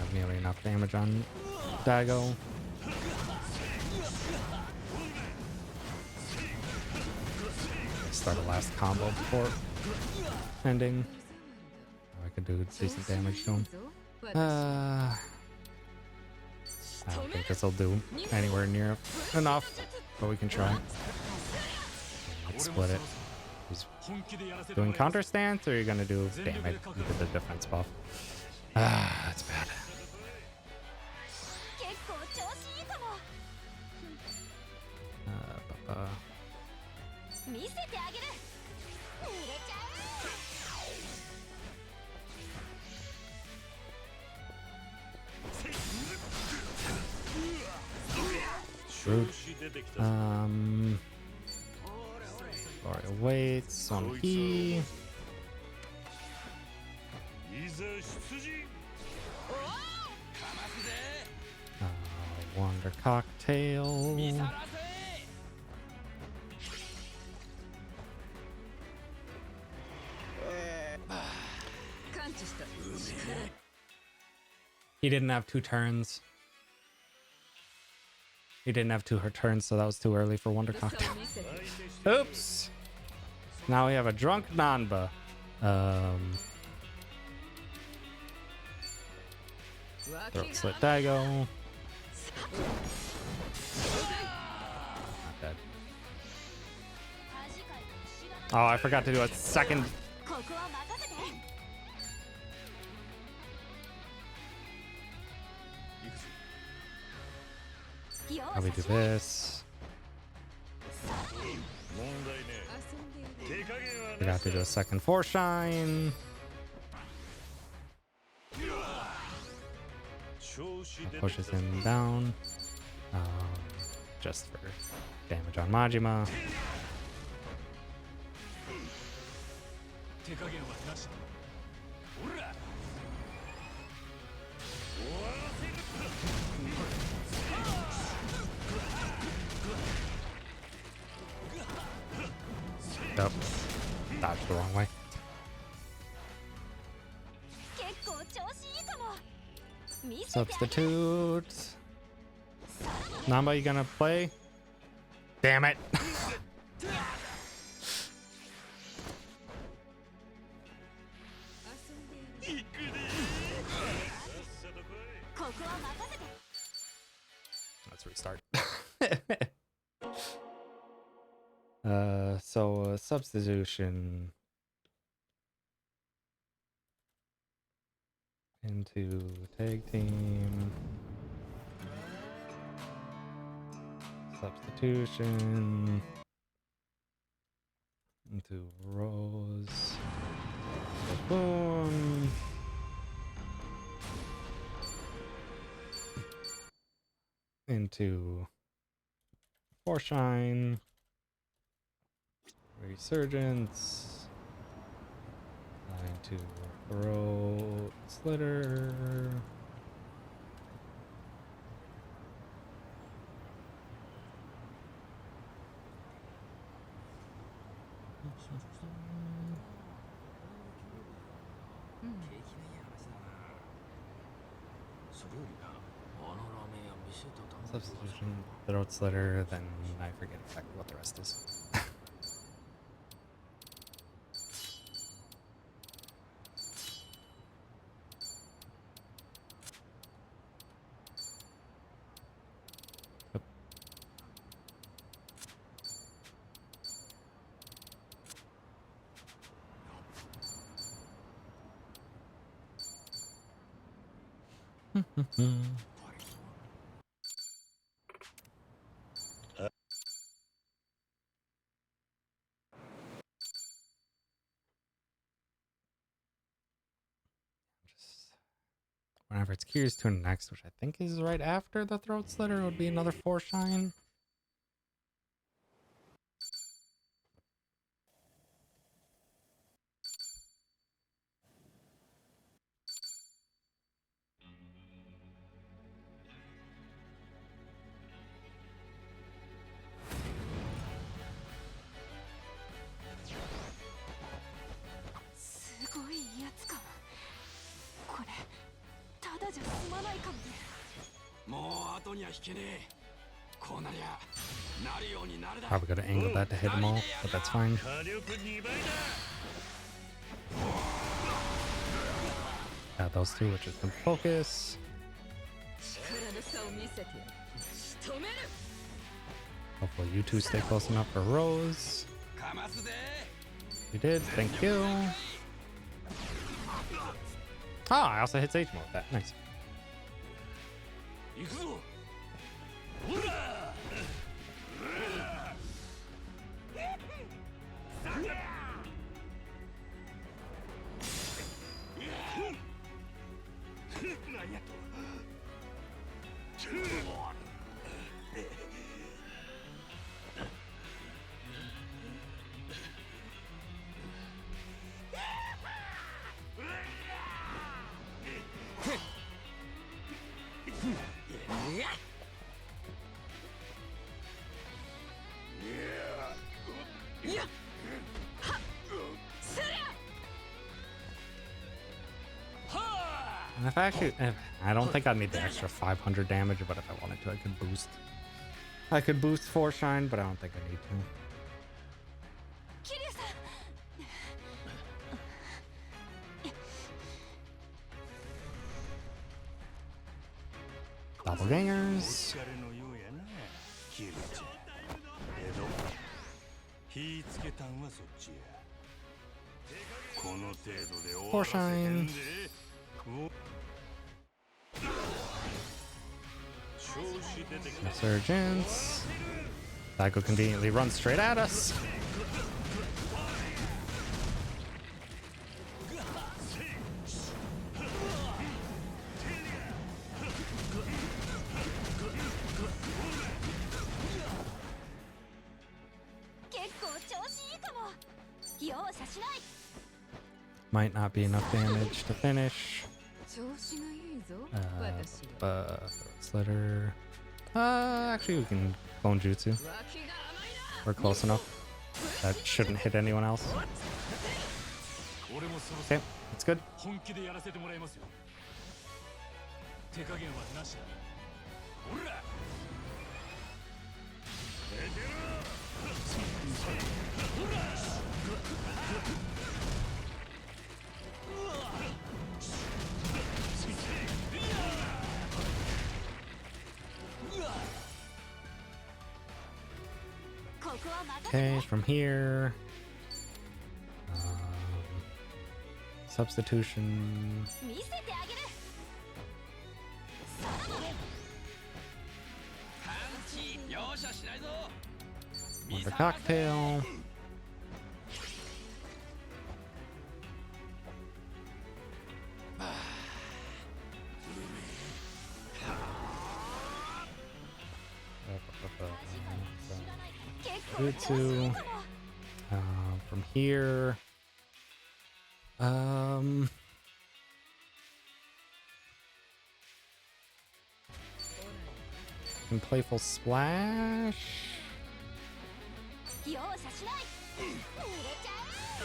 Have nearly enough damage on Daigo. Start a last combo before ending. I could do decent damage to him. I don't think this will do anywhere near enough, but we can try. Let's split it. He's doing counter stance, or are you gonna do damage with the defense buff? That's bad. Rude. Gloria waits on E. Wander cocktail. He didn't have 2 turns. He didn't have 2 turns, so that was too early for Wonder Cocktail. Oops! Now we have a drunk Nanba. Throat slit Daigo. Not dead. Oh, I forgot to do a second. How we do this? Forgot to do a second 4-shine. That pushes him down. Just for damage on Majima. Nope. Dodged the wrong way. Substitute. Namba, you gonna play? Damn it. So substitution into tag team. Substitution into Rose. Boom. Into Forshine. Resurgence. Into Throat Slitter. Substitution, Throat Slitter, then I forget exactly what the rest is. Whenever it's Curious Tune next, which I think is right after the Throat Slitter, it would be another Forshine. Probably gotta angle that to hit them all, but that's fine. Got those two, which is the focus. Hopefully you two stay close enough for Rose. You did, thank you. Ah, I also hit Sage mode with that. Nice. And if I don't think I'd need the extra 500 damage, but if I wanted to, I could boost. I could boost Forshine, but I don't think I need to. Doppelgangers. Forshine. Resurgence. Psycho conveniently runs straight at us. Might not be enough damage to finish. Slitter. Actually, we can clone Jutsu. We're close enough. That shouldn't hit anyone else. Okay, that's good. Okay, from here. Substitution. 見せてあげる Wonder cocktail. Jutsu. From here. And playful splash. 容赦しない濡れちゃう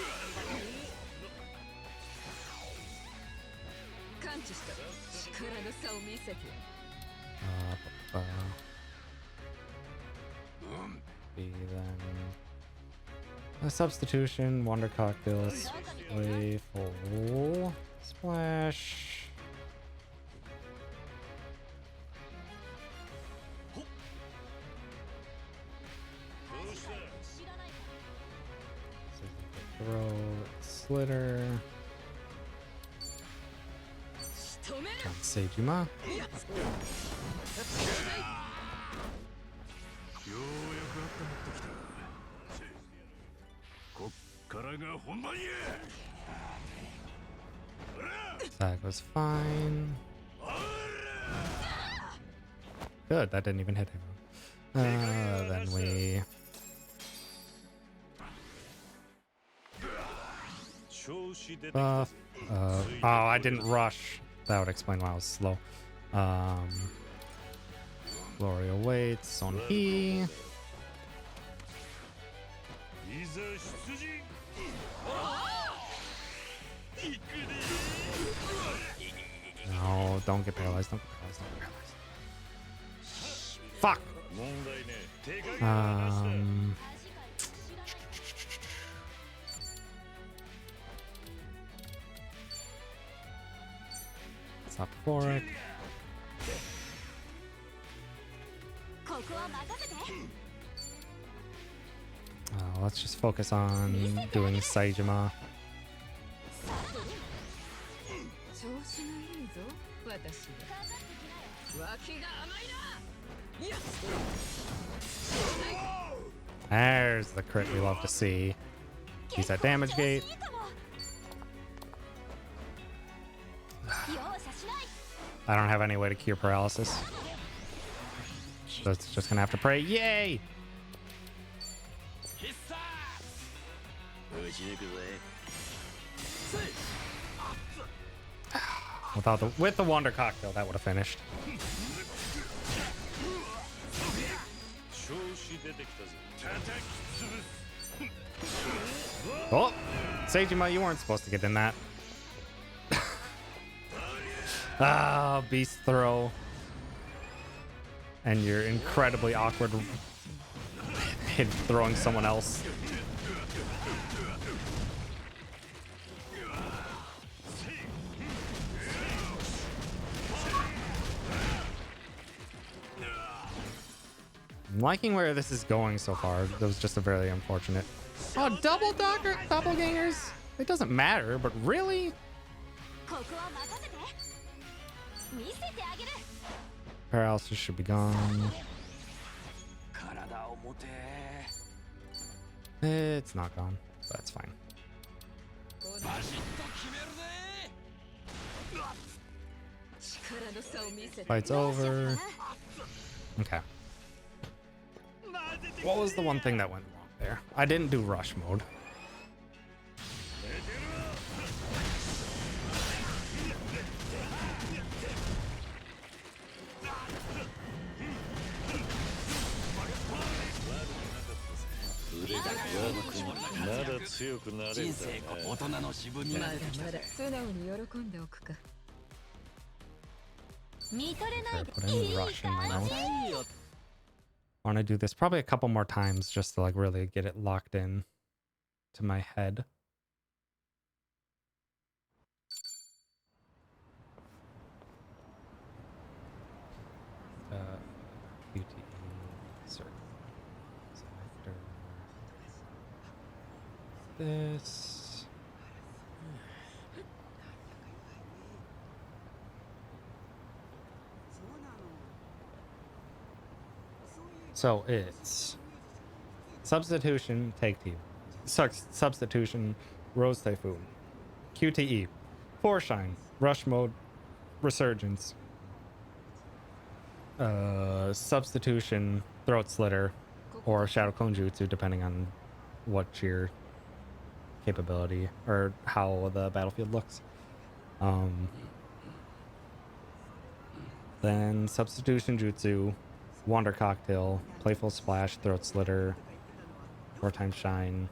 感知した力の差を見せて Be then a substitution, wonder cocktails, playful splash. Throw slitter. On Seijima. ようやく温まってきた。こっからが本番や。 That was fine. Good, that didn't even hit him. Then we buff. Oh, I didn't rush. That would explain why I was slow. Glory awaits on he. No, don't get paralyzed. Don't get paralyzed. Don't get paralyzed. Fuck. Stop for it. Let's just focus on doing Saejima. 調子がいいぞ私は脇が甘いな There's the crit we love to see. Use that damage gate. I don't have any way to cure paralysis. So it's just gonna have to pray. Yay! With the wonder cocktail, that would have finished. Oh, Seijima, you weren't supposed to get in that. Ah, beast throw. And you're incredibly awkward throwing someone else. I'm liking where this is going so far. That was just a very unfortunate. Oh, doppelgangers? It doesn't matter, but really? Paralysis should be gone. It's not gone. That's fine. Fight's over. Okay. What was the one thing that went wrong there? I didn't do rush mode. Putting rush in my notes. I want to do this probably a couple more times just to like really get it locked in to my head. QTE circle selector. this. So it's substitution, take two. Substitution, Rose Typhoon. QTE, Foreshine, Rush Mode, Resurgence. Substitution, Throat Slitter, or Shadow Clone Jutsu, depending on what your capability or how the battlefield looks. Then Substitution Jutsu, Wander Cocktail, Playful Splash, Throat Slitter, 4x Shine,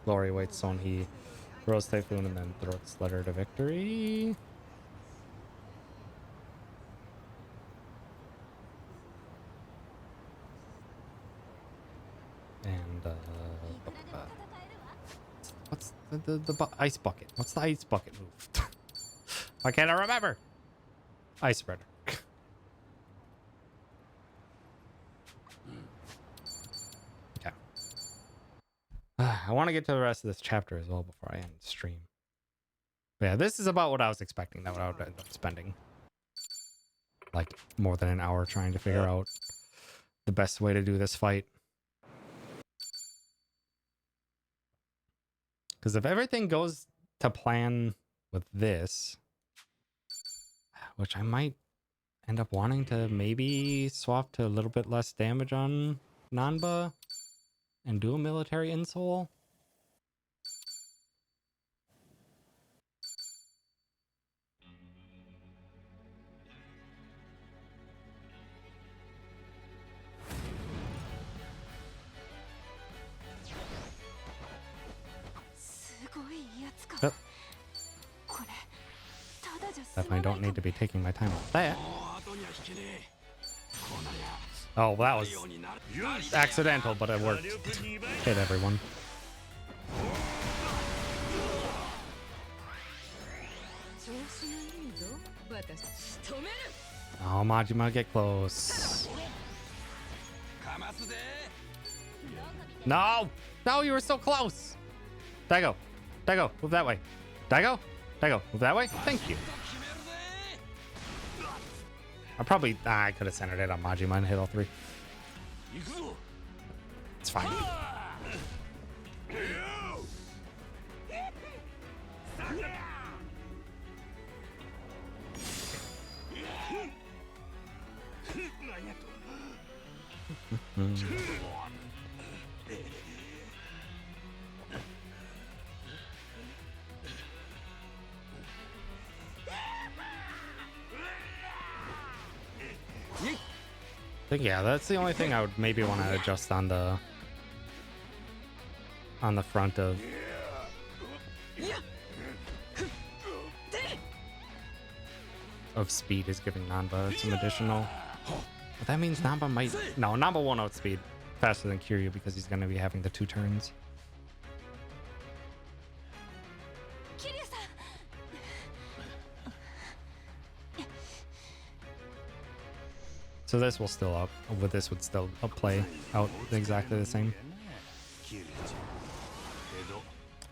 Glory Awaits Sonhi, Rose Typhoon, and then Throat Slitter to victory. And what's the ice bucket? What's the ice bucket move? Why can't I remember? Ice spreader. Okay. I want to get to the rest of this chapter as well before I end the stream. But yeah, this is about what I was expecting. That I would end up spending like more than an hour trying to figure out the best way to do this fight. Because if everything goes to plan with this, which I might end up wanting to maybe swap to a little bit less damage on Nanba and do a military insole. Yep. Definitely don't need to be taking my time with that. Oh, that was accidental, but it worked. Hit everyone. Oh, Majima, get close. No! No, you were so close! Daigo! Daigo, move that way. Daigo? Daigo, move that way. Thank you. I could have centered it on Majima and hit all three. It's fine. I think, yeah, that's the only thing I would maybe want to adjust on the front of speed is giving Nanba some additional. But that means Nanba might... No, Nanba won't outspeed faster than Kiryu because he's going to be having the 2 turns. So this will still up. With this would still play out exactly the same.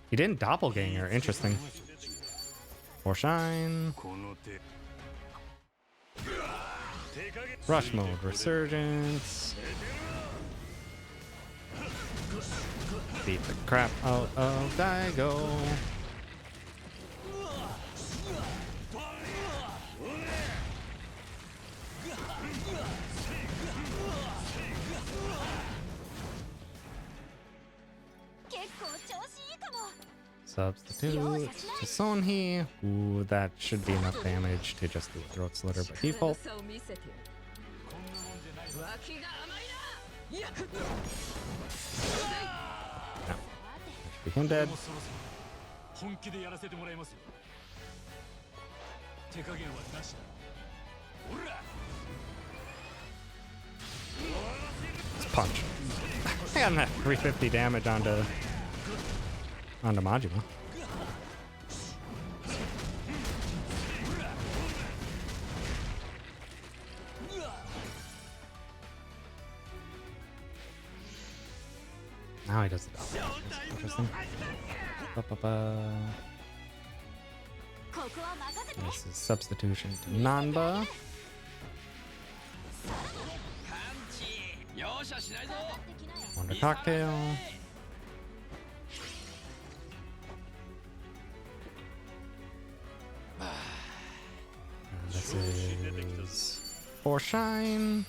He didn't doppelganger. Interesting. Or shine. Rush mode. Resurgence. Beat the crap out of Daigo. Substitute to Sonhi. Ooh, that should be enough damage to just do a throat slitter by default. No. Should be him dead. Let's punch. I got that 350 damage onto Majima. Now he does the dodge. That's interesting. Ba-ba-ba. ここは任せて。 This is substitution to Nanba. 容赦しないぞ。 Wonder Cocktail. And this is for Shine.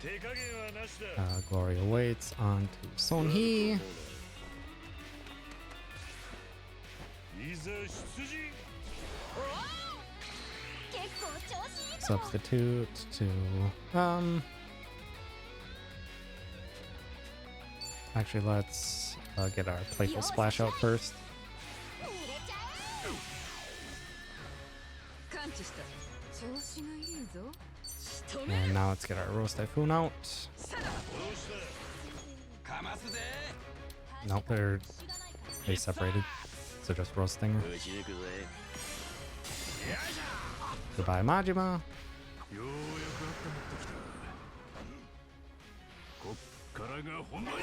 手加減はなしだ。 Glory awaits onto Sonhee. いざ出陣。 結構調子いいかも。 Substitute to actually let's get our playful splash out first. 入れちゃう。感知した調子がいいぞ仕留 And め now let's get our Rose Typhoon out. かますぜ。 Nope, they separated. So just Rose Stinger. 打ち抜くぜ。 Goodbye, Majima. ようやく温まってきた。こっからが本番や。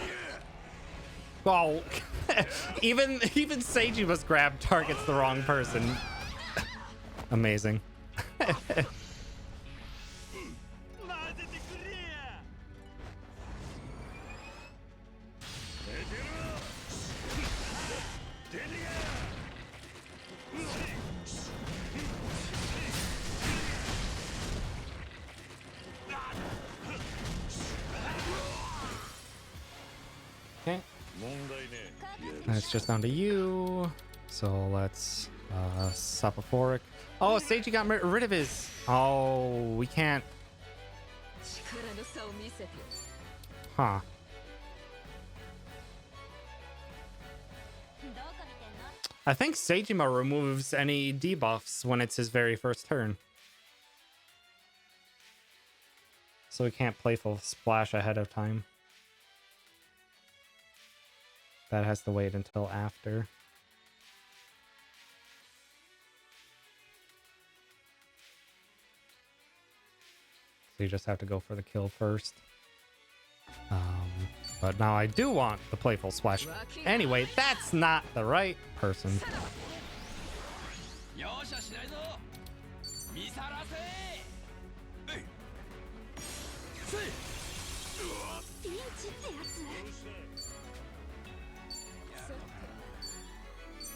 Oh, even Seijima's grab targets the wrong person. Amazing. 混ぜてくれや。出てろ。出てや。 Okay, 問題ね。 and it's just down to you. So let's Sophophoric. Oh, Seiji got rid of his. Oh, we can't. 力の差を見せて Huh. どこ見てんの？ I think Seijima removes any debuffs when it's his very first turn. So he can't playful splash ahead of time. That has to wait until after. So you just have to go for the kill first. But now I do want the playful splash. Anyway, that's not the right person. 容赦しないぞ。見さらせ。ピンチってやつ。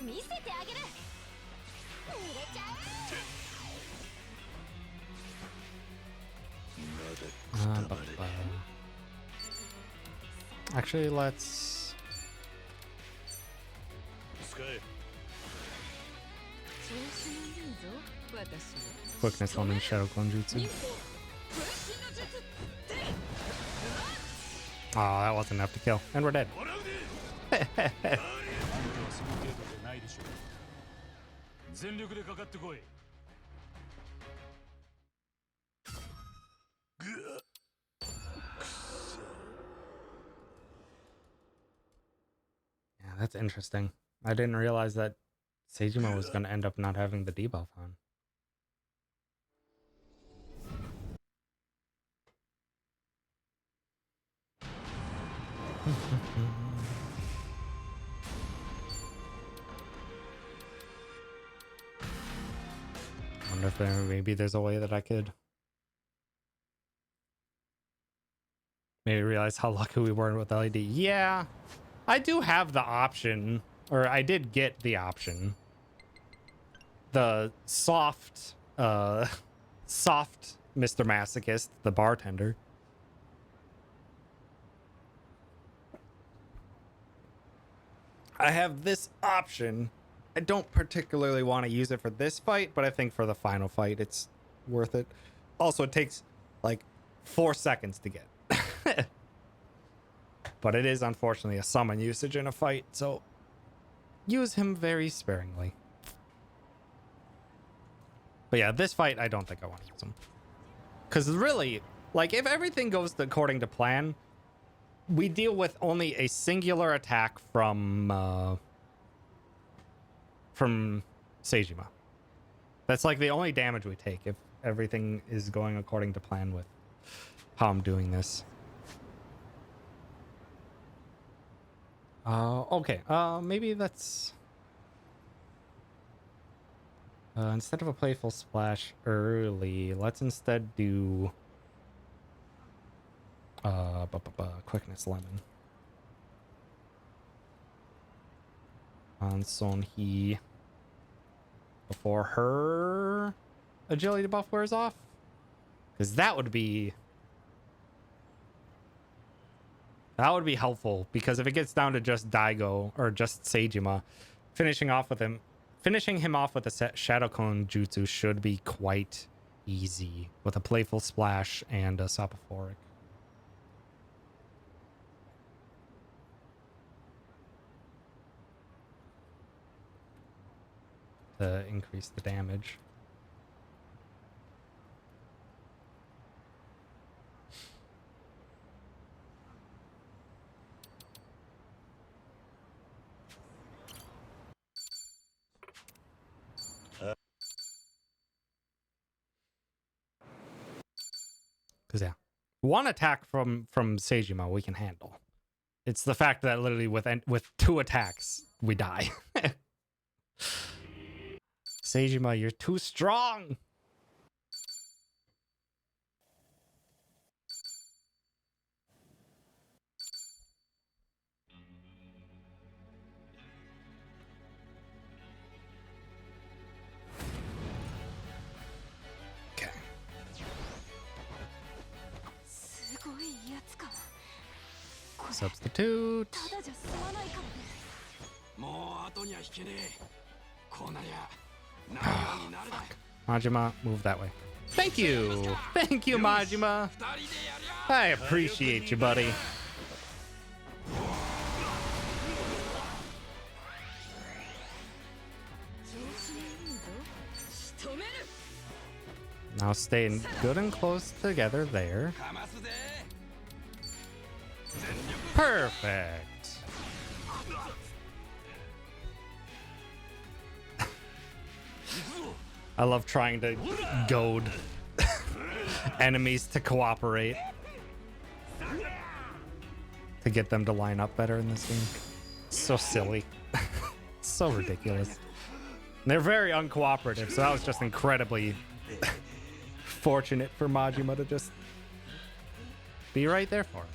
見せてあげる。入れちゃう。 Actually, let's 使え。 調子がいいぞ私は quickness on the Shadow Clone Jutsu. 忍法分身の術 Oh, that wasn't enough to kill. And we're dead. もらうで。あんたはその程度じゃないでしょう。全力でかかってこい。 Yeah, that's interesting. I didn't realize that Seijima was going to end up not having the debuff on. Wonder if maybe there's a way that I could maybe realize how lucky we were with LED. Yeah, I do have the option, or I did get the option. The soft Mr. Masochist, the bartender. I have this option. I don't particularly want to use it for this fight, but I think for the final fight, it's worth it. Also, it takes like 4 seconds to get. But it is unfortunately a summon usage in a fight, so use him very sparingly. But yeah, this fight, I don't think I want to use him. Because really, like, if everything goes according to plan, we deal with only a singular attack from Seijima. That's like the only damage we take if everything is going according to plan with how I'm doing this. Okay. Maybe that's instead of a playful splash early, let's instead do quickness lemon on Sonhee before her agility buff wears off, because that would be helpful, because if it gets down to just Daigo or just Seijima, finishing him off with a Shadow Clone Jutsu should be quite easy with a playful splash and a Soporific. To increase the damage. Because yeah, one attack from Seijima we can handle. It's the fact that literally with 2 attacks we die. Seijima, you're too strong. Okay. すごいやつかこれ Substitute. ただじゃ済まないからねもう後には引けねえ。こうなりゃなるようになるだ。 Majima, move that way. Thank you. Thank you, Majima. 二人でやりゃ。 I appreciate you, buddy. Now staying good and close together there. かますぜ。 Perfect. I love trying to goad enemies to cooperate to get them to line up better in this game. So silly. So ridiculous. They're very uncooperative, so that was just incredibly fortunate for Majima to just be right there for us.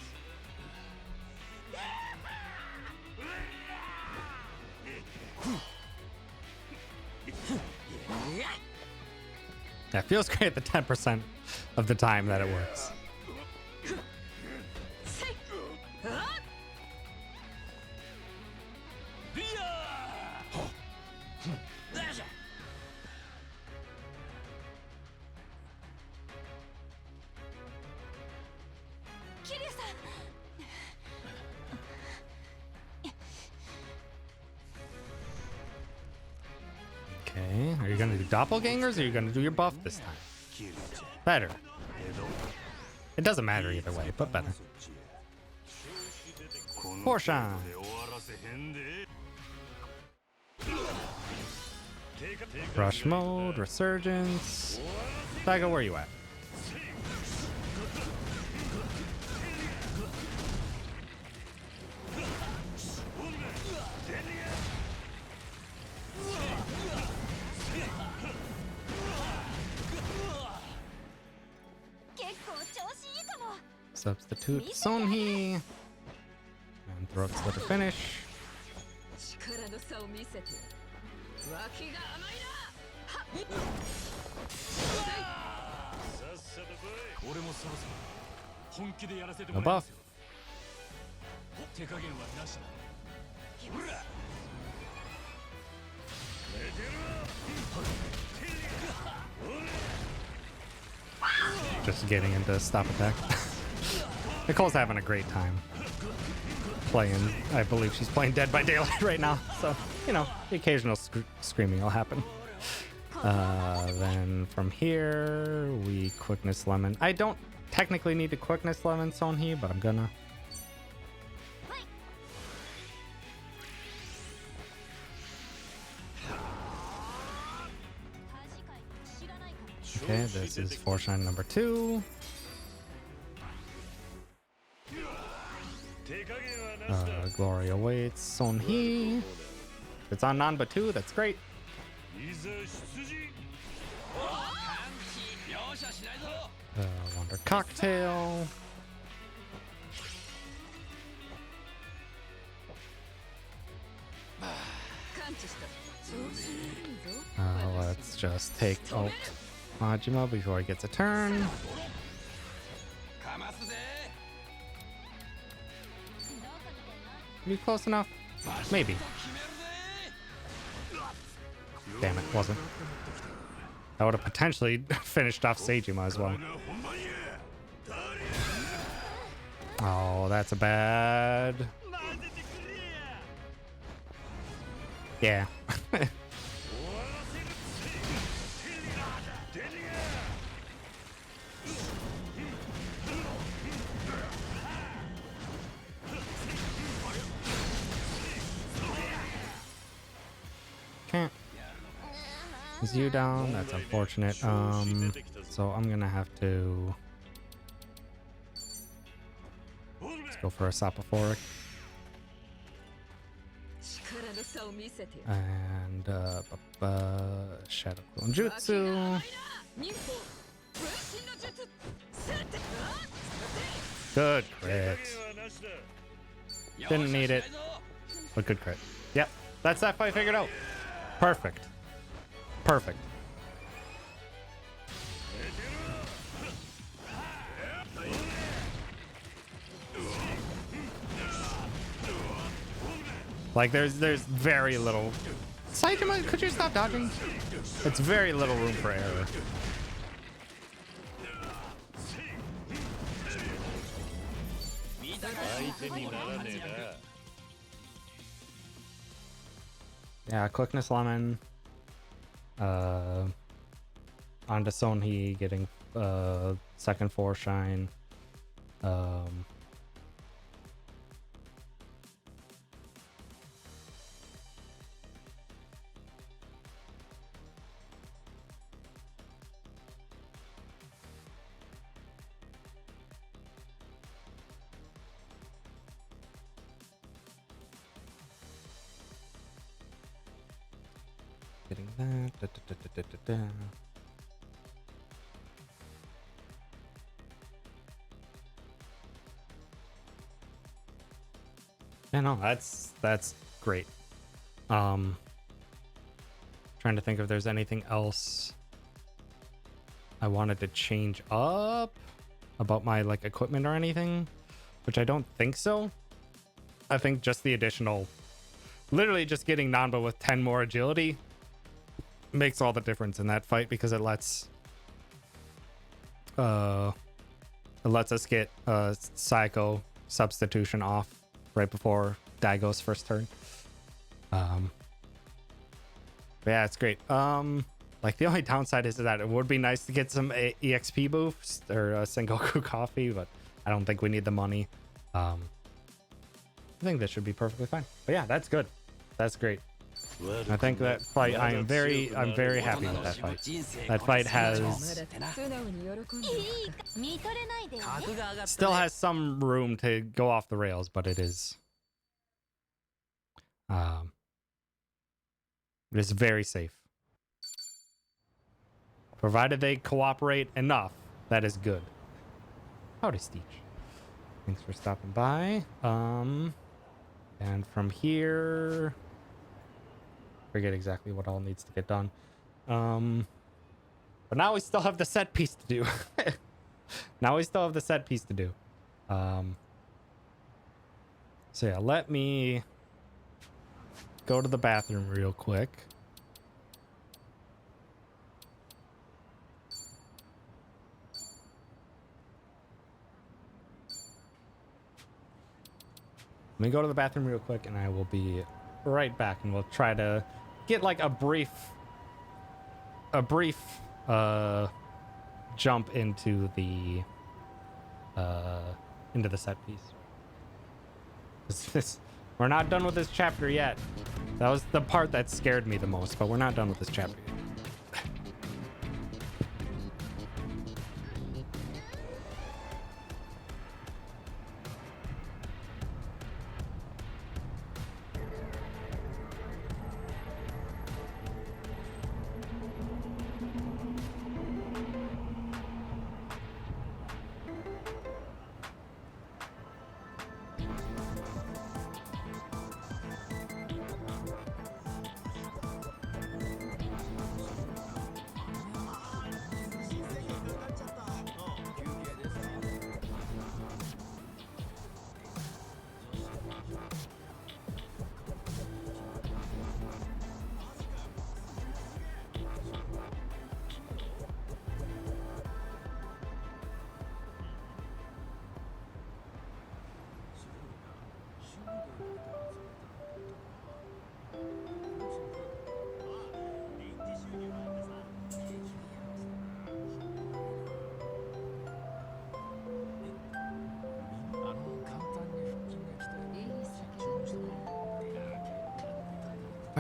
Yeah, it feels great the 10% of the time that it works. Okay, are you gonna do doppelgangers or are you gonna do your buff this time? Better. It doesn't matter either way, but better. Portion. Rush mode, resurgence. Daigo, where you at? Substitute Sonhee. And throw it to the finish. 力の差を見せて脇が甘いな。俺もそろそろ本気でやらせて No もらいま buff. すよ。手加減はなしだ。 Just getting into stop attack. Nicole's having a great time playing. I believe she's playing Dead by Daylight right now. So, you know, the occasional screaming will happen. Then from here, we quickness lemon. I don't technically need to quickness lemon Sonhee, but I'm gonna. Okay, this is fortune number 2. glory awaits. Sonhee. It's on Nanba too. That's great. いざ出陣 Wonder cocktail. Let's just take Majima before he gets a turn. Be close enough? Maybe. Damn it, wasn't. That would have potentially finished off Seijima as well. Oh, that's a bad. Yeah. Can't. Is you down? That's unfortunate. So I'm gonna have to. Let's go for a Sapphoric. And Shadow Clone Jutsu. Good crit. Didn't need it, but good crit. Yep, that's that fight figured out. Perfect. Perfect. Like there's very little. Saitama, could you stop dodging? It's very little room for error. Yeah, quickness lemon. Onto Sonhee getting second 4 shine. Getting that. Yeah, no, that's great. Trying to think if there's anything else I wanted to change up about my like equipment or anything, which I don't think so. I think just the additional, literally just getting Nanba with 10 more agility makes all the difference in that fight, because it lets us get Psycho substitution off right before Daigo's first turn. Yeah, it's great. Like the only downside is that it would be nice to get some EXP boosts or a Sengoku coffee, but I don't think we need the money. I think this should be perfectly fine. But yeah, that's good. That's great. I think that fight, I'm very happy with that fight. That fight still has some room to go off the rails, but it is very safe. Provided they cooperate enough, that is good. Howdy, Steech. Thanks for stopping by. And from here, forget exactly what all needs to get done. But now we still have the set piece to do. So yeah, let me go to the bathroom real quick. Let me go to the bathroom real quick and I will be right back, and we'll try to get like a brief jump into the set piece. We're not done with this chapter yet. That was the part that scared me the most, but we're not done with this chapter yet.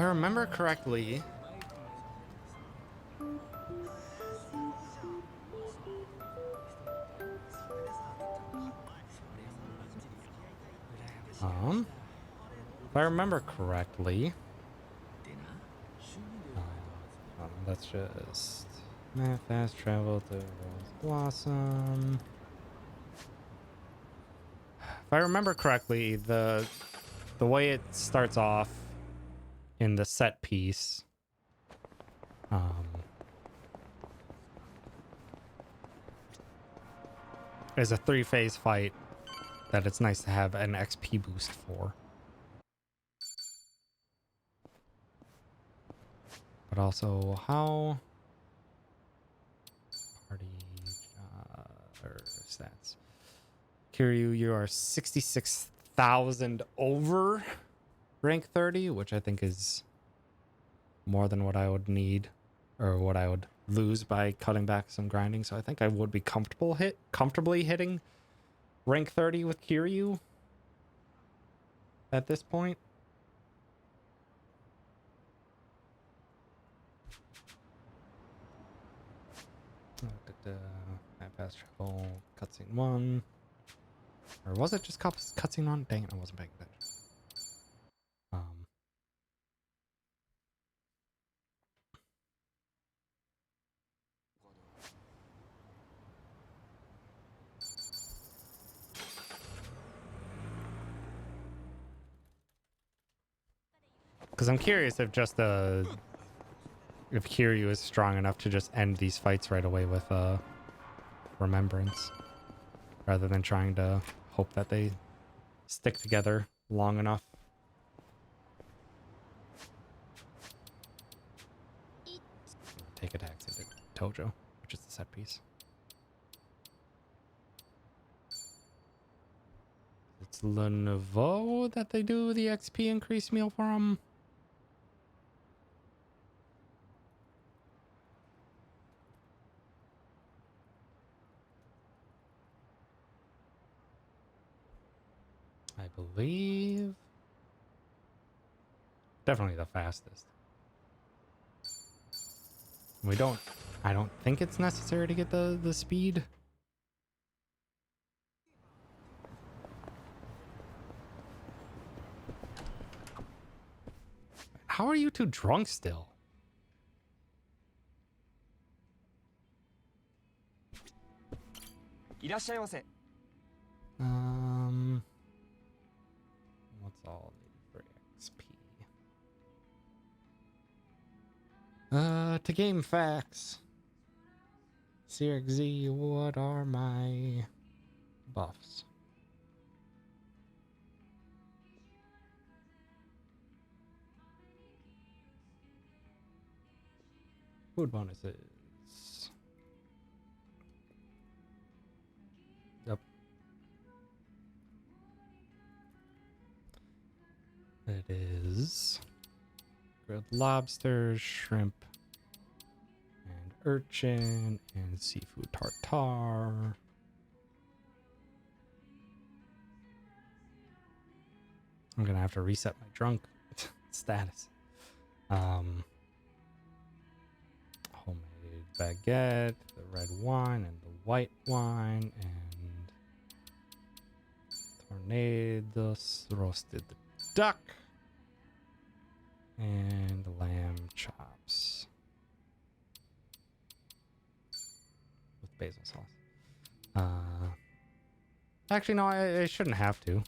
remember correctly, if I remember correctly, let's just fast travel to Rose Blossom. If I remember correctly, the way it starts off in the set piece, is a 3-phase fight that it's nice to have an XP boost for. But also, how party or stats. Kiryu, you are 66,000 over rank 30, which I think is more than what I would need or what I would lose by cutting back some grinding. So I think I would be comfortably hitting rank 30 with Kiryu at this point. Fast travel, cutscene 1. Or was it just cutscene 1? Dang it, I wasn't paying attention. Because I'm curious if just if Kiryu is strong enough to just end these fights right away with Remembrance, rather than trying to hope that they stick together long enough. Take attacks into Tojo, which is the set piece. It's Le Nouveau that they do the XP increase meal from. I believe. Definitely the fastest. I don't think it's necessary to get the speed. How are you two drunk still? What's all new for XP? To game facts. CRZ, what are my buffs? Food bonuses. Yep. It is grilled lobster, shrimp, and urchin, and seafood tartare. I'm gonna have to reset my drunk status. Homemade baguette, the red wine and the white wine, and tornadoes, roasted duck, and lamb chops with basil sauce. Actually, no, I shouldn't have to.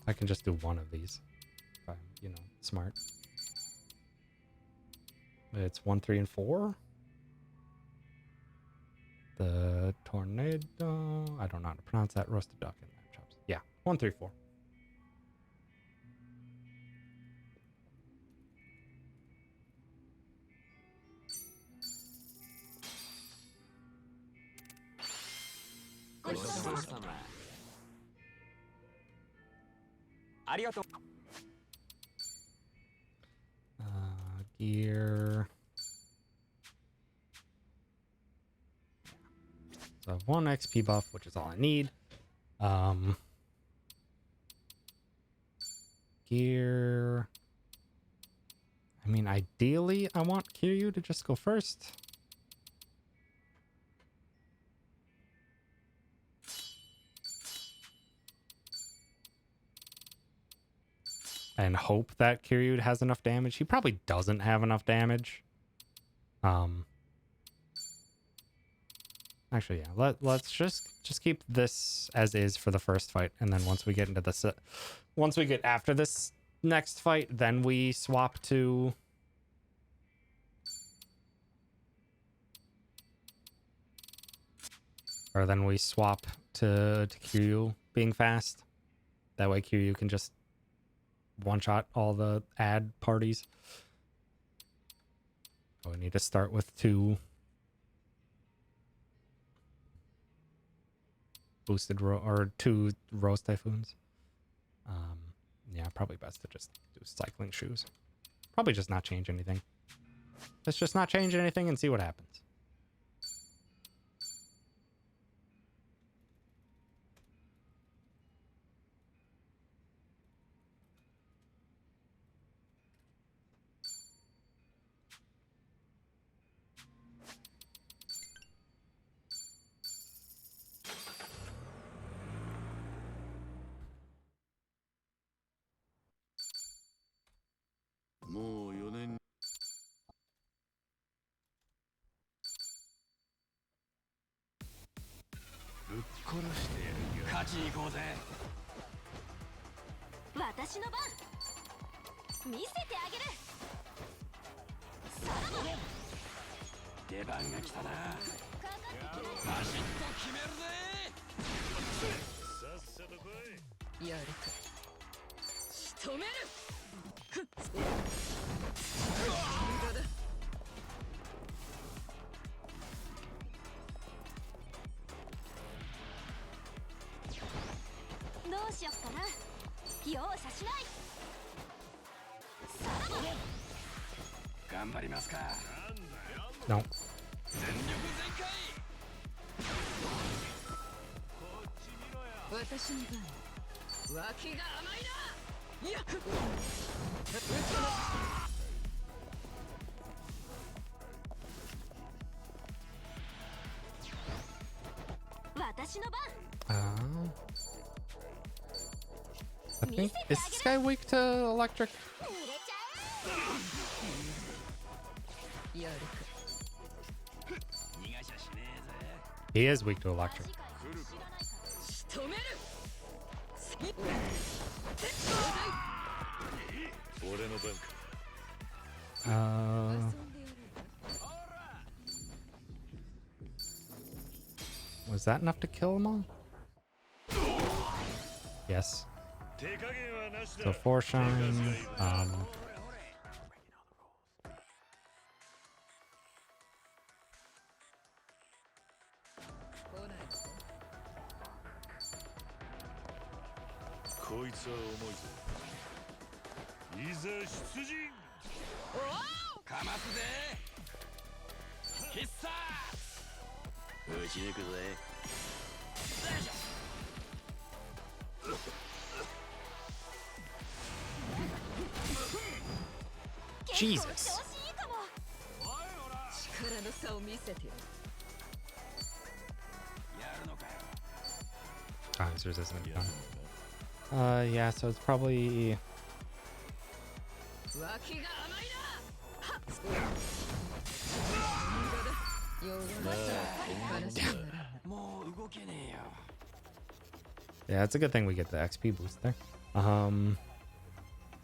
I can just do one of these if I'm, smart. It's 1, 3, and 4. The tornado. I don't know how to pronounce that. Roasted duck and lamb chops. Yeah, 1, 3, 4. Gear. So I have 1 XP buff, which is all I need. Gear. I mean, ideally, I want Kiryu to just go first. And hope that Kiryu has enough damage. He probably doesn't have enough damage. Actually, yeah. Let's just keep this as is for the first fight, and then once we get into the once we get after this next fight, then we swap to to Kiryu being fast. That way Kiryu can just one-shot all the ad parties. Oh, we need to start with 2 boosted or 2 Rose Typhoons. Yeah, probably best to just do cycling shoes. Probably just not change anything. Let's just not change anything and see what happens. No. I think, is this guy weak to electric? He is weak to electric. Was that enough to kill them all? Yes. So 4 shine. Jesus. Oh, he's resistant. Yeah, so it's probably... Yeah, it's a good thing we get the XP boost there.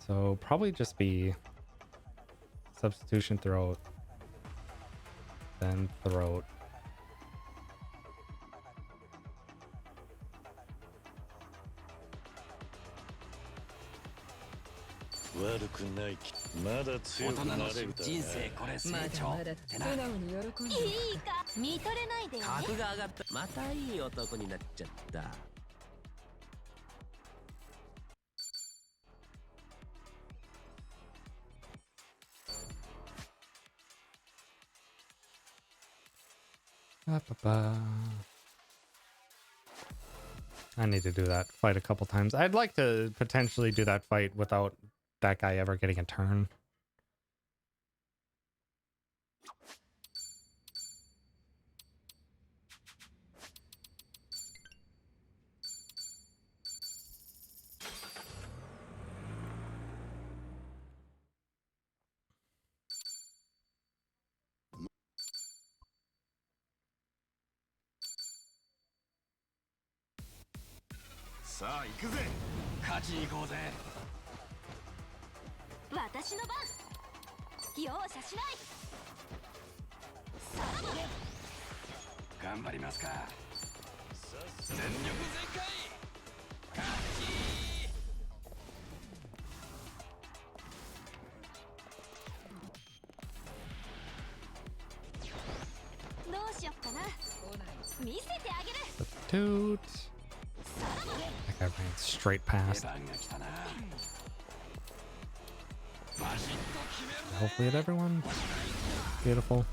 So probably just be substitution throat, then throat. I need to do that fight a couple times. I'd like to potentially do that fight without that guy ever getting a turn. さあ行くぜ。勝ちに行こうぜ。私の番。容赦しない。頑張りますか。全力全開。勝ち。どうしよっかな。見せてあげる。 Substitute. That guy ran straight past. 出番が来たな。 Hopefully hit everyone. Beautiful.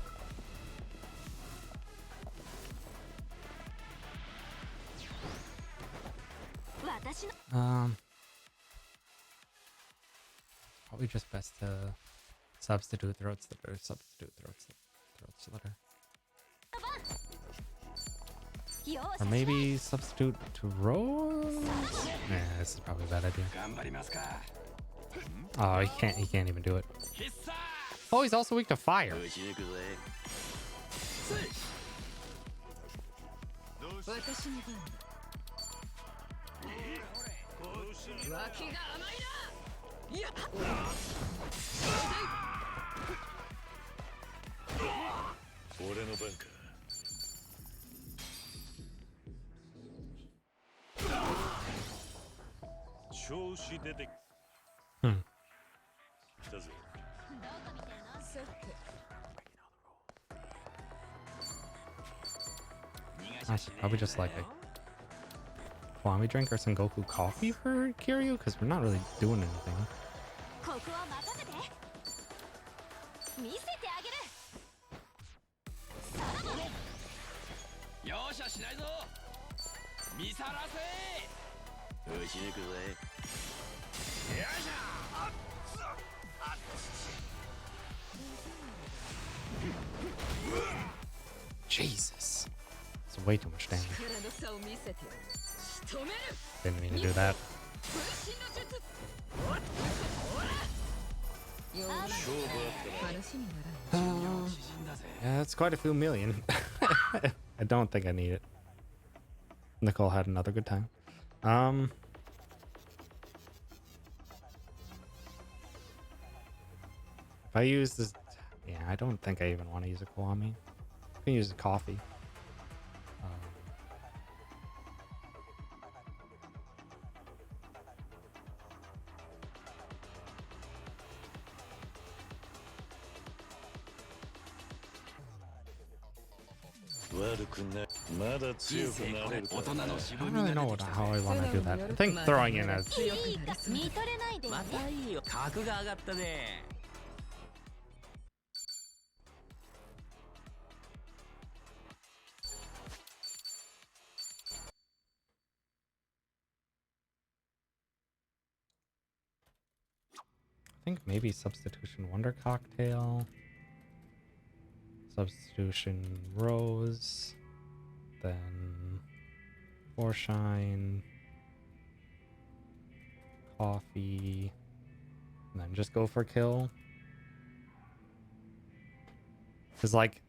私の Probably just best to substitute throat slitter. Substitute throat slitter. 容 Or 赦しない。 maybe substitute to Rose? Yeah, this is probably a bad idea. 頑張りますか。 Oh, he can't even do it. 必殺。 Oh, he's also weak to fire. 打ち抜くぜ。私の番だ。脇が甘いな。いや。俺の番か。調子出てきたぜ。さて。 I should probably just like a Kwame drink or Sengoku coffee for Kiryu because we're not really doing anything. ここは任せて。見せてあげる。容赦しないぞ。見さらせ。打ち抜くぜ。よいしょ。あっつあっつ。 Jesus. It's way too much damage. 力の差を見せて。仕留める。 Didn't mean to do that. 分身の術。おっとほら。よーし。話にならん。 Yeah, that's quite a few million. I don't think I need it. Nicole had another good time. If I use this, yeah, I don't think I even want to use a Kwame. I can use a coffee. I don't really know how I want to do that. I think throwing in a いいか見とれないでね。またいいよ。格が上がったね。 I think maybe substitution Wonder Cocktail, substitution Rose, then Foreshine, Coffee, and then just go for kill. Because like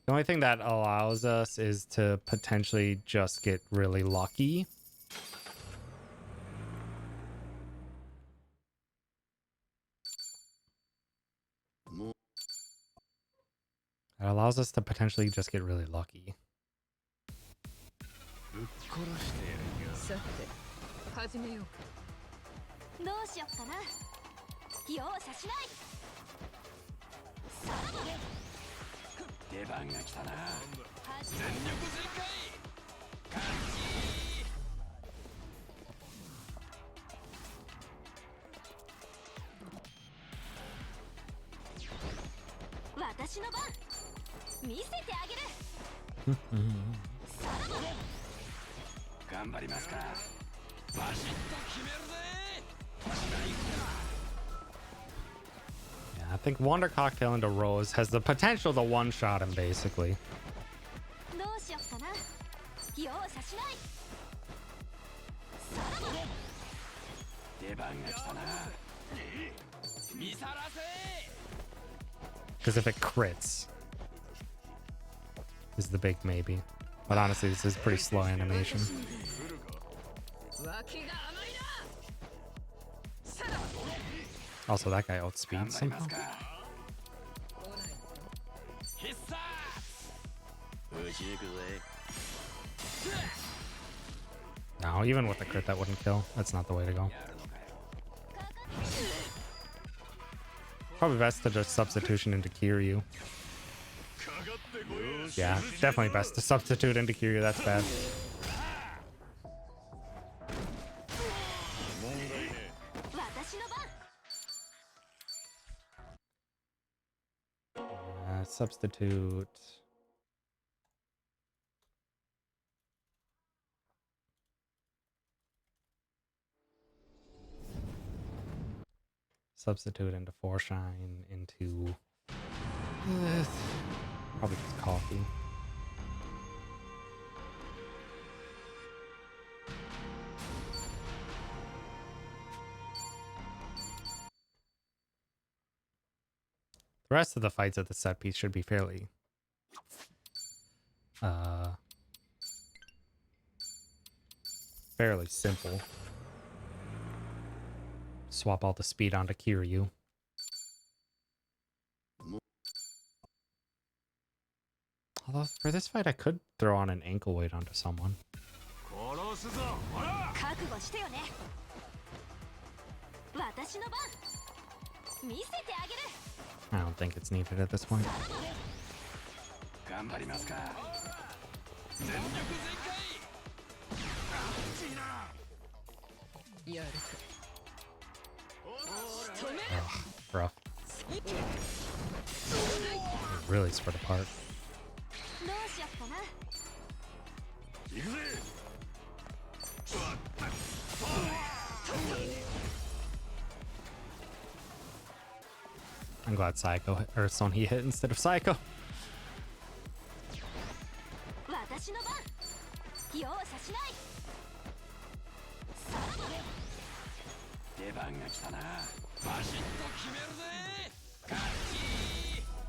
the only thing that allows us is to potentially just get really lucky. It allows us to potentially just get really lucky. さて、始めようか。どうしよっかな。容赦しない。出番が来たな。始全力全開。勝ち。私の番。見せてあげる。頑張りますか。バシッと決めるぜ。 Yeah, think Wonder Cocktail into Rose has the potential to one-shot him, basically. どうしよっかな。容赦しない。出番が来たな。見さらせ。 Because if it crits, is the big maybe. But honestly, this is pretty slow animation. Also, that guy outspeeds somehow. No, even with the crit, that wouldn't kill. That's not the way to go. Probably best to just substitution into Kiryu. Yeah, definitely best to substitute into Kiryu. That's bad. Substitute. Substitute into Foreshine into probably just coffee. The rest of the fights at the set piece should be fairly fairly simple. Swap all the speed onto Kiryu. Although for this fight I could throw on an ankle weight onto someone. I don't think it's needed at this point. Ugh, rough. It really split apart. I'm glad Psycho hit, or Son he hit instead of Psycho.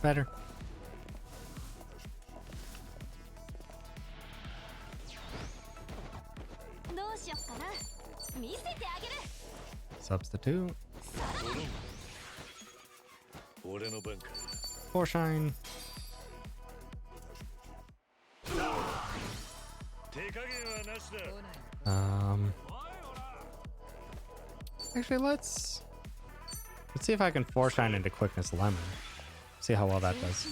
Better. Substitute. Foreshine. Actually, let's see if I can Foreshine into Quickness Lemon. See how well that does.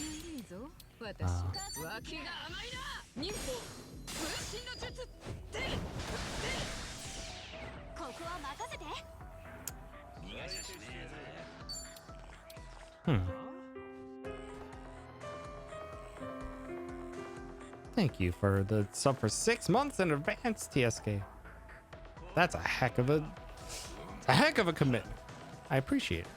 Thank you for the sub for 6 months in advance, TSK. That's a heck of a commitment. I appreciate it.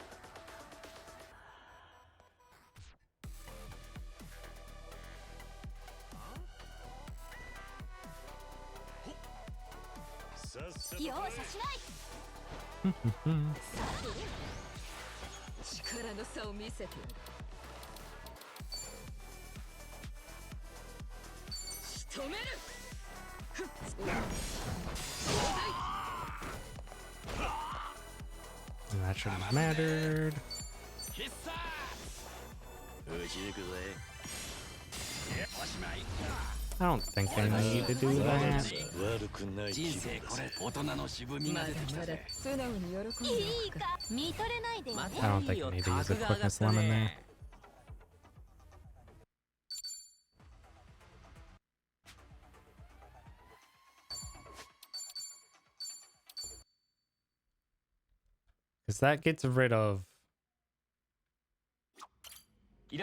And that shouldn't have mattered. I don't think they need to do that. I don't think you need to use the Quickness Lemon there. Because that gets rid of...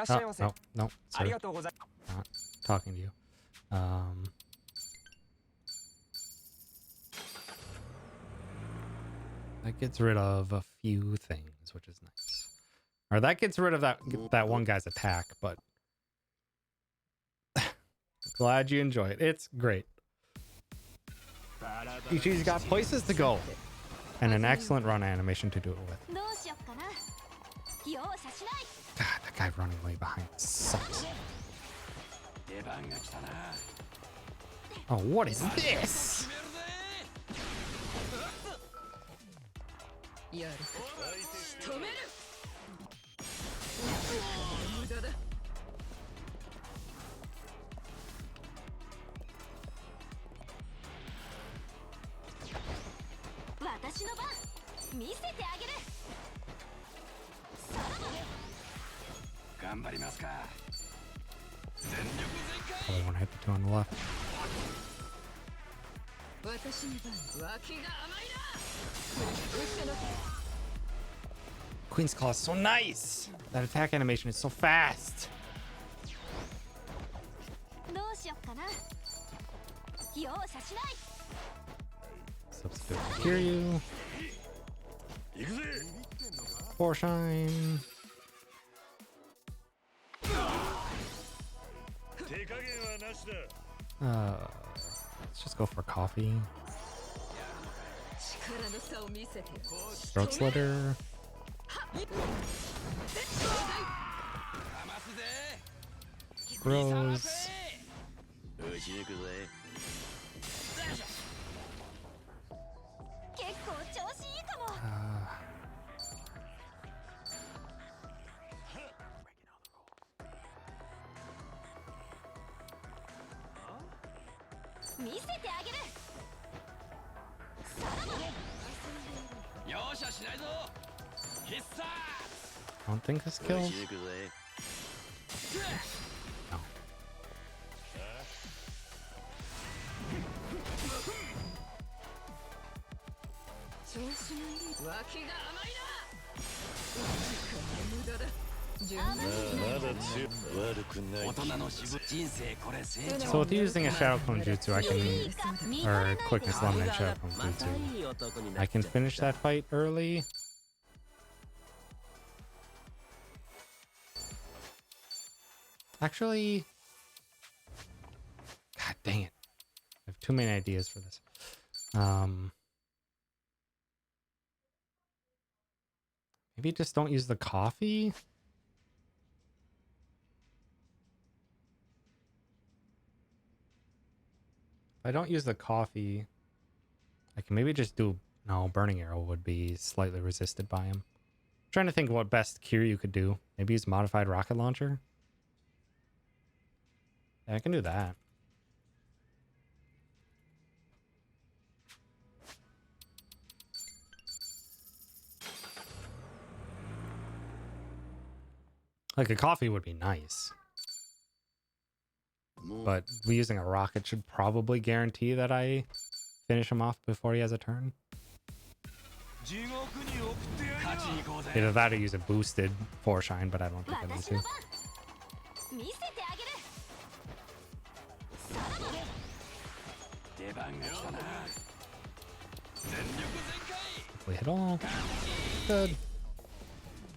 Oh, no, sorry. Not talking to you. That gets rid of a few things, which is nice. Or that gets rid of that one guy's attack, but glad you enjoy it. It's great. Ichi's got places to go. And an excellent run animation to do it with. どうしよっかな。容赦しない。 God, that guy running way behind sucks. 出番が来たな。 Oh, what is this? やるか止める無駄だ 私の番見せてあげる。頑張りますか。全力全 Probably want to hit the two on the left. 私の番脇が甘いな後ろの Queen's Claw is so nice. That attack animation is so fast. どうしよっかな。容赦しない。 Substitute Kiryu. 行くぜ Four Shine. 手加減はなしだ Let's just go for coffee. 力の差を見せて Throat Slitter. かますぜ。 Rose. 打ち抜くぜ。結構調子いいかも。 見せてあげる。容赦しないぞ。必殺。 I don't think this 打 kills. ち抜くぜ。 No. 調子のいい脇が甘いな無駄だ順番まだ強悪くない大人の渋人生これ成長。 So with using a Shadow Clone Jutsu, I can, or Quickness Lemonade Shadow Clone Jutsu, I can finish that fight early. Actually, God dang it. I have too many ideas for this. Maybe just don't use the coffee? If I don't use the coffee, I can maybe just do... No, Burning Arrow would be slightly resisted by him. I'm trying to think what best Kiryu could do. Maybe use Modified Rocket Launcher? Yeah, I can do that. Like a coffee would be nice. But using a rocket should probably guarantee that I finish him off before he has a turn. 地獄に送ってやるよ 勝ちに行こうぜ。 Either that or use a boosted Four Shine, but I don't think I need 私 to. の番見せてあげる。出番が来たな。全力全開。 Hopefully hit all. Good.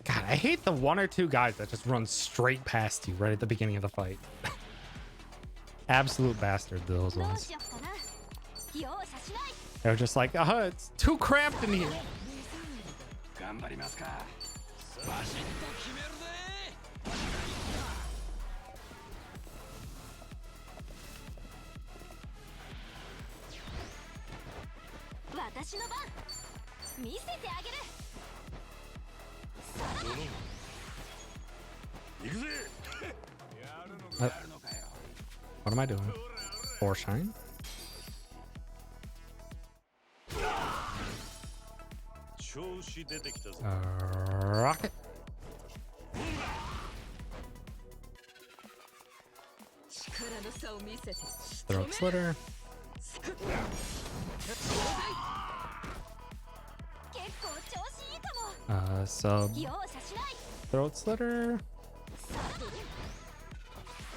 God, I hate the one or two guys that just run straight past you right at the beginning of the fight. Absolute bastard, those どう ones. しよっかな。容赦しない。 They're just like, it's too cramped in here. 頑張りますか。バシッと決めるぜ。私の番見せてあげる。行くぜ What am I doing? Four Shine? 調子出てきたぞ Rocket. 力の差を見せて Throat Slitter. 結構調子いいかも。 Sub 容赦しない。 Throat Slitter.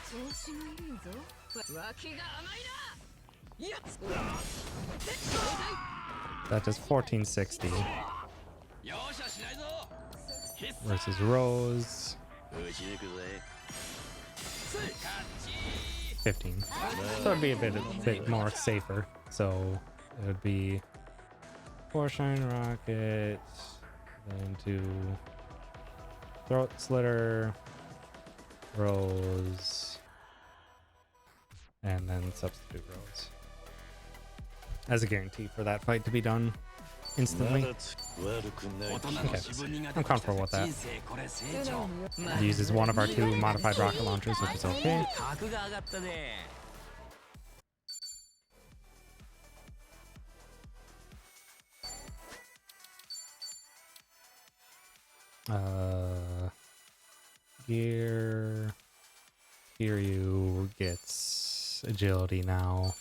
調子がいいぞ脇が甘いなやつ That does 1460. 容赦しないぞ。versus Rose. 打ち抜くぜ 15. So it'd be a bit more safer. So it would be 4 Shine Rocket, then 2 Throat Slitter, Rose, and then substitute Rose. As a guarantee for that fight to be done instantly. 悪くない大人の自分にが I'm comfortable with that. 人生これ成長 It uses one of our 2 modified rocket launchers, which is okay. 格が上がったぜ Gear. Kiryu gets agility now.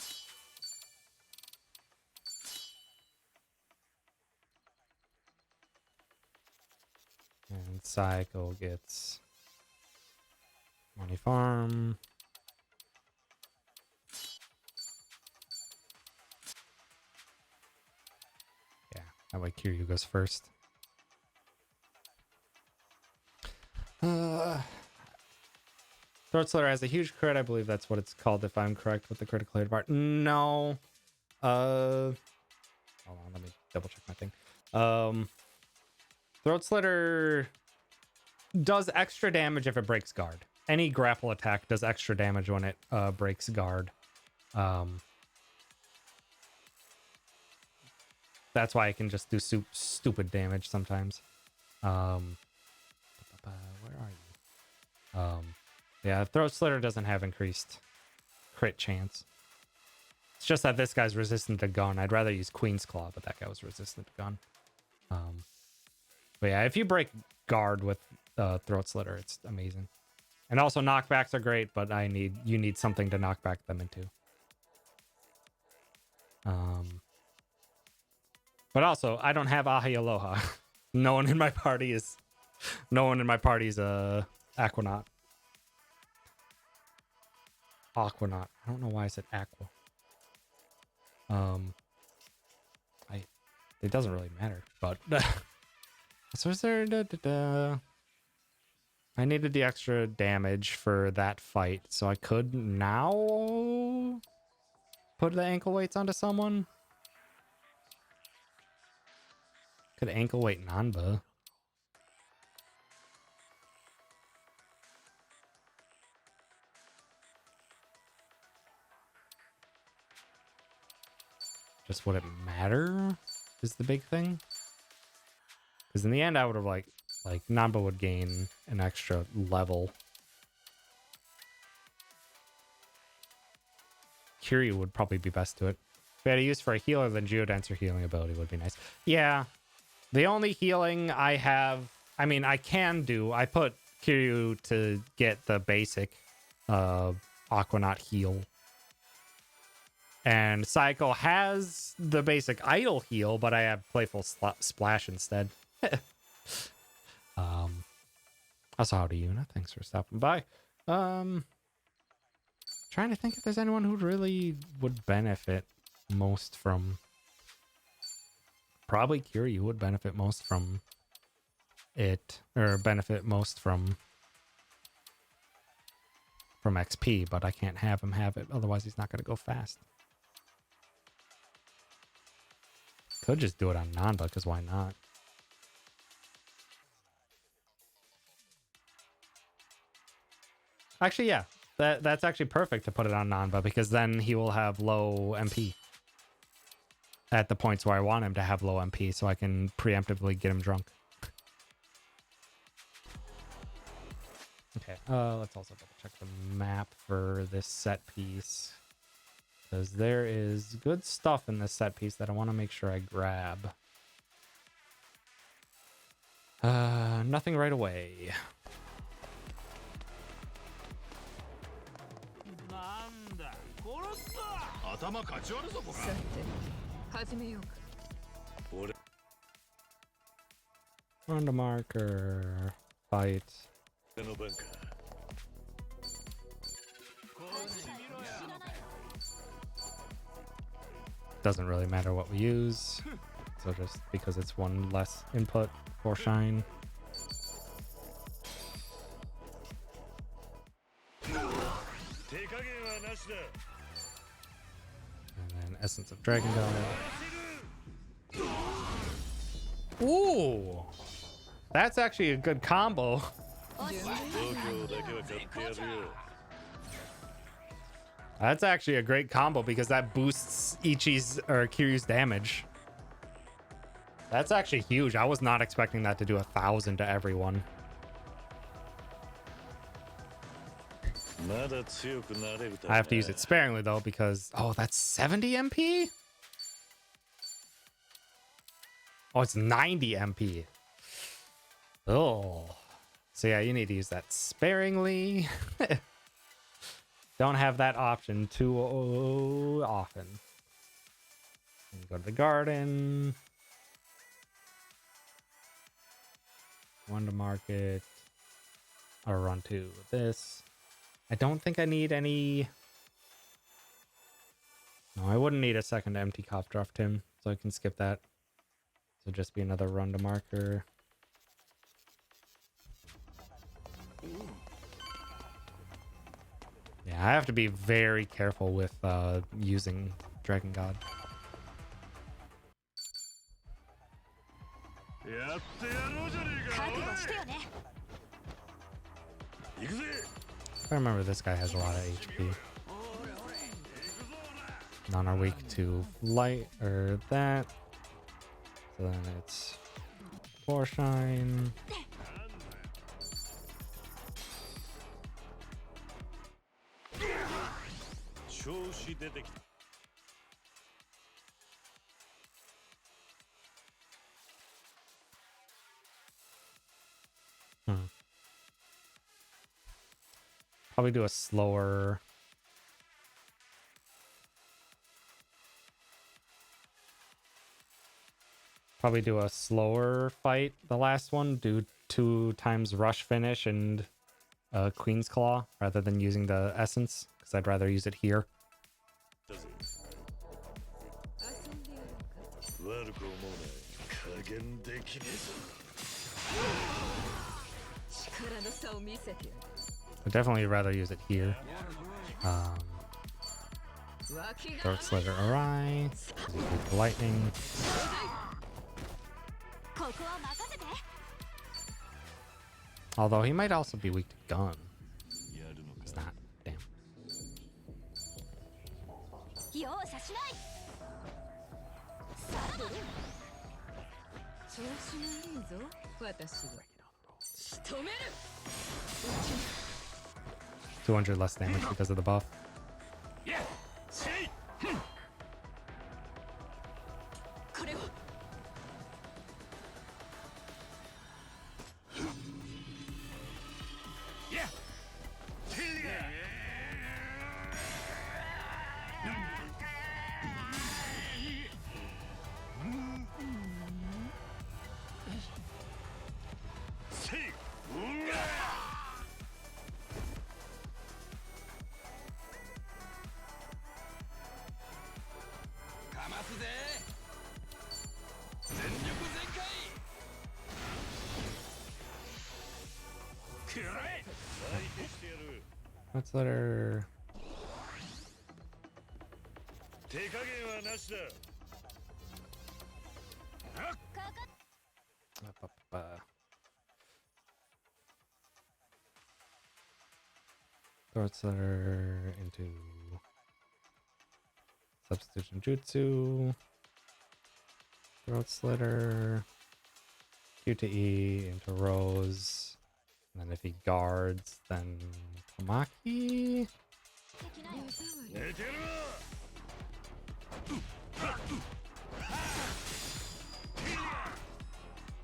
And Psycho gets money farm. Yeah, that way Kiryu goes first. Throat Slitter has a huge crit. I believe that's what it's called if I'm correct with the critical hit part. No. Hold on, let me double check my thing. Throat Slitter does extra damage if it breaks guard. Any grapple attack does extra damage when it breaks guard. That's why I can just do stupid damage sometimes. Where are you? Yeah, Throat Slitter doesn't have increased crit chance. It's just that this guy's resistant to gun. I'd rather use Queen's Claw, but that guy was resistant to gun. But yeah, if you break guard with Throat Slitter, it's amazing. And also knockbacks are great, but you need something to knock back them into. But also, I don't have Ahi Aloha. No one in my party is Aquanaut. Aquanaut. I don't know why I said Aqua. It doesn't really matter, but so is there I needed the extra damage for that fight, so I could now put the ankle weights onto someone. Could ankle weight Nanba. Just would it matter is the big thing. Because in the end, I would have like Nanba would gain an extra level. Kiryu would probably be best to it. If I had to use for a healer, then Geodancer healing ability would be nice. Yeah. The only healing I have, I mean, I can do, I put Kiryu to get the basic Aquanaut heal. And Psycho has the basic idle heal, but I have playful splash instead. Also, howdy, Yuna. Thanks for stopping by. Trying to think if there's anyone who really would benefit most from. Probably Kiryu would benefit most from it, or benefit most from XP, but I can't have him have it. Otherwise, he's not going to go fast. Could just do it on Nanba, because why not? Actually, yeah. That's actually perfect to put it on Nanba, because then he will have low MP. At the points where I want him to have low MP, so I can preemptively get him drunk. Okay, let's also double check the map for this set piece. Because there is good stuff in this set piece that I want to make sure I grab. Nothing right away. 頭かち割るぞこら。さて始めようか。 On the marker. Fight. 俺の番か。 Doesn't really matter what we use. So just because it's one less input for Shine. 手加減はなしだ。 And then Essence of Dragon God. Ooh! That's actually a good combo. 度胸だけは買ってやるよ。 That's actually a great combo because that boosts Ichi's or Kiryu's damage. That's actually huge. I was not expecting that to do 1,000 to everyone. まだ強くなれるだろうな。 I have to use it sparingly though because oh, that's 70 MP? Oh, it's 90 MP. Oh. So yeah, you need to use that sparingly. Don't have that option too often. And go to the garden. Run to market. Or run to this. I don't think I need any... No, I wouldn't need a second empty cop draft him, so I can skip that. So just be another run to marker. Yeah, I have to be very careful with using Dragon God. やってやろうじゃねえか。覚悟してよね。行くぜ。 I remember this guy has a lot of HP. None are weak to light or that. So then it's Four Shine. Probably do a slower. Probably do a slower fight. The last one, do 2 times rush finish and Queen's Claw rather than using the essence because I'd rather use it here. 遊んでやろうか。悪く思うな。加減できねえぞ。力の差を見せてやる。 I'd definitely rather use it here. Throat Slitter Arai. The lightning. ここは任せて。 Although he might also be weak to gun. やるの It's か。 not. Damn. 容赦しない。調子がいいぞ、私は。仕留める。 200 less damage because of the buff. これを。 かますぜ。全力全開。くらえ。 Let's let her. 手加減はなしだ。 Throat Slitter into Substitution Jutsu. Throat Slitter. Q to E into Rose. And then if he guards, then Tamaki. 寝てろ。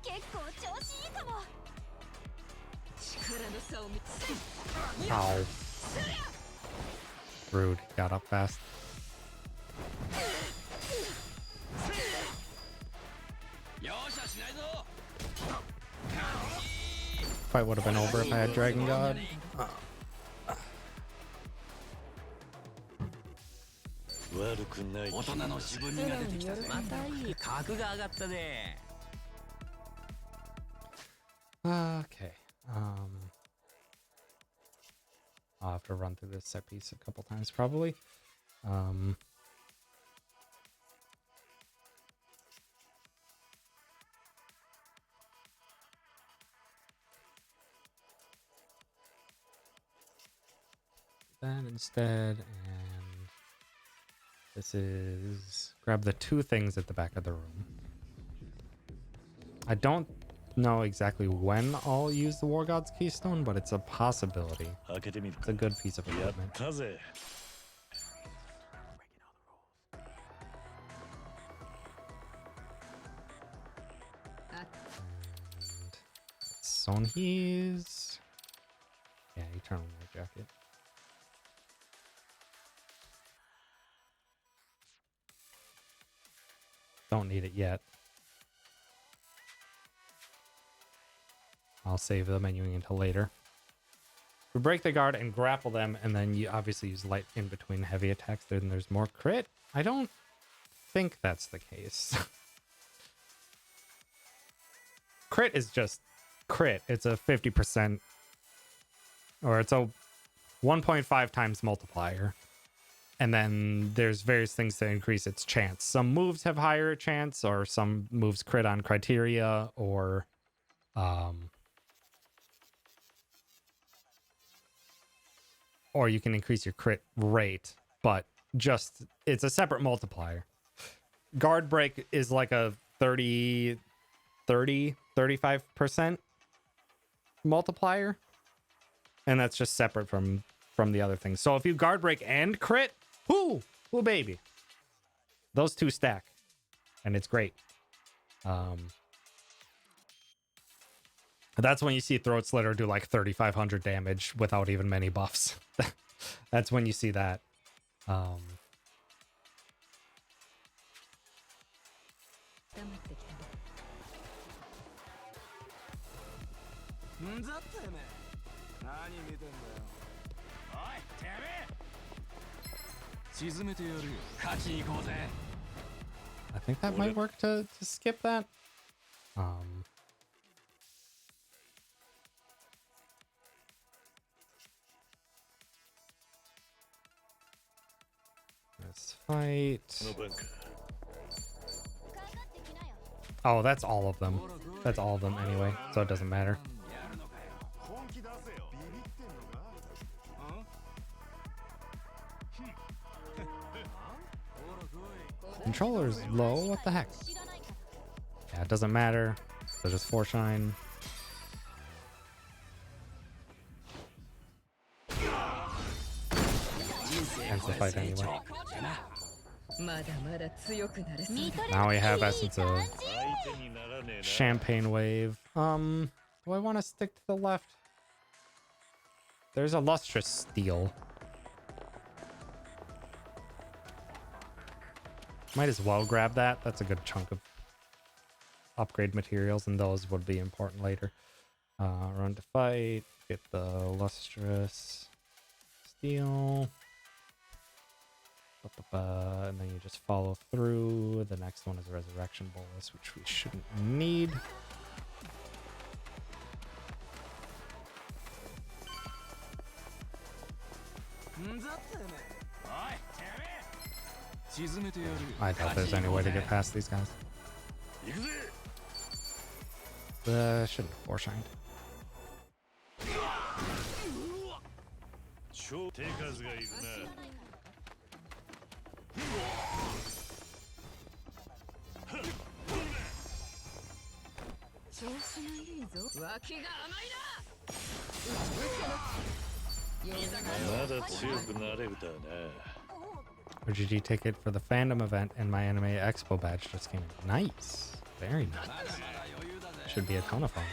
結構調子いいかも。力の差を見せ。 Ow. Rude. Got up fast. 容赦しないぞ。 Fight would have been over if I had Dragon God. 悪くない。大人の自分にが出てきたぜ。またいい格が上がったね。 Okay. I'll have to run through this set piece a couple times probably. That instead, and this is grab the two things at the back of the room. I don't know exactly when I'll use the War God's Keystone, but it's a possibility. It's a good piece of equipment. And Sonhees. Yeah, Eternal Night Jacket. Don't need it yet. I'll save the menuing until later. We break the guard and grapple them, and then you obviously use light in between heavy attacks. Then there's more crit. I don't think that's the case. Crit is just crit. It's a 50%, or it's a 1.5 times multiplier. And then there's various things to increase its chance. Some moves have higher chance, or some moves crit on criteria, or you can increase your crit rate, but just it's a separate multiplier. Guard break is like a 35% multiplier, and that's just separate from the other things. So if you guard break and crit, whoo baby, those two stack, and it's great. That's when you see Throat Slitter do like 3,500 damage without even many buffs. That's when you see that. I think that might work to skip that. Let's fight. Oh, that's all of them. That's all of them anyway, so it doesn't matter. Controller's low? What the heck? Yeah, it doesn't matter. So just 4 shine. Ends the fight anyway. Now we have Essence of Champagne Wave. Do I want to stick to the left? There's a Lustrous Steel. Might as well grab that. That's a good chunk of upgrade materials, and those would be important later. Run to fight. Get the Lustrous Steel. And then you just follow through. The next one is Resurrection Bolus, which we shouldn't need. I doubt there's any way to get past these guys. Shouldn't have 4 shined. OGG ticket for the fandom event, and my Anime Expo badge just came in. Nice. Very nice. Should be a ton of fun.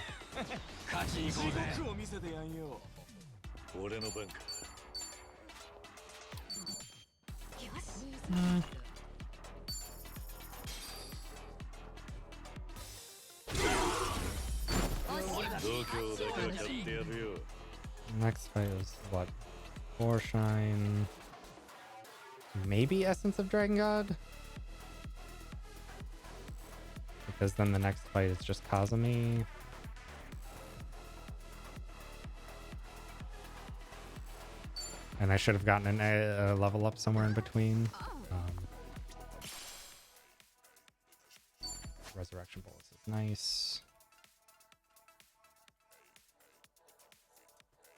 Next fight is what? 4 shine. Maybe Essence of Dragon God? Because then the next fight is just Kazumi. And I should have gotten a level up somewhere in between. Resurrection bullets is nice.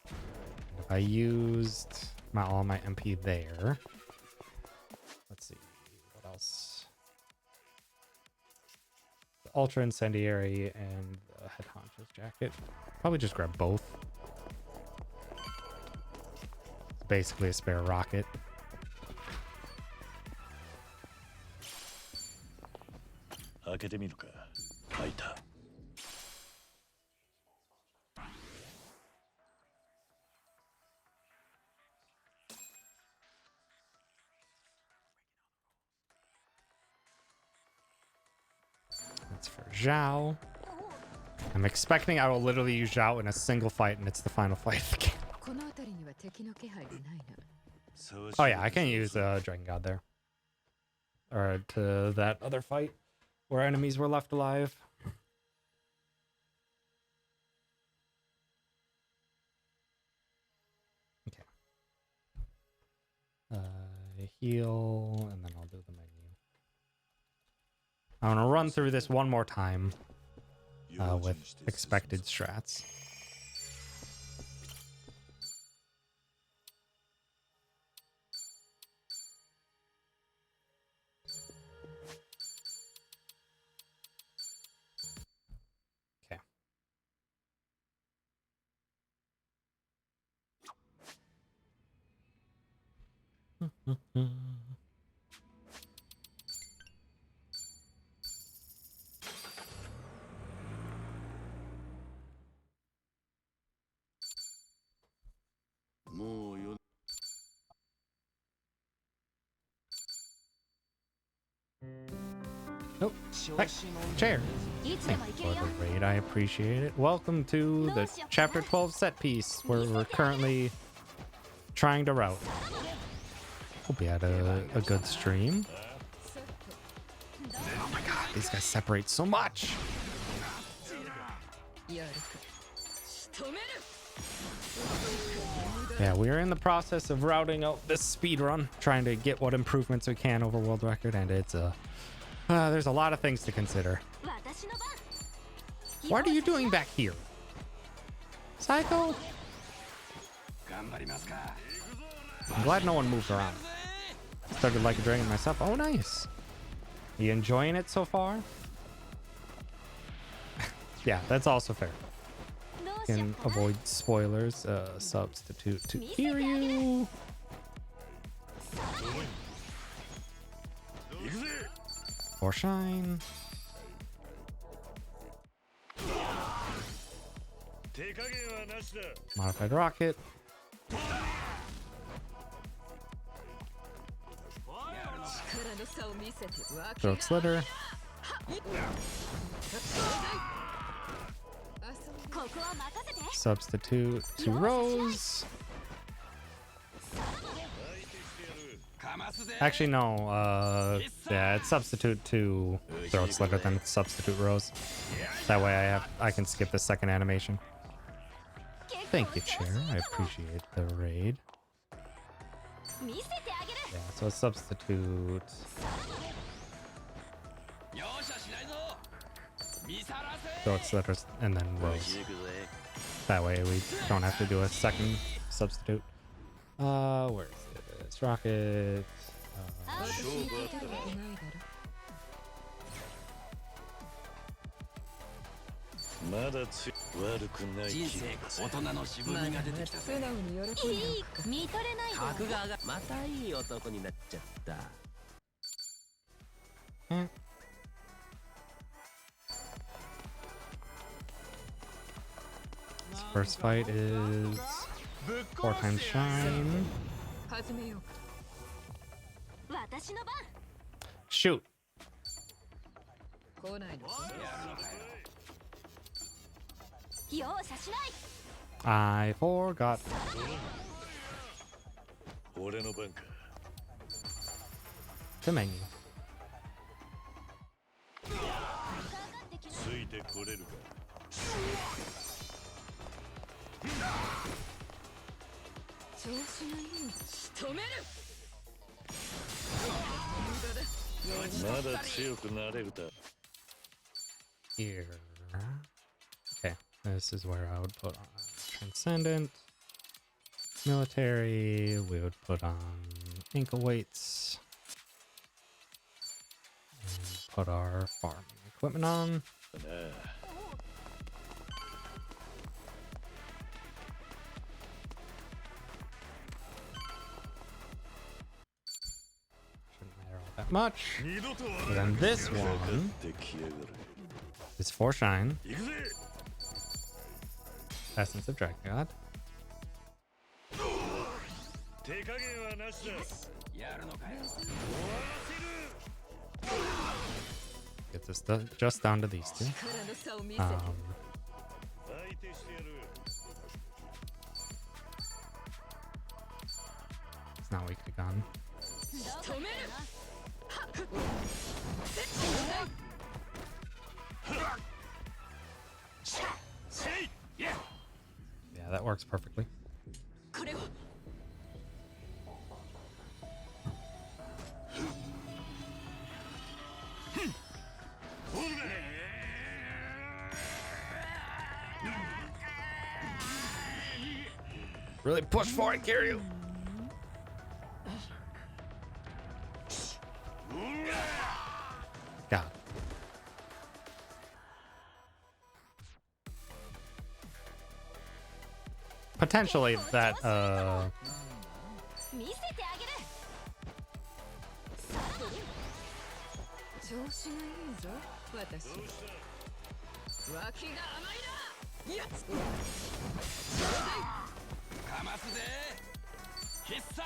And if I used all my MP there, let's see what else. The Ultra Incendiary and the Head Honcho's jacket. Probably just grab both. It's basically a spare rocket. That's for Zhao. I'm expecting I will literally use Zhao in a single fight, and it's the final fight of the game. Oh yeah, I can use Dragon God there. Or to that other fight where enemies were left alive. Okay. Heal, and then I'll do the menu. I'm gonna run through this one more time with expected strats. Okay. Oh, hey, chair. Thank you for the raid. I appreciate it. Welcome to the Chapter 12 set piece where we're currently trying to route. Hope you had a good stream. Oh my god, these guys separate so much. Yeah, we are in the process of routing out this speed run, trying to get what improvements we can over world record, and it's there's a lot of things to consider. What are you doing back here? Psycho? I'm glad no one moved around. Started like a dragon myself. Oh, nice. You enjoying it so far? Yeah, that's also fair. Can avoid spoilers. Substitute to Kiryu. Or shine. Modified rocket. Throat slitter. Substitute to Rose. Actually, no. Yeah, it's substitute to Throat Slitter, then substitute Rose. That way I can skip the second animation. Thank you, Chair. I appreciate the raid. Yeah, so substitute. Throat Slitter and then Rose. That way we don't have to do a second substitute. Where is it? It's rocket. This first fight is 4 times shine. Shoot. I forgot. The menu. 調子がいいの仕留める。まだ強くなれるだ。 Here. Okay, this is where I would put on Transcendent. Military, we would put on ankle weights. And put our farming equipment on. Shouldn't matter all that much. But then this one is for Shine. Essence of Dragon God. 手加減はなしだ。やるのかよ。 Gets us just down to these two. 力の差を見せて。相手してやる。 It's not weak to gun. 仕留める。 Yeah, that works perfectly. これを。 Really push for it, Kiryu. God. Potentially that 見せてあげる。調子がいいぞ私。脇が甘いな。やつ。かますぜ。必殺。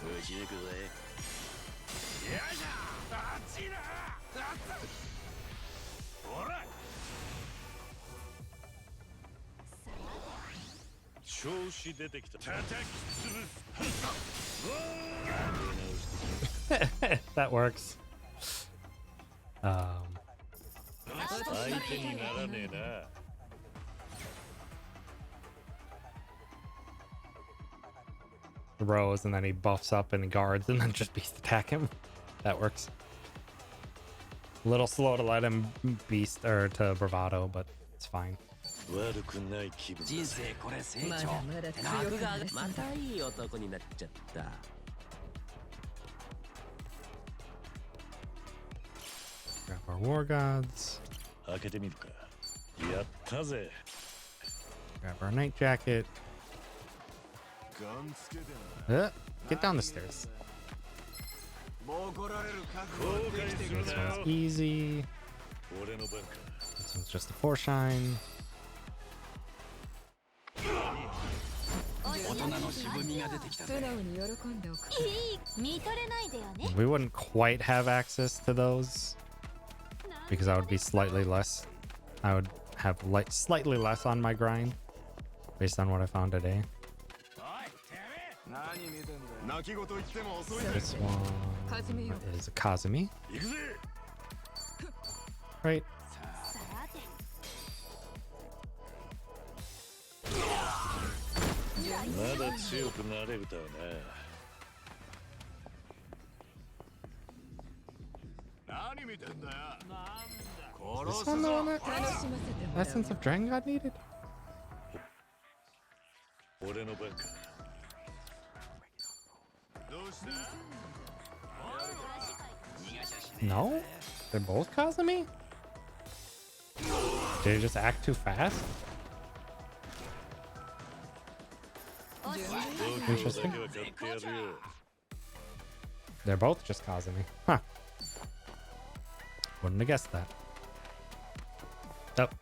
打ち抜くぜ。よいしょ。あっちだ。ほら。調子出てきた。叩き潰す。 that works. 相手にならねえな。 Throws and then he buffs up and guards and then just beast attack him. That works. A little slow to let him beast or to bravado, but it's fine. 悪くない気分だ。人生これ成長。まだまだ強く格がなる。またいい男になっちゃった。 Grab our war gods. 開けてみるか。やったぜ。 Grab our night jacket. ガンつけてな。 Get down the stairs. もう来られる覚悟はできてくる This な one's よ。 easy. 俺の番か。 This one's just a four shine. 大人の渋みが出てきた素ぜ。直に喜んでおく。いい。見とれないでよね。 We wouldn't quite have access to those because I would be slightly less. I would have slightly less on my grind based on what I found today. 何見てんだよ。泣き言言っても遅いぜ。 This one is a Kazumi, 行くぜ。 right? さて。 まだ強くなれるだな。何見てんだよ。 This one the one that 楽しませてもらう。 Essence of Dragon God needed? 俺の番か。どうした？ No? They're both Kazumi? Did he just act too fast? 度胸だけは買ってやるよ。 They're both just Kazumi. Huh. Wouldn't have guessed that. Yep.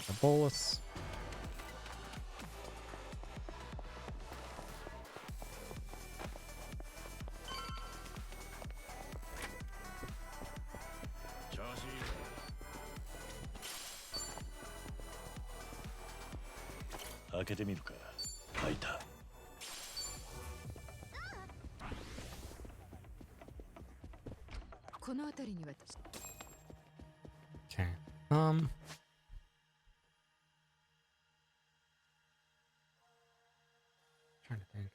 A bolus. Open 開けてみるか。開いた。この辺りには Okay. Trying to think.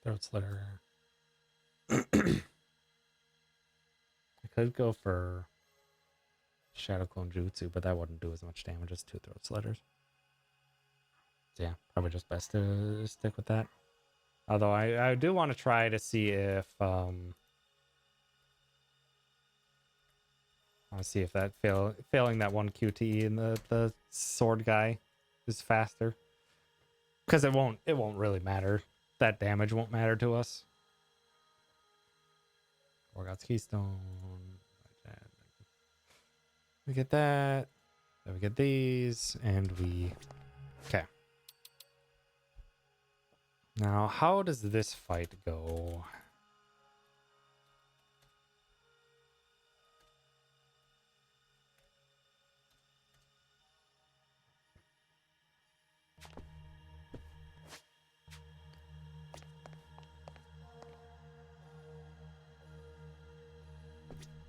Throat slitter. I could go for Shadow Clone Jutsu, but that wouldn't do as much damage as 2 throat slitters. So yeah, probably just best to stick with that. Although I do want to try to see if I want to see if that failing that 1 QTE in the sword guy is faster. Because it won't really matter. That damage won't matter to us. Orgot's Keystone. We get that. Then we get these. And we... Okay. Now, how does this fight go?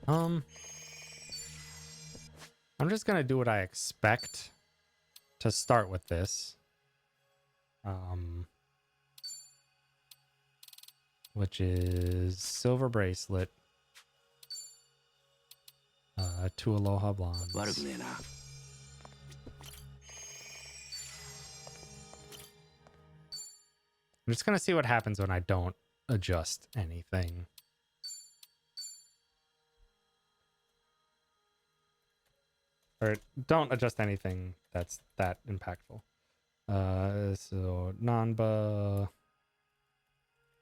I'm just gonna do what I expect to start with this. Which is Silver Bracelet. 2 Aloha Blondes. 悪くねえな。 I'm just gonna see what happens when I don't adjust anything. Or don't adjust anything that's that impactful. So Nanba,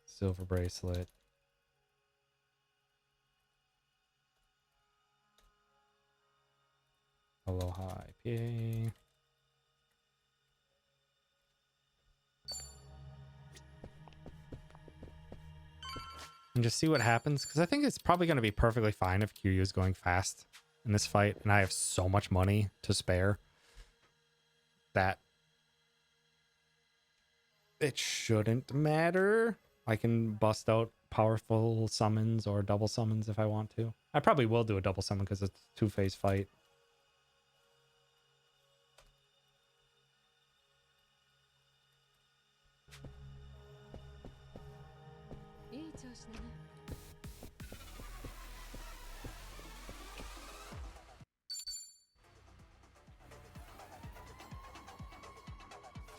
Silver Bracelet. Aloha IPA. And just see what happens, because I think it's probably going to be perfectly fine if Kiryu is going fast in this fight, and I have so much money to spare that it shouldn't matter. I can bust out powerful summons or double summons if I want to. I probably will do a double summon because it's a 2-phase fight.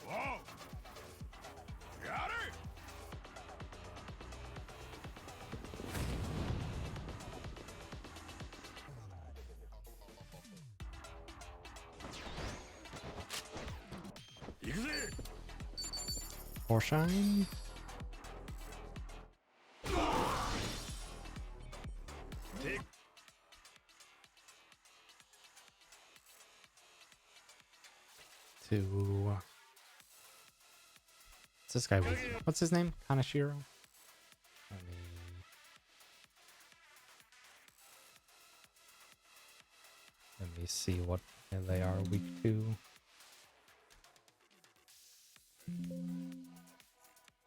Whoa! Got it! Or shine. Take To what's this guy with? What's his name? Kanashiro? Let me see what they are week 2.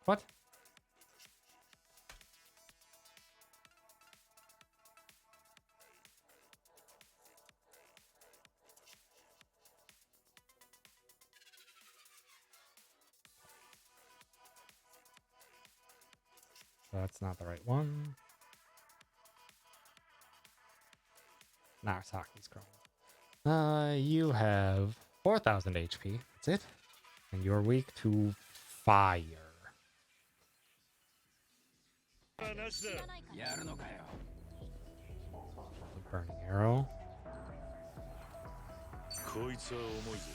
What? That's not the right one. Narasaki's Chrome. You have 4,000 HP. That's it. And you're weak to fire. なしだ。やるのかよ。 The burning arrow. こいつは重いぜ。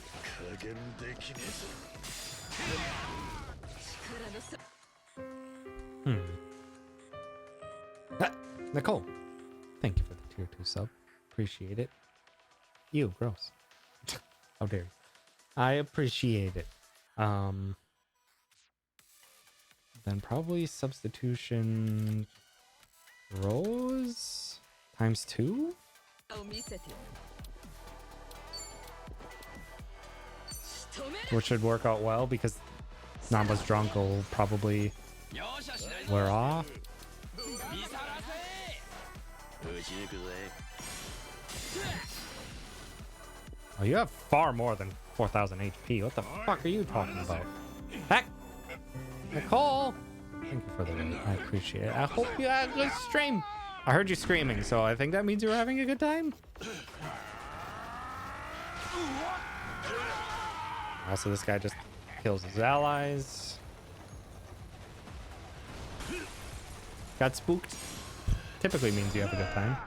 加減できねえぞ。Ah, Nicole, thank you for the tier 2 sub. Appreciate it. You, gross. How dare you. I appreciate it. Then probably substitution Rose times 2? Which should work out well because Namba's drunk will probably wear off. 見さらせ。打ち抜くぜ。 Oh, you have far more than 4,000 HP. What the fuck are you talking about? Heck! Nicole, thank you for the raid. I appreciate it. I hope you had a good stream. I heard you screaming, so I think that means you were having a good time. Also, this guy just kills his allies. Got spooked. Typically means you have a good time.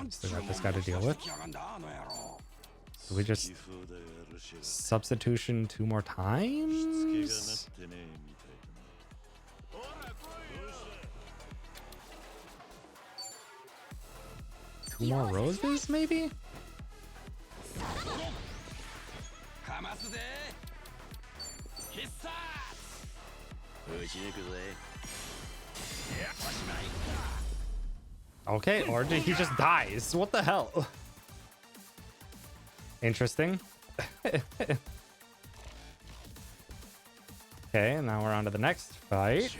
Still got this guy to deal with. Do we just substitution 2 more times? 2 more roses, maybe? かますぜ必殺打ち抜くぜおしまい Okay, or did he just dies? What the hell? Interesting. Okay, now we're on to the next fight.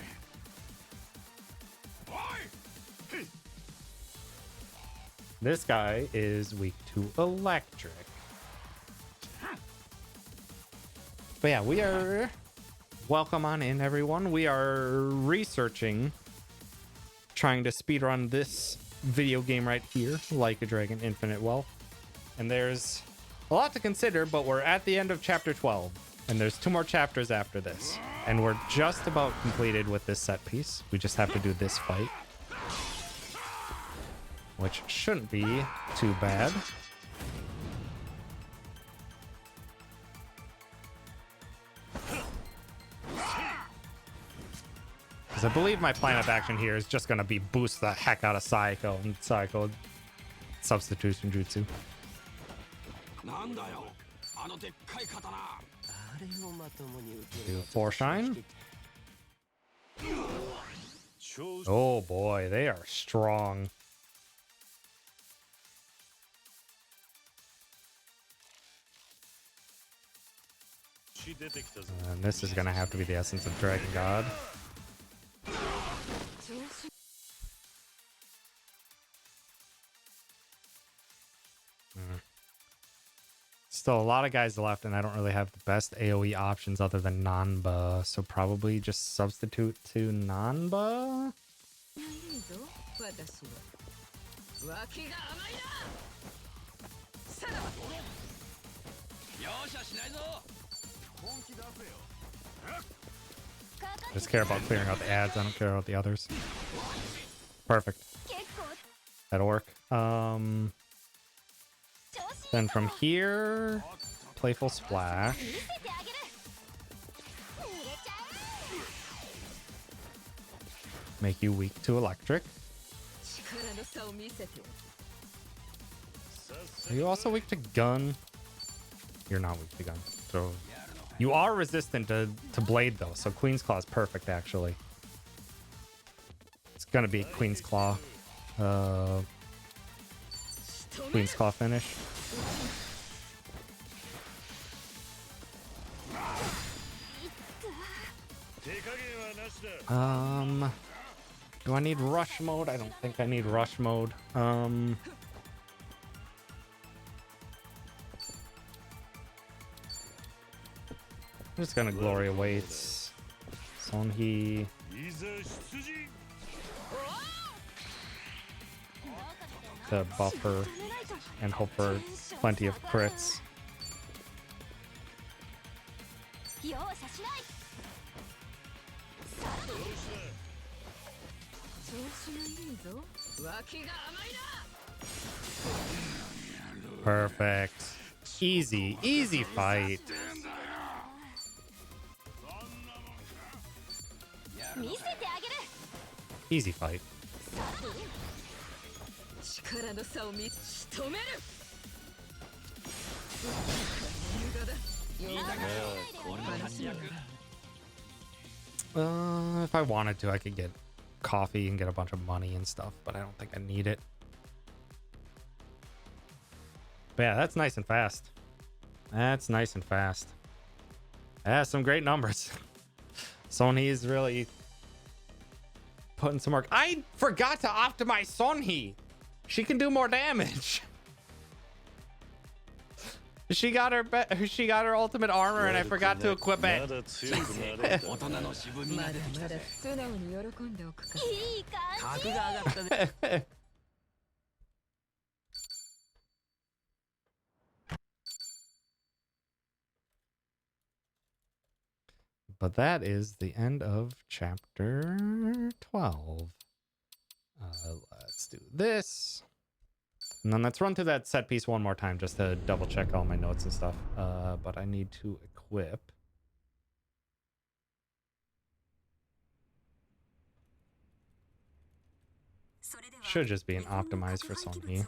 This guy is weak to electric. But yeah, we are... Welcome on in, everyone. We are researching, trying to speedrun this video game right here, Like a Dragon Infinite Wealth. And there's a lot to consider, but we're at the end of chapter 12. And there's 2 more chapters after this. And we're just about completed with this set piece. We just have to do this fight, which shouldn't be too bad. Because I believe my plan of action here is just going to be boost the heck out of Saiko and Saiko substitution jutsu. Do 4 shine. Oh boy, they are strong. And this is gonna have to be the essence of Dragon God. Still a lot of guys left, and I don't really have the best AoE options other than Nanba, so probably just substitute to Nanba. I just care about clearing out the ads. I don't care about the others. Perfect. That'll work. Then from here, Playful Splash. Make you weak to electric. Are you also weak to gun? You're not weak to gun. So you are resistant to blade though, so Queen's Claw is perfect actually. It's gonna be Queen's Claw. Queen's Claw finish. Do I need rush mode? I don't think I need rush mode. I'm just gonna Glory Awaits. Sonhee. To buff her and hope for plenty of crits. Perfect. Easy, easy fight. Easy fight. If I wanted to, I could get coffee and get a bunch of money and stuff, but I don't think I need it. But yeah, that's nice and fast. That's nice and fast. That's some great numbers. Sonhee is really putting some work. I forgot to optimize Sonhee. She can do more damage. She got her ultimate armor, and I forgot to equip it. 大人の渋みまだが出てきたぜまだ素直に喜んでおくかいい感じ。格が上がったぜ But that is the end of chapter 12. Let's do this. And then let's run through that set piece one more time just to double check all my notes and stuff. But I need to equip. Should just be an optimized for Sonhee.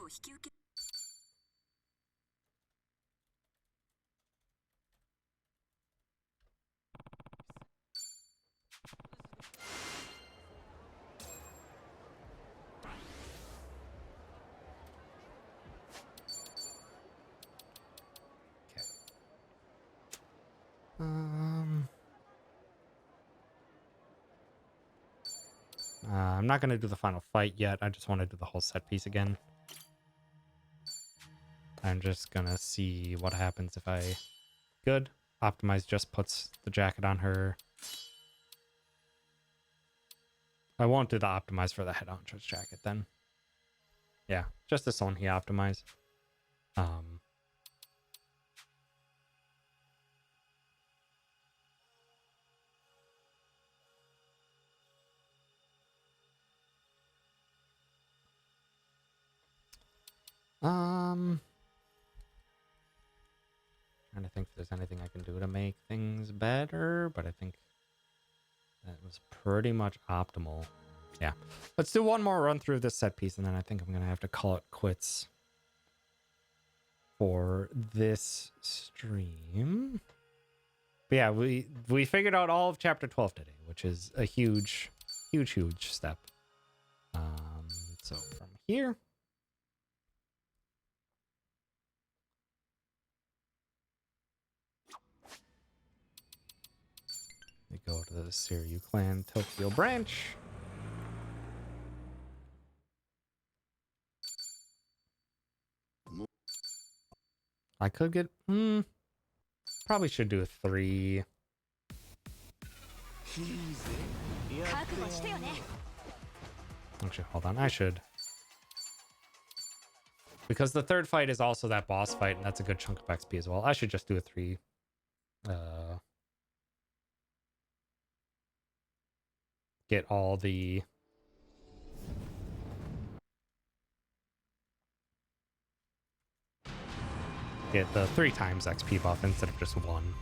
I'm not going to do the final fight yet. I just want to do the whole set piece again. I'm just going to see what happens if I... Good. Optimize just puts the jacket on her. I won't do the optimize for the head honcho's jacket then. Yeah, just the Sonhee optimize. Trying to think if there's anything I can do to make things better, but I think that was pretty much optimal. Yeah. Let's do one more run through of this set piece, and then I think I'm going to have to call it quits for this stream. But yeah, we figured out all of chapter 12 today, which is a huge step. So from here, we go to the Seiryu Clan Tokyo branch. I could get... probably should do a 3. 覚悟してよね。 Actually, hold on. I should. Because the third fight is also that boss fight, and that's a good chunk of XP as well. I should just do a 3. Get all the... Get the 3 times XP buff instead of just 1.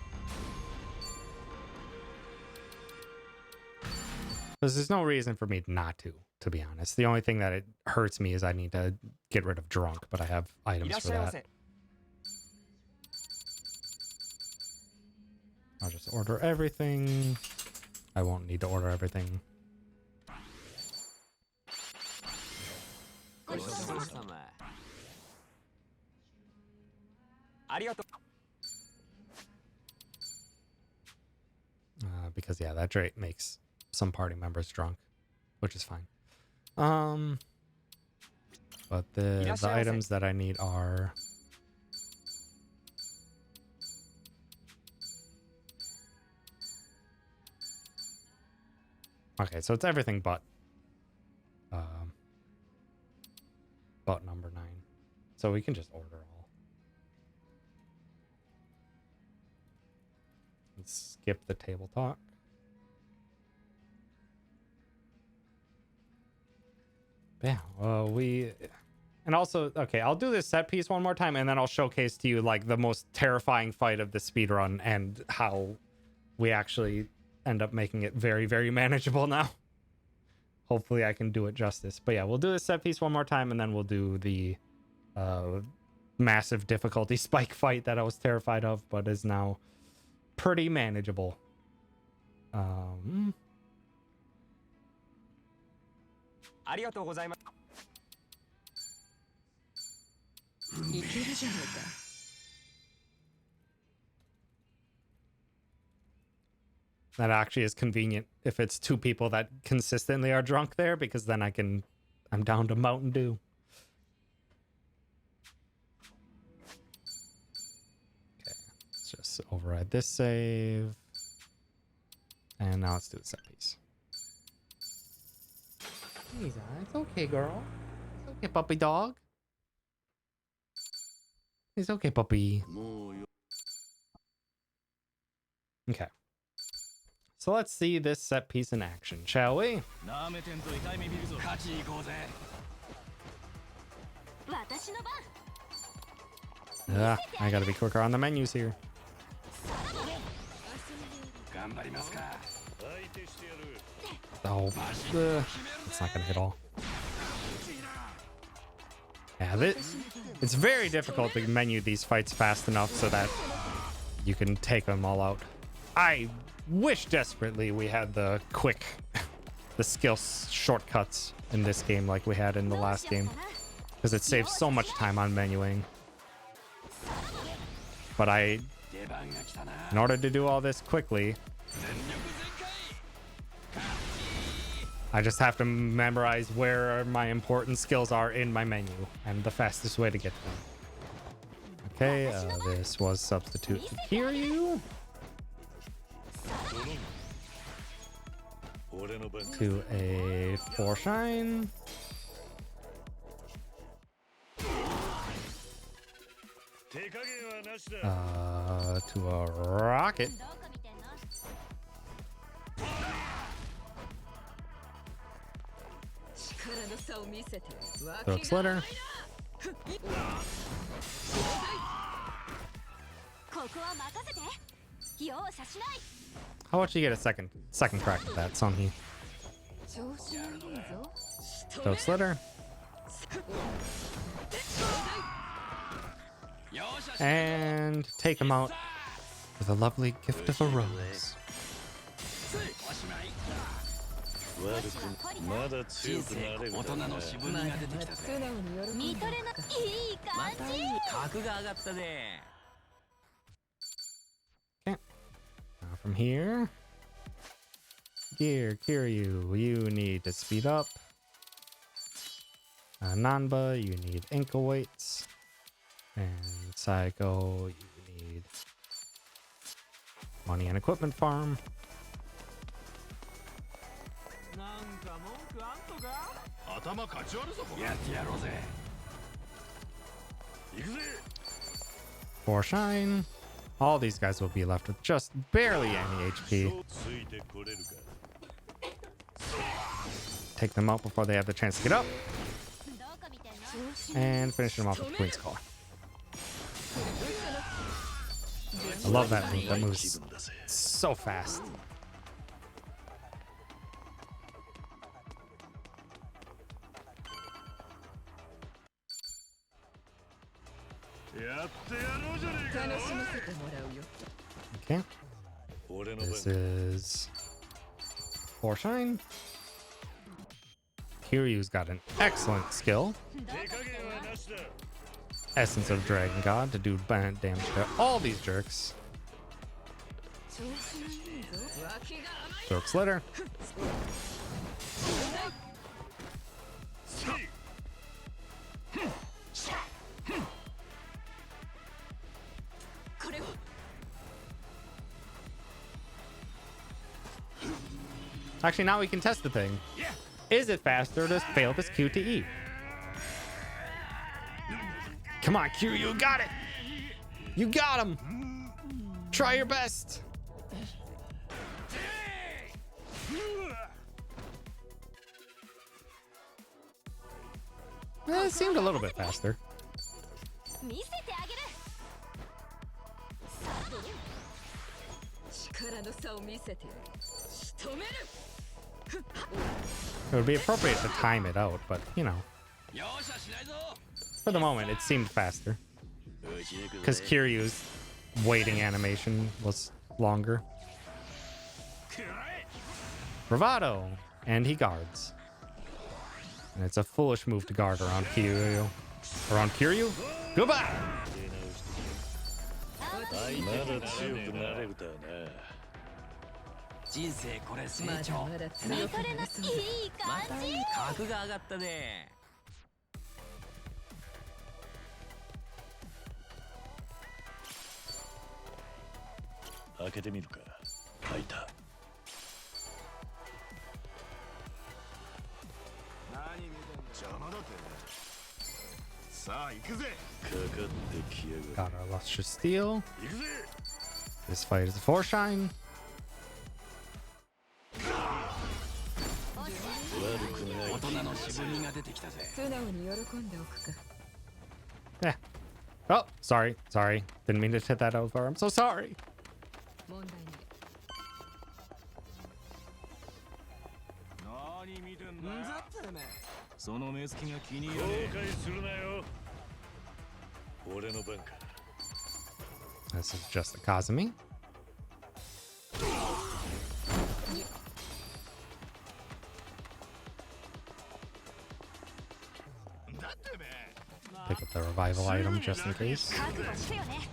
Because there's no reason for me not to be honest. The only thing that it hurts me is I need to get rid of drunk, but I have items for that. I'll just order everything. I won't need to order everything. Because yeah, that trait makes some party members drunk, which is fine. But the items that I need are okay, so it's everything but number 9. So we can just order all. Let's skip the table talk. Yeah, and also, okay, I'll do this set piece one more time, and then I'll showcase to you, like, the most terrifying fight of the speedrun and how we actually end up making it very, very manageable now. Hopefully I can do it justice. But yeah, we'll do this set piece one more time, and then we'll do the massive difficulty spike fight that I was terrified of, but is now pretty manageable. ありがとうございます。いけるじゃないか。That actually is convenient if it's two people that consistently are drunk there, because then I'm down to Mountain Dew. Okay, let's just override this save. And now let's do the set piece. Lisa, it's okay, girl. It's okay, puppy dog. It's okay, puppy. Okay. So let's see this set piece in action, shall we? 勝ち行こうぜ。私の番。 Ugh, I gotta be quicker on the menus here. 頑張りますか。 Oh, it's not gonna hit all. Yeah, it's very difficult to menu these fights fast enough so that you can take them all out. I wish desperately we had the skill shortcuts in this game like we had in the last game, because it saves so much time on menuing. But in order to do all this quickly, I just have to memorize where my important skills are in my menu and the fastest way to get them. Okay, this was substitute to Kiryu. To a 4 shine. To a rocket. Throat slitter. How about you get a second crack at that, Sonhi? Throat slitter. And take him out with a lovely gift of a rose. まだ強くなれる。大人の渋みが出てきたぜ。見とれのいい感じ。格が上がったぜ。 Okay. Now from here. Gear, Kiryu, you need to speed up. Nanba, you need ankle weights. And Psycho, you need money and equipment farm. 頭かち割るぞ。やってやろうぜ。行くぜ。 4 shine. All these guys will be left with just barely any HP. ついてこれるか。 Take them out before they have the chance to get up. And finish them off with Queen's Call. I love that move. That moves so fast. Okay. This is 4 shine. Kiryu's got an excellent skill. Essence of Dragon God to do damage to all these jerks. Throat Slitter. Actually, now we can test the thing. Is it faster to fail this Q to E? Come on, Q, you got it! You got him! Try your best! It seemed a little bit faster. It would be appropriate to time it out, but you know. For the moment, it seemed faster. Because Kiryu's waiting animation was longer. Bravado! And he guards. And it's a foolish move to guard around Kiryu. Around Kiryu? Goodbye! まだ強くなれるだな。人生これ成まだ長まだ強くなれそうだ。いいまた感じ。格が上がったね。開けてみるか。開いた。何見てんだ。邪魔だって。さあ行くぜ。かかってきやが Got our lustrous steel. る。行くぜ。 This fight is a foreshine. 悪くない。大人の渋みが出てきたぜ。素直に喜んでおくか。 Yeah. Oh, sorry. Sorry. Didn't mean to hit that over. I'm so sorry. 問題ない。何見てんだ。んざってめえ。その目つきが気に入らねえ。後悔するなよ。俺の番か。 This is just a Kazumi. Pick up the revival item just in case. 覚悟してよね。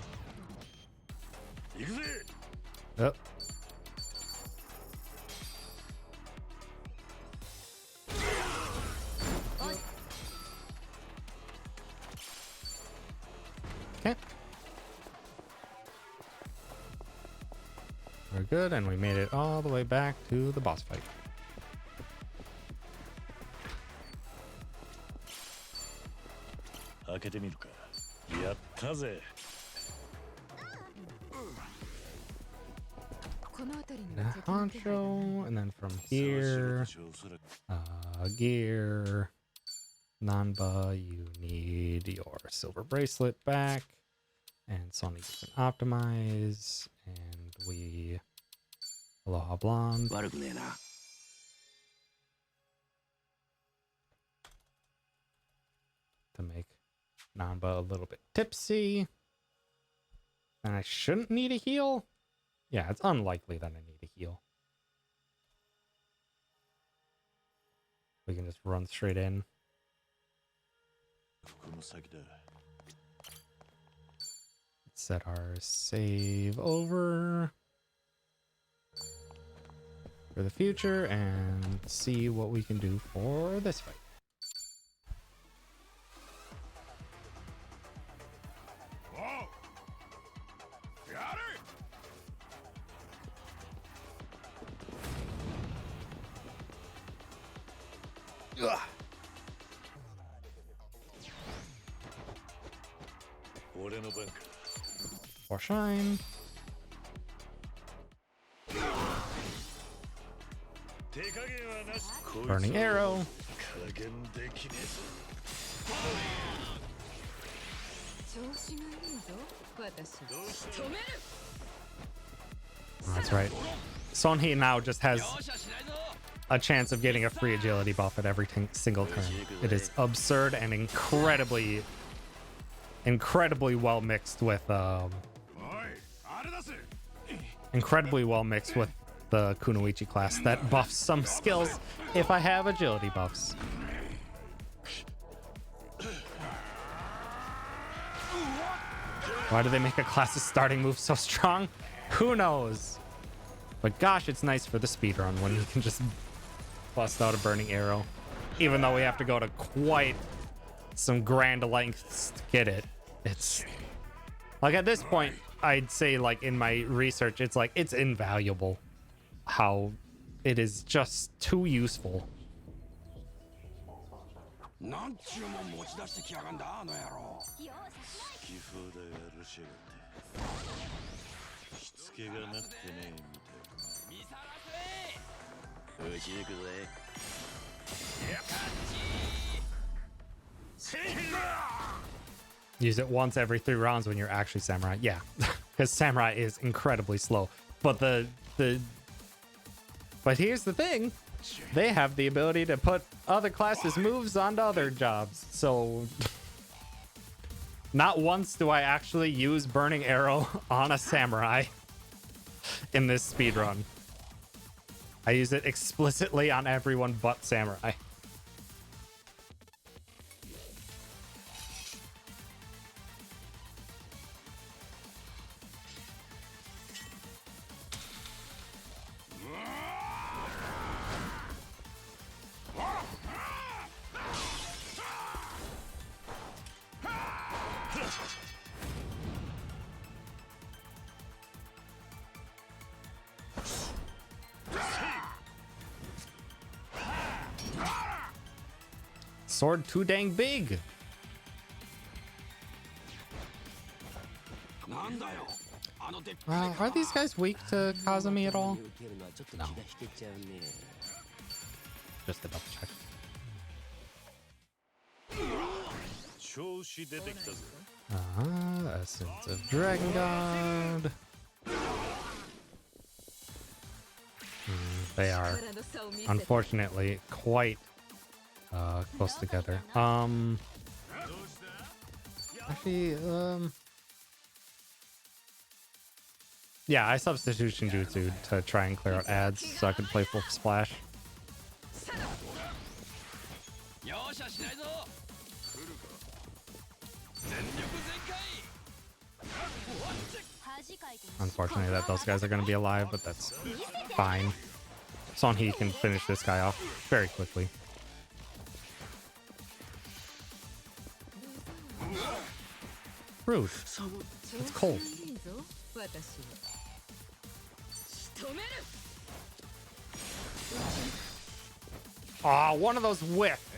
行くぜ。 Oh. Okay. We're good, and we made it all the way back to the boss fight. 開けてみるか。やったぜ。この辺りに The は敵の気配がない。 honcho, and then from here, gear. Nanba, you need your silver bracelet back. And Sonny gets an optimize. And we Aloha Blonde. 悪くねえな。 To make Nanba a little bit tipsy. And I shouldn't need a heal? Yeah, it's unlikely that I need a heal. We can just run straight in. この先だ。 Set our save over for the future and see what we can do for this fight. Whoa! Got it! Ugh. 俺の番か。 For shine. 手加減はなし。 Burning arrow. 加減できねえぞ。調子がいいぞ、私。止める。 That's right. Sonhee now just has 容赦しないぞ。 a chance of getting a free agility buff at every single turn. It is absurd and incredibly well mixed with おい、あれ出せ。 incredibly well mixed with the Kunoichi class that buffs some skills if I have agility buffs. Why do they make a class's starting move so strong? Who knows? But gosh, it's nice for the speedrun when you can just bust out a burning arrow. Even though we have to go to quite some grand lengths to get it. It's like at this point, I'd say like in my research, it's like it's invaluable how it is just too useful. なんちゅうもん持ち出してきやがんだあの野郎。気風だがるしやがって。しつけがなってねえみたい。見さらせ。うち行くぜ。 Use it once every 3 rounds when you're actually samurai. Yeah, because samurai is incredibly slow. But but here's the thing. They have the ability to put other classes' moves onto other jobs. So not once do I actually use Burning Arrow on a samurai in this speedrun. I use it explicitly on everyone but samurai. sword too dang big. Are these guys weak to Kazumi at all? No. Just a double check. 調子出てきたぞ Essence of Dragon God. They are, unfortunately, quite close together. Actually, yeah, I substitution jutsu to try and clear out ads so I can play full splash. 容赦しないぞ。全力全開。 Unfortunately, that those guys are going to be alive, but that's fine. Sonhee can finish this guy off very quickly. Rude. It's cold. Aw, one of those whiffed.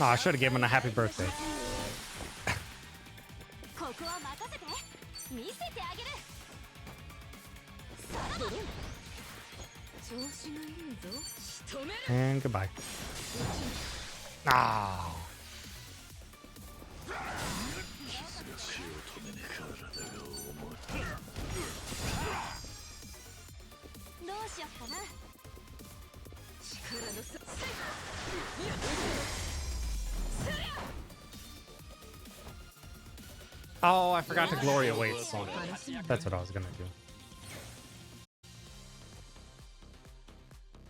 Oh, I should have given him a happy birthday. And goodbye. Oh. Oh, I forgot to glory awaits song. That's what I was gonna do.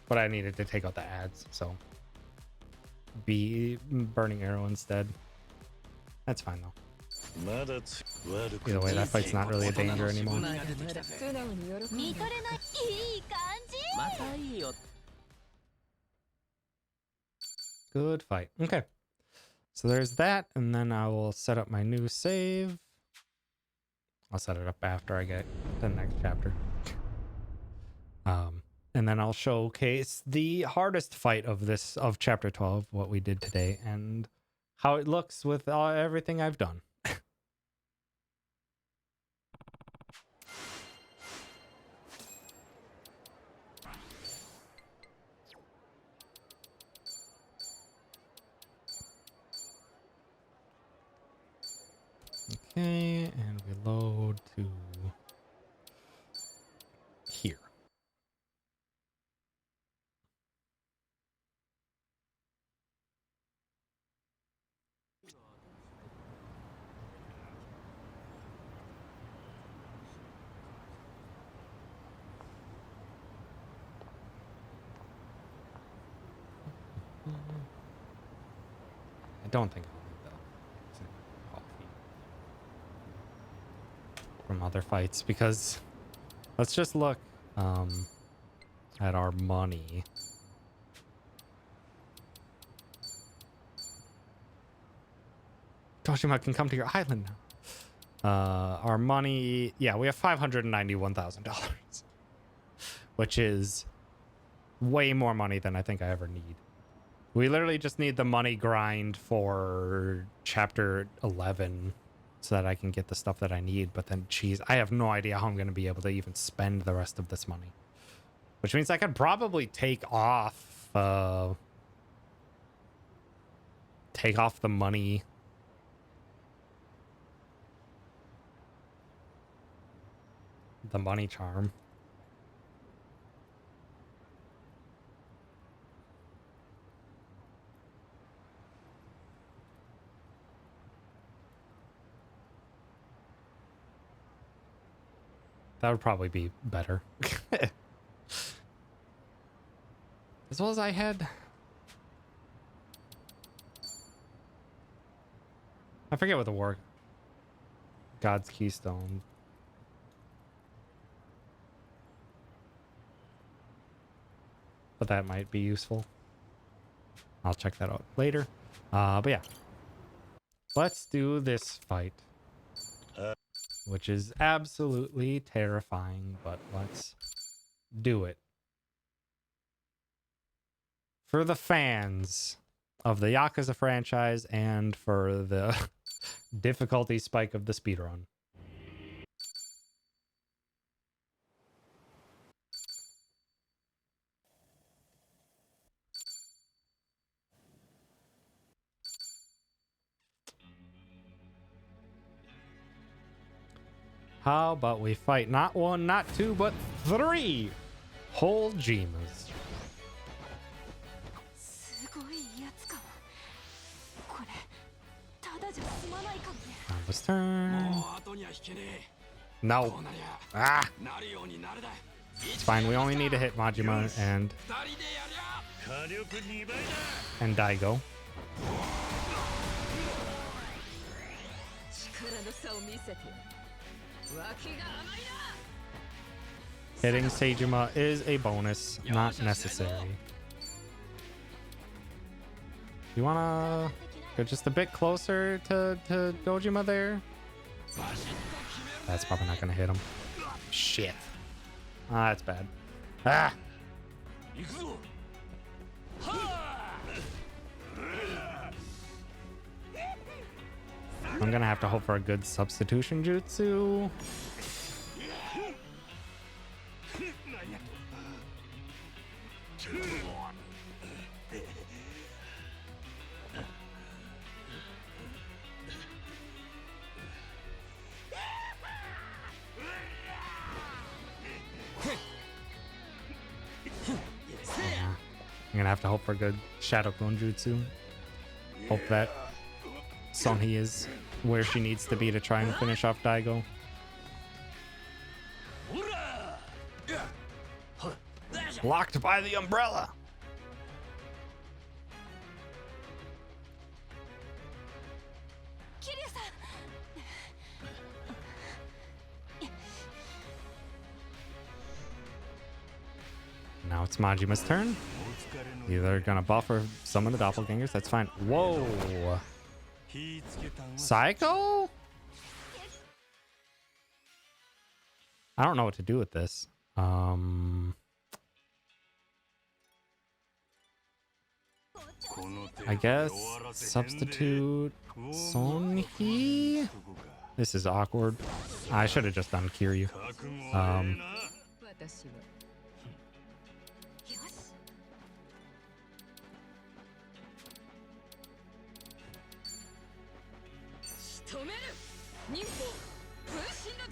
But I needed to take out the ads, so be burning arrow instead. That's fine though. Either way, that fight's not really a danger anymore. Good fight. Okay. So there's that, and then I will set up my new save. I'll set it up after I get the next chapter. And then I'll showcase the hardest fight of chapter 12, what we did today, and how it looks with everything I've done. Okay, and we load to here. I don't think I'll need the coffee from other fights because let's just look at our money. Toshima can come to your island now. Our money, yeah, we have $591,000, which is way more money than I think I ever need. We literally just need the money grind for chapter 11 so that I can get the stuff that I need. But then, geez, I have no idea how I'm going to be able to even spend the rest of this money. Which means I could probably take off the money. The money charm. That would probably be better. as well as I had. I forget what the war God's Keystone. But that might be useful. I'll check that out later. But yeah. Let's do this fight. Which is absolutely terrifying, but let's do it. For the fans of the Yakuza franchise and for the difficulty spike of the speedrun. How about we fight not one, not two, but 3 whole Jimas. すごいやつかも。これただじゃ済まないかもね。Namba's turn. もう後には引けねえ。 No. こうなりゃ Ah, なるようになるだ。 it's fine. We only need to hit Majima and 二人でやりゃ。火力2倍だ Daigo. 力の差を見せてやる。脇が甘いな。 Hitting Seijima is a bonus, not necessary. You wanna go just a bit closer to Dojima there? That's probably not gonna hit him. Shit. Ah, that's bad. Ah! 行くぞ。 I'm gonna have to hope for a good substitution jutsu. I'm gonna have to hope for a good Shadow Clone Jutsu. Hope that Sonny is where she needs to be to try and finish off Daigo. Locked by the umbrella. Now it's Majima's turn. Either gonna buff or summon the doppelgangers. That's fine. Whoa. Psycho? I don't know what to do with this. I guess substitute Sonhi. This is awkward. I should have just done Kiryu. 私は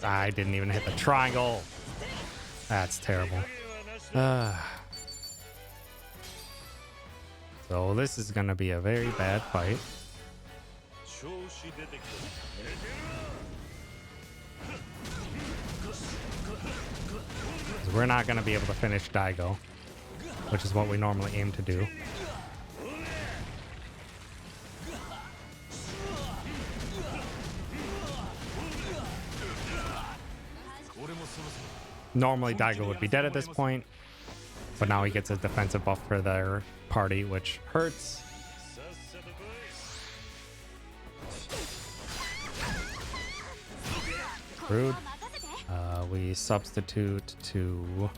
I didn't even hit the triangle. That's terrible. So this is gonna be a very bad fight. We're not gonna be able to finish Daigo, which is what we normally aim to do. Normally Daigo would be dead at this point, but now he gets a defensive buff for their party, which hurts. Rude. We substitute to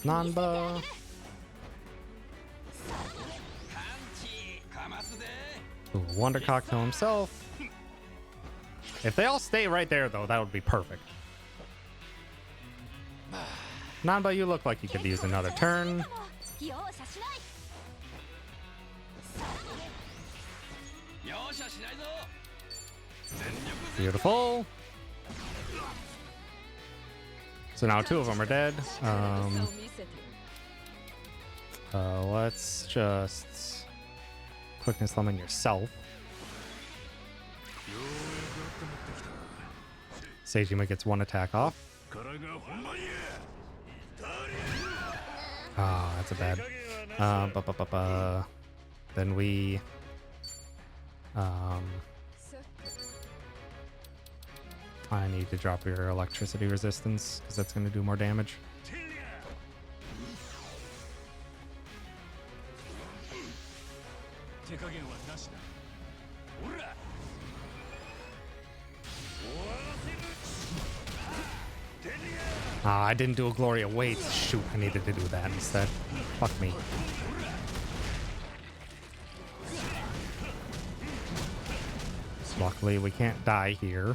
Nanba. Ooh, Wonder Cocktail himself. If they all stay right there, though, that would be perfect. Nanba, you look like you could use another turn. Beautiful. So now 2 of them are dead. Let's just quickness summon yourself. Seijima gets 1 attack off. Oh, that's a bad. Then we. I need to drop your electricity resistance because that's going to do more damage. 手加減はなしだ。ほら。 I didn't do a Gloria Waits. Shoot, I needed to do that instead. Fuck me. So luckily, we can't die here.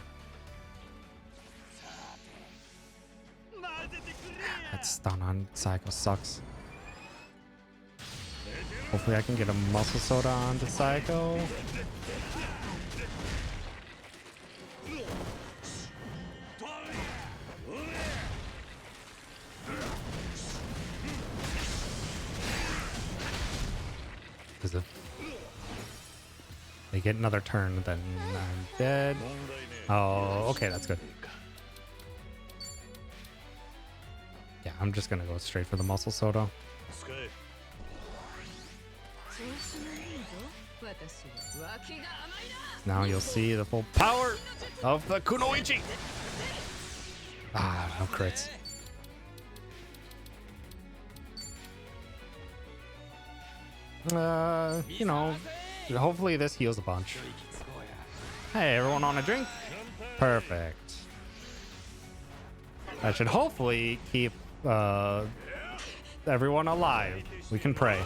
That stun on Psycho sucks. Hopefully I can get a muscle soda onto Psycho. Because if they get another turn, then I'm dead. Oh, okay, that's good. Yeah, I'm just gonna go straight for the muscle soda. Now you'll see the full power of the Kunoichi. Ah, no crits. You know, hopefully this heals a bunch. Hey, everyone on a drink? Perfect. That should hopefully keep everyone alive. We can pray.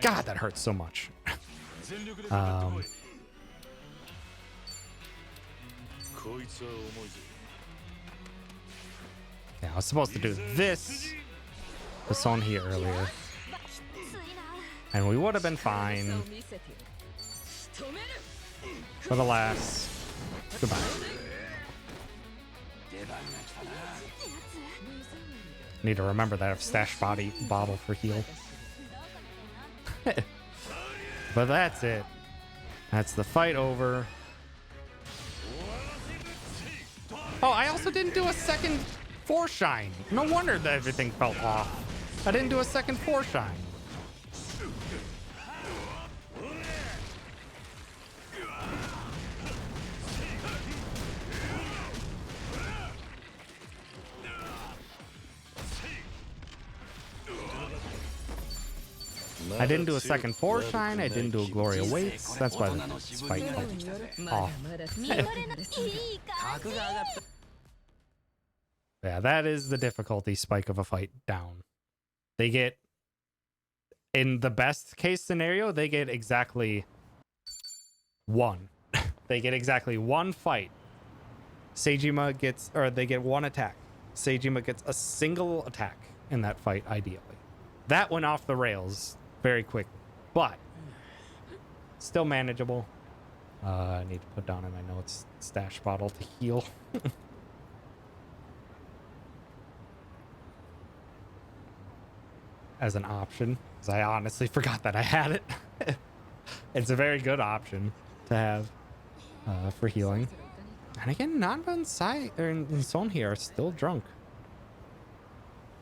God, that hurts so much. Yeah, I was supposed to do this on here earlier, and we would have been fine. But alas, goodbye. Need to remember that I have stash bottle for heal. But that's it. That's the fight over. Oh, I also didn't do a second 4-shine. No wonder that everything felt off. I didn't do a second 4-shine. I didn't do a second 4-shine. I didn't do a Gloria Waits. That's why this fight felt off. Yeah, that is the difficulty spike of a fight down. They get, in the best case scenario, they get exactly one. They get exactly one fight. Seijima gets, or they get one attack. Seijima gets a single attack in that fight, ideally. That went off the rails very quickly, but still manageable. I need to put down in my notes stash bottle to heal. As an option, because I honestly forgot that I had it. It's a very good option to have for healing. And again, Nanba and Sai and Son here are still drunk.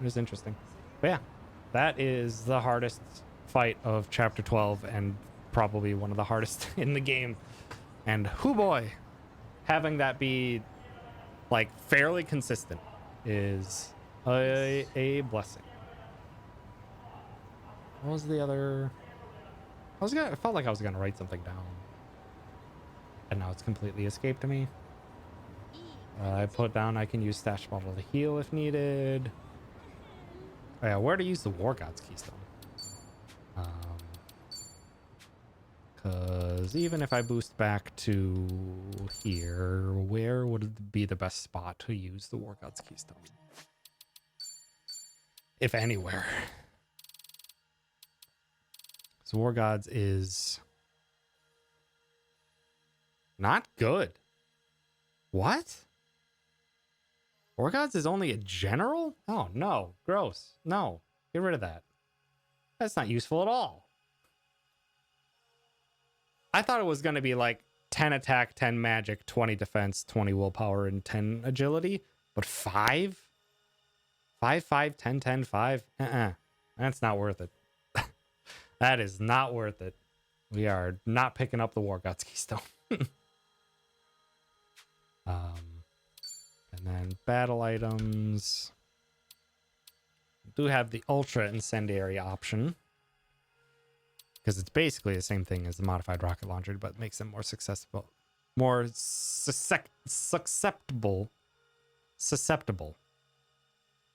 It is interesting. But yeah, that is the hardest fight of chapter 12 and probably one of the hardest in the game. And hoo boy, having that be like fairly consistent is a blessing. What was the other? I felt like I was gonna write something down, and now it's completely escaped me. I put down I can use stash bottle to heal if needed. Oh yeah, where to use the War God's Keystone? Because even if I boost back to here, where would be the best spot to use the War God's Keystone? If anywhere. So War Gods is not good. What? War Gods is only a general? Oh, no. Gross. No. Get rid of that. That's not useful at all. I thought it was going to be like 10 attack, 10 magic, 20 defense, 20 willpower, and 10 agility. But 5? 5, 5, 10, 10, 5. That's not worth it. That is not worth it. We are not picking up the War Guts Keystone. And then battle items. Do have the Ultra Incendiary option, because it's basically the same thing as the modified rocket launcher, but makes them more susceptible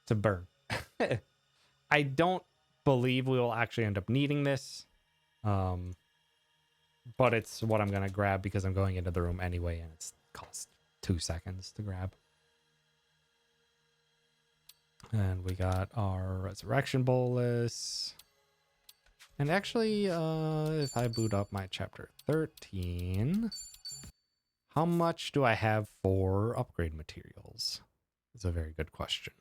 to burn. I don't believe we will actually end up needing this, but it's what I'm gonna grab because I'm going into the room anyway, and it's cost 2 seconds to grab. And we got our Resurrection Bolus. And actually, if I boot up my chapter 13, how much do I have for upgrade materials? It's a very good question.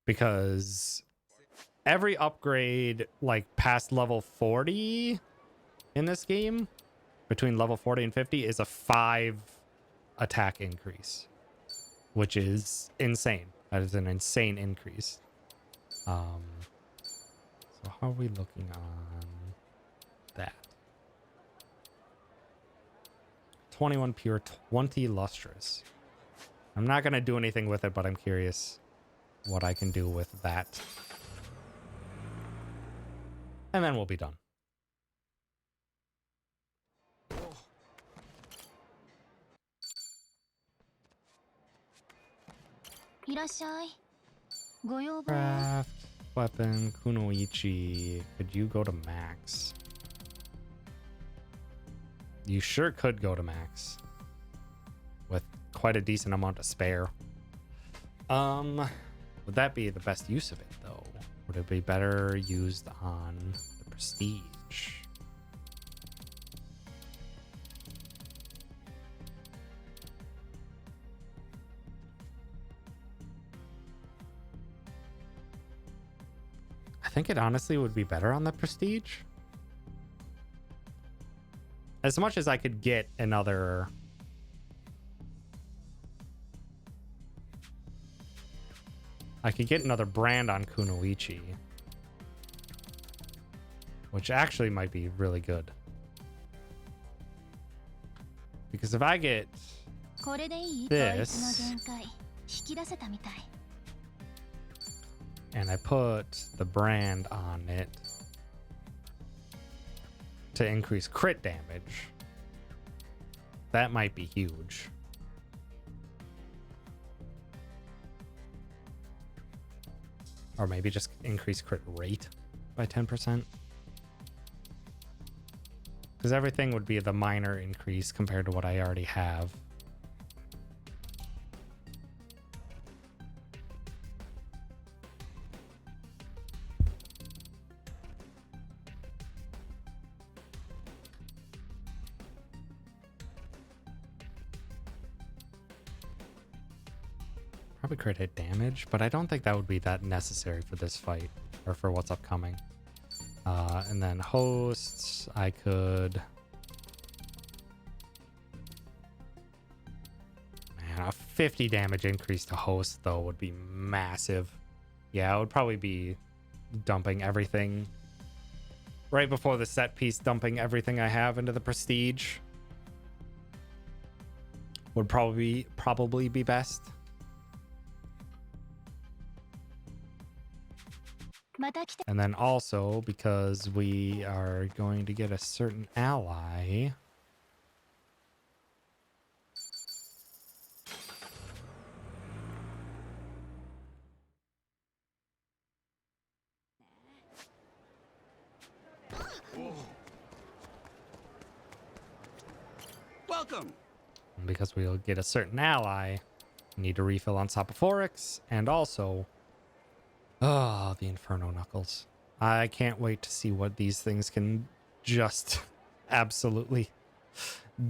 Because every upgrade, like past level 40 in this game, between level 40 and 50, is a 5 attack increase, which is insane. That is an insane increase. So how are we looking on that? 21 pure, 20 lustrous. I'm not going to do anything with it, but I'm curious what I can do with that. And then we'll be done. Craft, weapon, Kunoichi. Could you go to max? You sure could go to max. With quite a decent amount to spare. Would that be the best use of it, though? Would it be better used on the prestige? I think it honestly would be better on the prestige. As much as I could get another... I could get another brand on Kunoichi, which actually might be really good. Because if I get this, and I put the brand on it to increase crit damage, that might be huge. Or maybe just increase crit rate by 10%. Because everything would be the minor increase compared to what I already have. Probably crit hit damage, but I don't think that would be that necessary for this fight or for what's upcoming. And then hosts, I could... Man, a 50 damage increase to host, though, would be massive. Yeah, it would probably be dumping everything. Right before the set piece, dumping everything I have into the prestige. Would probably be best. And then also, because we are going to get a certain ally... Welcome. Because we'll get a certain ally, we need to refill on Soporifics, and also... Oh, the Inferno Knuckles. I can't wait to see what these things can just absolutely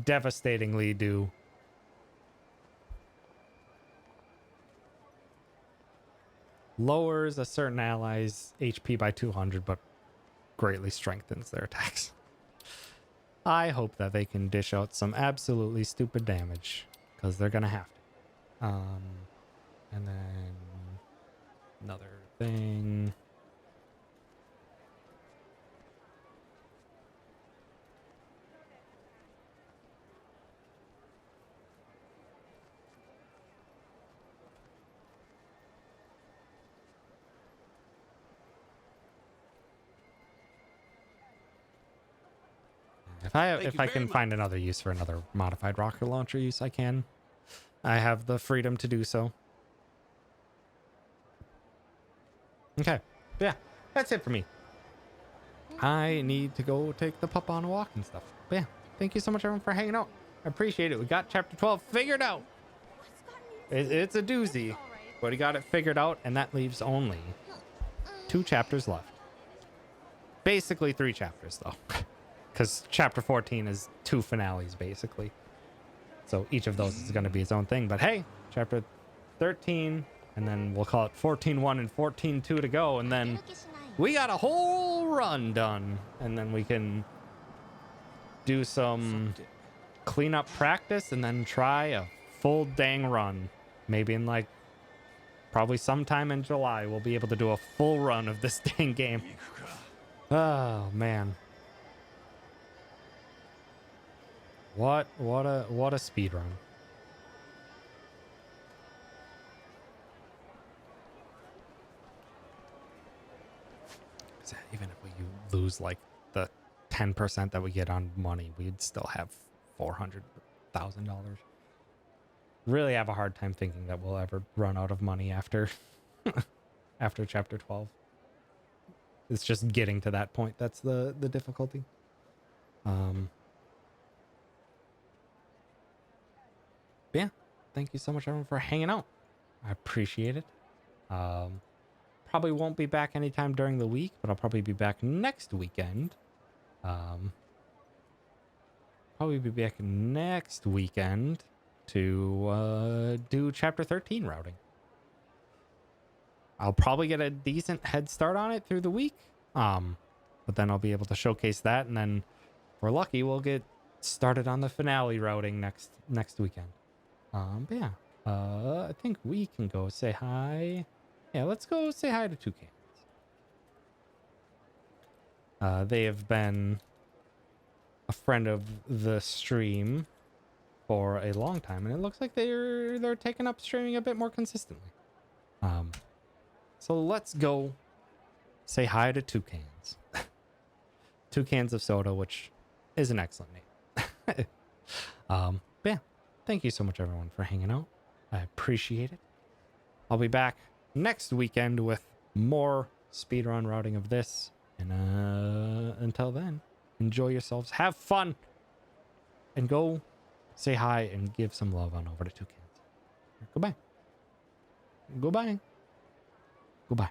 devastatingly do. Lowers a certain ally's HP by 200, but greatly strengthens their attacks. I hope that they can dish out some absolutely stupid damage, because they're going to have to. And then... Another thing. If I can find another use for another modified rocket launcher use, I can. I have the freedom to do so. Okay. But yeah, that's it for me. I need to go take the pup on a walk and stuff. But yeah, thank you so much everyone for hanging out. I appreciate it. We got chapter 12 figured out. It's a doozy, but we got it figured out, and that leaves only 2 chapters left. Basically 3 chapters though, because chapter 14 is 2 finales basically. So each of those is going to be its own thing. But hey, chapter 13, and then we'll call it 14.1 and 14.2 to go, and then we got a whole run done, and then we can do some cleanup practice and then try a full dang run. Maybe in like probably sometime in July we'll be able to do a full run of this dang game. Oh man, what a speed run. Even if we lose like the 10% that we get on money, we'd still have $400,000. Really have a hard time thinking that we'll ever run out of money after after chapter 12. It's just getting to that point that's the difficulty. Yeah, thank you so much everyone for hanging out. I appreciate it. Probably won't be back anytime during the week, but I'll probably be back next weekend. Probably be back next weekend to do chapter 13 routing. I'll probably get a decent head start on it through the week. But then I'll be able to showcase that, and then if we're lucky, we'll get started on the finale routing next weekend. But yeah, I think we can go say hi. Yeah, let's go say hi to Toucans. They have been a friend of the stream for a long time, and it looks like they're taking up streaming a bit more consistently. So let's go say hi to Toucans. 2 cans of soda, which is an excellent name. But yeah, thank you so much everyone for hanging out. I appreciate it. I'll be back next weekend with more speedrun routing of this. And until then, enjoy yourselves, have fun, and go say hi and give some love on over to Toucans. Goodbye. Goodbye. Goodbye.